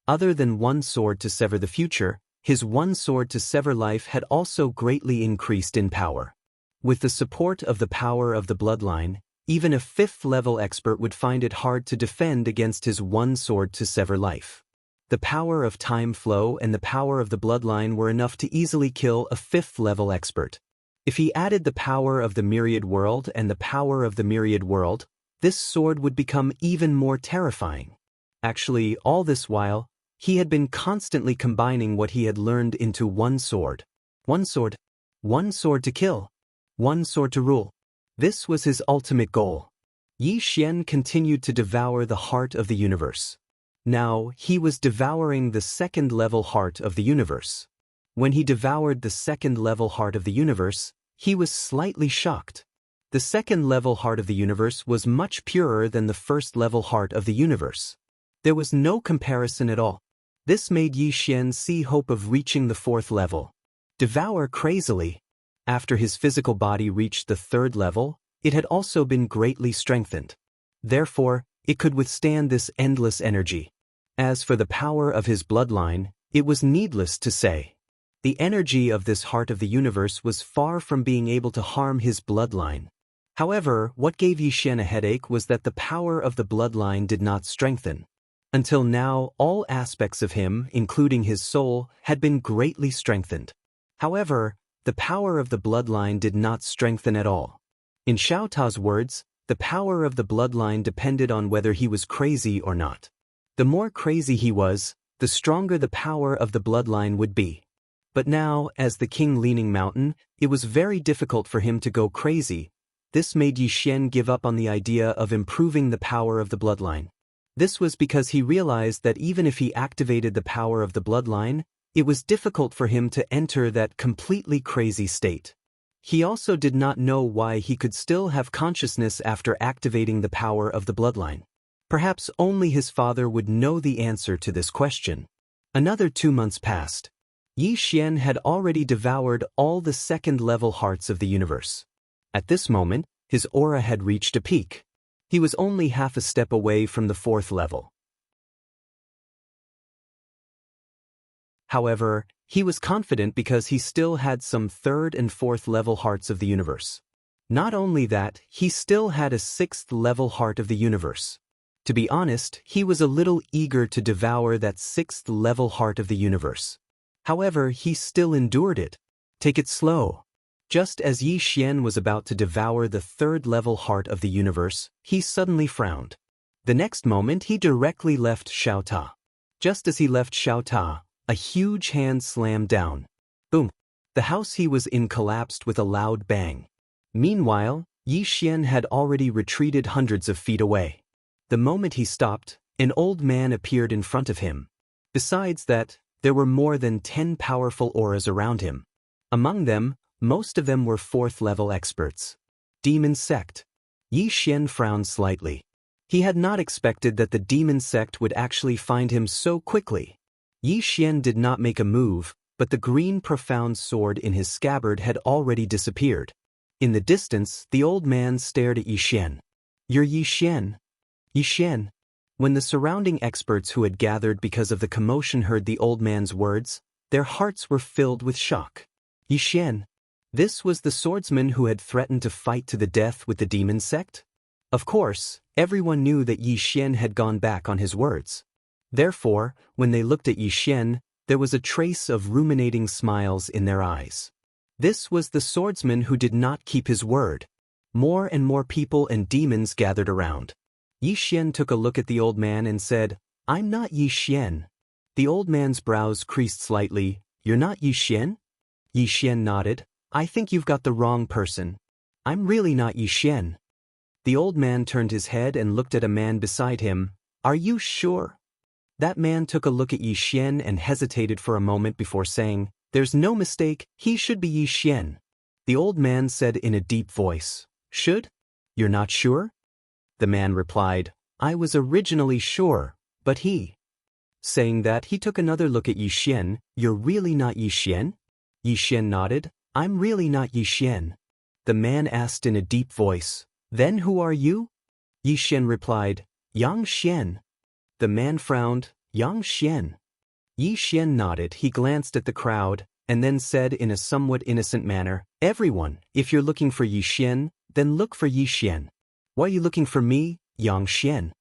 Other than one sword to sever the future, His one sword to sever life had also greatly increased in power. With the support of the power of the bloodline, even a 5th-level expert would find it hard to defend against his one sword to sever life. The power of time flow and the power of the bloodline were enough to easily kill a 5th-level expert. If he added the power of the myriad world and the power of the myriad world, this sword would become even more terrifying. Actually, all this while, he had been constantly combining what he had learned into one sword. One sword to kill. One sword to rule. This was his ultimate goal. Yi Xian continued to devour the heart of the universe. Now, he was devouring the 2nd-level heart of the universe. When he devoured the 2nd-level heart of the universe, he was slightly shocked. The 2nd-level heart of the universe was much purer than the 1st-level heart of the universe. There was no comparison at all. This made Yi Xian see hope of reaching the 4th level. Devour crazily. After his physical body reached the 3rd level, it had also been greatly strengthened. Therefore, it could withstand this endless energy. As for the power of his bloodline, it was needless to say. The energy of this heart of the universe was far from being able to harm his bloodline. However, what gave Yi Xian a headache was that the power of the bloodline did not strengthen. Until now, all aspects of him, including his soul, had been greatly strengthened. However, the power of the bloodline did not strengthen at all. In Xiao Ta's words, the power of the bloodline depended on whether he was crazy or not. The more crazy he was, the stronger the power of the bloodline would be. But now, as the king leaning mountain, it was very difficult for him to go crazy. This made Yi Xian give up on the idea of improving the power of the bloodline. This was because he realized that even if he activated the power of the bloodline, it was difficult for him to enter that completely crazy state. He also did not know why he could still have consciousness after activating the power of the bloodline. Perhaps only his father would know the answer to this question. Another 2 months passed. Yi Xian had already devoured all the 2nd-level hearts of the universe. At this moment, his aura had reached a peak. He was only half a step away from the 4th level. However, he was confident because he still had some 3rd and 4th level hearts of the universe. Not only that, he still had a 6th level heart of the universe. To be honest, he was a little eager to devour that 6th level heart of the universe. However, he still endured it. Take it slow. Just as Yi Xian was about to devour the 3rd level heart of the universe, he suddenly frowned. The next moment he directly left Xiao Ta. Just as he left Xiao Ta, a huge hand slammed down. Boom! The house he was in collapsed with a loud bang. Meanwhile, Yi Xian had already retreated hundreds of feet away. The moment he stopped, an old man appeared in front of him. Besides that, there were more than 10 powerful auras around him. Among them, most of them were 4th-level experts. Demon sect. Yi Xian frowned slightly. He had not expected that the demon sect would actually find him so quickly. Yi Xian did not make a move, but the green profound sword in his scabbard had already disappeared. In the distance, the old man stared at Yi Xian. "You're Yi Xian." Yi Xian. When the surrounding experts who had gathered because of the commotion heard the old man's words, their hearts were filled with shock. Yi Xian. This was the swordsman who had threatened to fight to the death with the demon sect? Of course, everyone knew that Yi Xian had gone back on his words. Therefore, when they looked at Yi Xian, there was a trace of ruminating smiles in their eyes. This was the swordsman who did not keep his word. More and more people and demons gathered around. Yi Xian took a look at the old man and said, "I'm not Yi Xian." The old man's brows creased slightly. "You're not Yi Xian?" Yi Xian nodded. "I think you've got the wrong person. I'm really not Yi Xian." The old man turned his head and looked at a man beside him. "Are you sure?" That man took a look at Yi Xian and hesitated for a moment before saying, "There's no mistake, he should be Yi Xian." The old man said in a deep voice, "Should? You're not sure?" The man replied, "I was originally sure, but he." Saying that, he took another look at Yi Xian. "You're really not Yi Xian?" Yi Xian nodded. "I'm really not Yi Xian." The man asked in a deep voice, "Then who are you?" Yi Xian replied, "Yang Xian." The man frowned. "Yang Xian." Yi Xian nodded. He glanced at the crowd, and then said in a somewhat innocent manner, "Everyone, if you're looking for Yi Xian, then look for Yi Xian. Why are you looking for me, Yang Xian?"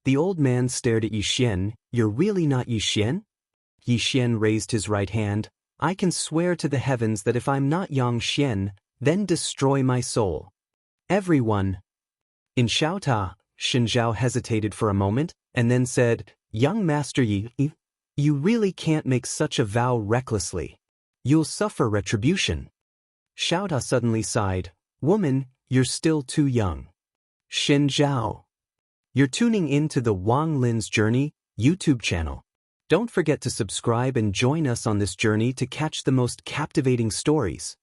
The old man stared at Yi Xian. "You're really not Yi Xian?" Yi Xian raised his right hand. "I can swear to the heavens that if I'm not Yang Xian, then destroy my soul." Everyone. In Xiaota, Xinzhao hesitated for a moment, and then said, "Young Master Yi, you really can't make such a vow recklessly. You'll suffer retribution." Xiaota suddenly sighed, "Woman, you're still too young." Xinzhao. You're tuning in to the Wang Lin's Journey YouTube channel. Don't forget to subscribe and join us on this journey to catch the most captivating stories.